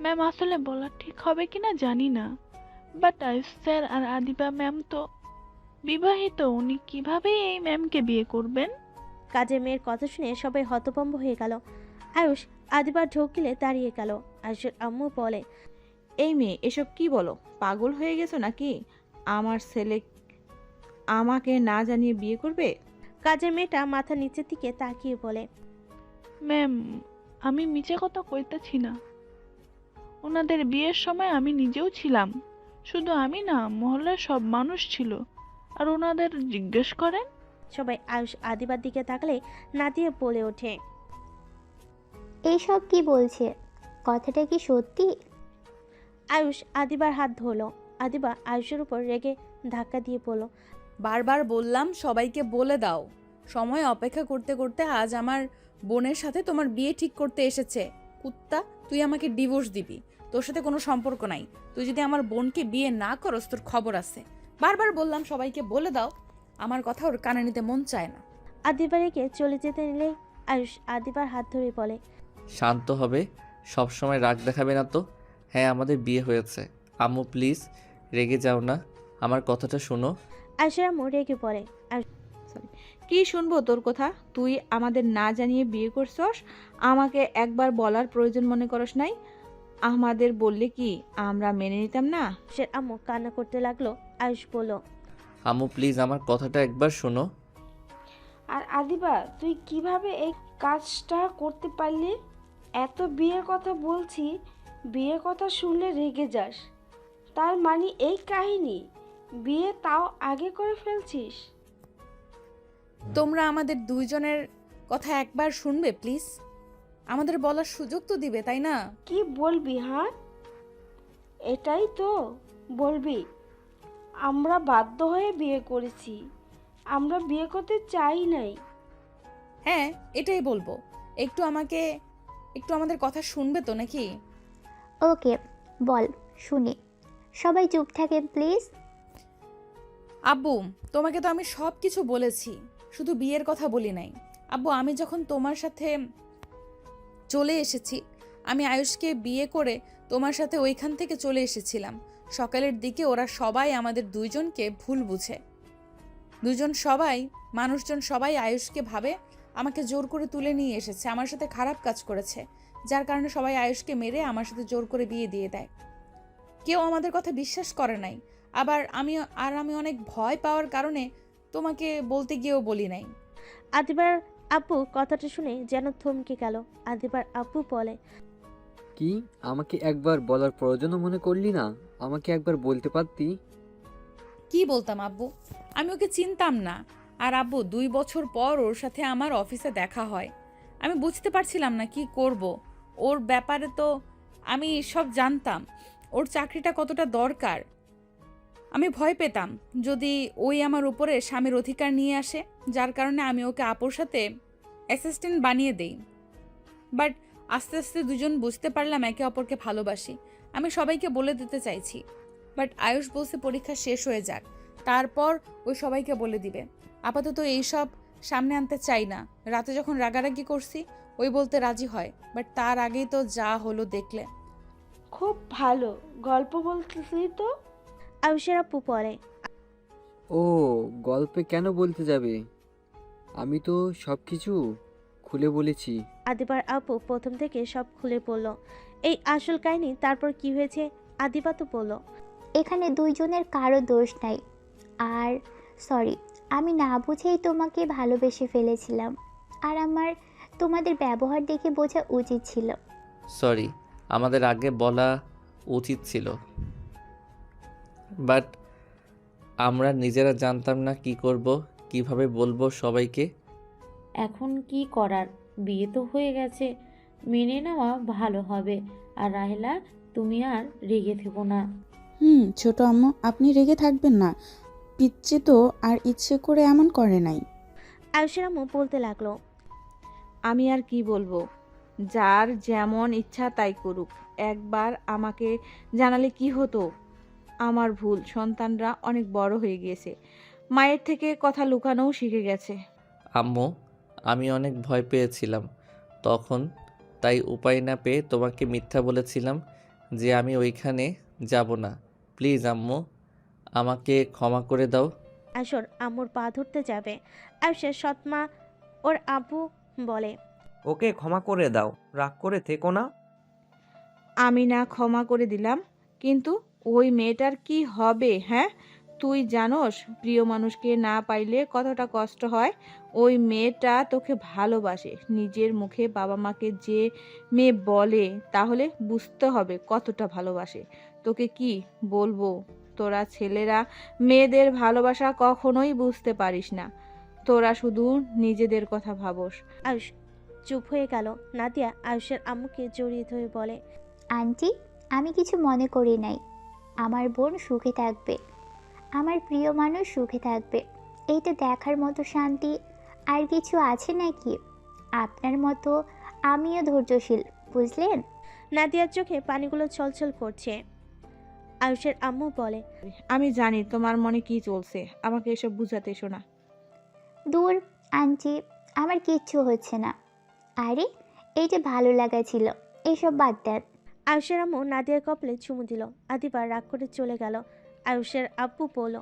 Speaker 19: ম্যাম আসলে বলা ঠিক হবে কিনা জানি না, বাট আয়ুষ স্যার আর আদিবা ম্যাম তো বিবাহিত, উনি কিভাবে এই ম্যামকে বিয়ে করবেন?
Speaker 3: কাজের মেয়ের কথা শুনে সবাই হতভম্ব হয়ে গেল। আয়ুষ আদিবার ঢোকিলে দাঁড়িয়ে গেল। আয়ুষের আম্মু বলে,
Speaker 14: এই মেয়ে এসব কি বলো? পাগল হয়ে গেছো নাকি? আমার ছেলে আমাকে না জানিয়ে বিয়ে করবে?
Speaker 3: কাজের মেয়েটা মাথা নিচের দিকে তাকিয়ে বলে,
Speaker 19: ম্যাম আমি মিছে কথা কইতেছি না, ওনাদের বিয়ের সময় আমি নিজেও ছিলাম। শুধু আমি না, মহল্লার সব মানুষ ছিল। আর ওনাদের জিজ্ঞেস করেন।
Speaker 3: সবাই আয়ুষ আদিবার দিকে তাকালে নাদিয়া বলে ওঠে,
Speaker 9: এইসব কি বলছে? কথাটা কি সত্যি?
Speaker 3: আয়ুষ আদিবার হাত ধরলো। আদিবা আয়ুষের উপর রেগে ধাক্কা দিয়ে বলল,
Speaker 2: বারবার বললাম সবাইকে বলে দাও। সময় অপেক্ষা করতে করতে আজ আমার বোনের সাথে তোমার বিয়ে ঠিক করতে এসেছে। কুত্তা, তুই আমাকে ডিভোর্স দিবি, তোর সাথে কোনো সম্পর্ক নাই। তুই যদি আমার বোনকে বিয়ে না করস তোর খবর আছে। বারবার বললাম সবাইকে বলে দাও, আমার কথা ওর কানে নিতে মন চায় না।
Speaker 3: আদিবা রেগে চলে যেতে নিলে আয়ুষ আদিবার হাত ধরে বলে,
Speaker 1: শান্ত হবে, সবসময় রাগ দেখাবে না তো। হ্যাঁ আমাদের বিয়ে হয়েছে। আম্মু প্লিজ রেগে যাও না, আমার কথাটা শোনো।
Speaker 3: আয়ুষের আম্মু রেগে পড়ে।
Speaker 14: কি শুনবো তোর কথা? তুই আমাদের না জানিয়ে বিয়ে করছস, আমাকে একবার বলার প্রয়োজন মনে করস নাই? আমাদের বললে কি আমরা মেনে নিতাম না?
Speaker 3: সে আম্মু কান্না করতে লাগলো। আয়ুষ বলল,
Speaker 1: আম্মু প্লিজ আমার কথাটা একবার শোনো।
Speaker 6: আর আদিবা তুই কিভাবে এই কাজটা করতে পারলি? এত বিয়ের কথা বলছি, বিয়ের কথা শুনলে রেগে যাস, তার মানে এই কাহিনী? বিয়ে তাও আগে করে ফেলছিস?
Speaker 2: তোমরা আমাদের দুইজনের কথা একবার শুনবে প্লিজ? আমাদের বলার সুযোগ তো দিবে, তাই না?
Speaker 6: কি বলবি? হ্যাঁ এটাই তো বলবি? আমরা বাধ্য হয়ে বিয়ে করেছি, আমরা বিয়ে করতে চাই নাই।
Speaker 2: হ্যাঁ এটাই বলবো। একটু আমাদের কথা শুনবে তো নাকি?
Speaker 9: ওকে বল, শুনি। সবাই চুপ থাকেন প্লিজ।
Speaker 2: আব্বু, তোমাকে তো আমি সব কিছু বলেছি, শুধু বিয়ের কথা বলি নাই। আব্বু, আমি যখন তোমার সাথে চলে এসেছি, আমি আয়ুষকে বিয়ে করে তোমার সাথে ওইখান থেকে চলে এসেছিলাম। সকালের দিকে ওরা সবাই আমাদের দুইজনকে ভুল বুঝে। মানুষজন সবাই আয়ুষকে ভাবে আমাকে জোর করে তুলে নিয়ে এসেছে, আমার সাথে খারাপ কাজ করেছে, যার কারণে সবাই আয়ুষকে মেরে আমার সাথে জোর করে বিয়ে দিয়ে দেয়। কেউ আমাদের কথা বিশ্বাস করে নাই। আবার আমি অনেক ভয় পাওয়ার কারণে তোমাকে বলতে গিয়েও বলি নাই।
Speaker 3: আদিবার আপু কথাটা শুনে যেন থমকে গেল। আদিবার আপু বলে,
Speaker 20: কি আমাকে একবার বলার প্রয়োজনও মনে করলি না? আমাকে একবার বলতে পারতি।
Speaker 2: কি বলতাম আব্বু? আমি ওকে চিনতাম না, আর আব্বু 2 বছর পর ওর সাথে আমার অফিসে দেখা হয়। আমি বুঝতে পারছিলাম না কি করব। ওর ব্যাপারে তো আমি সব জানতাম, ওর চাকরিটা কতটা দরকার। আমি ভয় পেতাম যদি ওই আমার উপরে স্বামীর অধিকার নিয়ে আসে, যার কারণে আমি ওকে আপুর সাথে অ্যাসিস্ট্যান্ট বানিয়ে দেই। বাট আস্তে আস্তে দুজন বুঝতে পারলাম একে অপরকে ভালোবাসি। আমি সবাইকে বলে দিতে চাইছি, বাট আয়ুষ বলছে পরীক্ষা শেষ হয়ে যাক, তারপর ওই সবাইকে বলে দিবে। আপাতত এইসব সামনে আনতে চাই না। রাতে যখন রাগারাগি করছি ওই বলতে রাজি হয়, বাট তার আগেই তো যা হলো দেখলে।
Speaker 6: খুব ভালো গল্প বলতেছি তো।
Speaker 3: আয়ুষের আপু পড়ে।
Speaker 20: ও গল্পে কেন বলতে যাবে? আমি তো সব কিছু খুলে বলেছি।
Speaker 3: আদিবার আপু প্রথম থেকে সব খুলে বলল এই আসল কাহিনী। তারপর কি হয়েছে আদিবা তো বলল।
Speaker 9: এখানে দুইজনের কারো দোষ নাই। আর সরি, আমি না বুঝেই তোমাকে ভালোবেসে ফেলেছিলাম। আর আমার তোমাদের ব্যবহার দেখে বোঝা উচিত ছিল।
Speaker 1: সরি, আমাদের আগে বলা উচিত ছিল, বাট আমরা নিজেরা জানতাম না কি করব, কিভাবে বলবো সবাইকে।
Speaker 13: এখন কি করার, বিয়ে তো হয়ে গেছে, মেনে নেওয়া ভালো হবে। আর রাহেলা, তুমি আর রেগে থেকো না।
Speaker 16: ছোট আম্মু, আপনি রেগে থাকবেন না। পিচ্চি তো আর ইচ্ছে করে এমন করে নাই।
Speaker 3: আয়ুষের আম্মু বলতে লাগলো।
Speaker 14: আমি আর কি বলবো, যার যেমন ইচ্ছা তাই করুক। একবার আমাকে জানালে কি হতো। আমার ভুল, সন্তানরা অনেক বড় হয়ে গিয়েছে, মায়ের থেকে কথা লুকানোও শিখে গেছে।
Speaker 1: আম্মু, আমি অনেক ভয় পেয়েছিলাম তখন, তাই উপায় না পেয়ে তোমাকে মিথ্যা বলেছিলাম যে আমি ওইখানে যাব না। প্লিজ আম্মু, আমাকে ক্ষমা করে দাও।
Speaker 3: আয়ুষর আম্মুর পা ধরতে যাবে। আয়ুষের সৎমা ওর আব্বু বলে,
Speaker 12: ওকে ক্ষমা করে দাও, রাগ করে থেকো না।
Speaker 14: আমি না ক্ষমা করে দিলাম, কিন্তু ওই মেয়েটার কি হবে? হ্যাঁ, তুই জানোস প্রিয় মানুষকে না পাইলে কতটা কষ্ট হয়। ওই মেয়েটা তোকে ভালোবাসে, নিজের মুখে বাবা মাকে যে মেয়ে বলে, তাহলে বুঝতে হবে কতটা ভালোবাসে। তোকে কি বলবো, তোরা ছেলেরা মেয়েদের ভালোবাসা কখনোই বুঝতে পারিস না। তোরা শুধু নিজেদের কথা ভাবস।
Speaker 3: আয়ুষ চুপ হয়ে গেল। নাদিয়া আয়ুষের আম্মুকে জড়িয়ে ধরে বলে,
Speaker 9: আন্টি, আমি কিছু মনে করি নাই। আমার বোন সুখে থাকবে, আমার প্রিয় মানুষ সুখে থাকবে, এইটা দেখার মতো শান্তি আর কিছু আছে নাকি? আপনার মতো আমিও ধৈর্যশীল, বুঝলেন?
Speaker 3: নাদিয়ার চোখে পানিগুলো ছলছল করছে। আয়ুষের আম্মু বলে,
Speaker 14: আমি জানি তোমার মনে কি চলছে, আমাকে এসব বুঝাতে এসো না।
Speaker 9: দূর আন্টি, আমার কিচ্ছু হচ্ছে না। আরে, এইটা ভালো লাগা ছিল, এইসব বাদ দেন।
Speaker 3: আয়ুষের আম্মু নাদিয়ার কপালে চুমু দিল। আদিবা রাগ করে চলে গেল। আয়ুষের আব্বু বলল,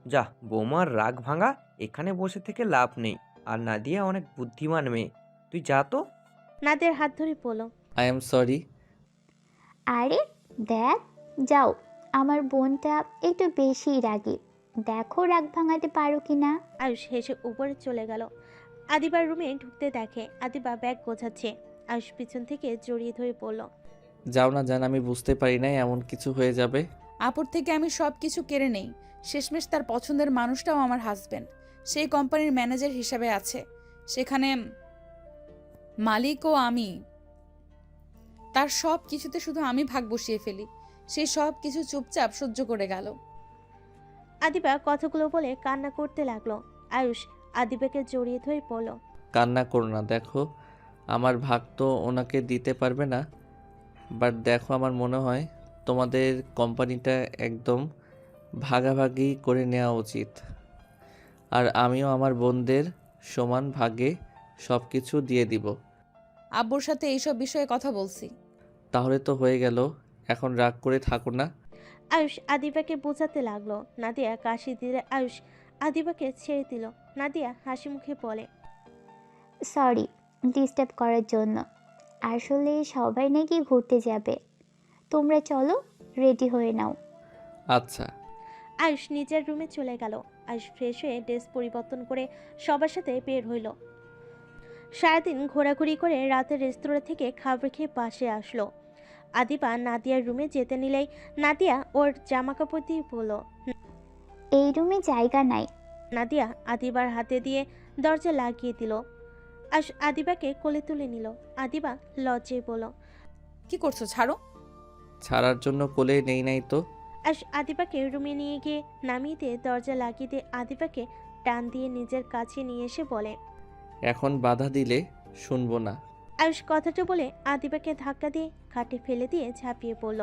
Speaker 12: যা, বৌমার রাগ ভাঙা, এখানে বসে থেকে লাভ নেই। আর নাদিয়া অনেক বুদ্ধিমান মেয়ে, তুই যা তো।
Speaker 3: নাদিয়ার হাত ধরে বলল,
Speaker 1: আই এম সরি।
Speaker 9: আরে দেখ, যাও, আমার বোনটা একটু বেশি রাগী, দেখো রাগ ভাঙাতে পারো কি না।
Speaker 3: আয়ুষ হেসে উপরে চলে গেল। আদিবার রুমে ঢুকতে দেখে আদিবা ব্যাগ গোছাচ্ছে। আয়ুষ পিছন থেকে জড়িয়ে ধরে বলল,
Speaker 1: যাও না জান, আমি বুঝতে পারি নাই এমন কিছু হয়ে যাবে।
Speaker 2: আপুর থেকে আমি সব কিছু কেড়ে নেই। শেষমেশ তার পছন্দের মানুষটাও আমার হাজবেন্ড। সেই কোম্পানির ম্যানেজার হিসেবে আছে, সেখানে মালিকও আমি। তার সব কিছুতে শুধু আমি ভাগ বসিয়ে ফেলি। সেই সব কিছু চুপচাপ সহ্য করে গেল।
Speaker 3: আদিবা কথাগুলো বলে কান্না করতে লাগলো। আয়ুষ আদিবাকে জড়িয়ে ধরে বলল,
Speaker 1: কান্না করো না, দেখো আমার ভাগ তো ওনাকে দিতে পারবে না, বাট দেখো আমার মনে হয় তোমাদের কোম্পানিটা একদম ভাগাভাগি করে নেওয়া উচিত। আর আমিও আমার বোনদের সমান ভাগে সব কিছু দিয়ে দিব।
Speaker 2: আব্বুর সাথে এইসব বিষয়ে কথা বলছি।
Speaker 1: তাহলে তো হয়ে গেল, এখন রাগ করে থাকো না।
Speaker 3: আয়ুষ আদিবাকে বোঝাতে লাগলো। নাদিয়া কাশি দিলে আয়ুষ আদিবাকে ছেড়ে দিল। নাদিয়া হাসি মুখে বলে,
Speaker 9: সরি ডিস্টার্ব করার জন্য। আসলে সবাই নাকি ঘুরতে যাবে, তোমরা চলো, রেডি হয়ে নাও।
Speaker 1: আচ্ছা।
Speaker 3: আয়ুষ নিজের রুমে চলে গেল। আয়ুষ ফ্রেশ হয়ে ড্রেস পরিবর্তন করে সবার সাথে বের হইল। সারাদিন ঘোরাঘুরি করে রাতের রেস্তোরাঁ থেকে খাবার খেয়ে পাশে আসলো। আদিবা নাদিয়ার রুমে যেতে নিলেই নাদিয়া ওর জামা কাপড় দিয়ে বলল,
Speaker 9: এই রুমে জায়গা নাই,
Speaker 3: নাদিয়া আদিবার হাতে দিয়ে দরজা লাগিয়ে দিল। আয়ুষ আদিবাকে কোলে তুলে নিল। আদিবা লজ্জায় বলল,
Speaker 2: কি করছো? ছাড়ো।
Speaker 1: ছাড়ার জন্য কোলে নেই নাই তো।
Speaker 3: আয়ুষ আদিবাকে রুমে নিয়ে গিয়ে নামিয়ে দিয়ে দরজা লাগিয়ে দিয়ে আদিবাকে টান দিয়ে নিজের কাছে নিয়ে এসে বলে,
Speaker 1: এখন বাধা দিলে শুনবো না।
Speaker 3: আয়ুষ কথাটা বলে আদিবাকে ধাক্কা দিয়ে খাটে ফেলে দিয়ে ঝাঁপিয়ে পড়ল।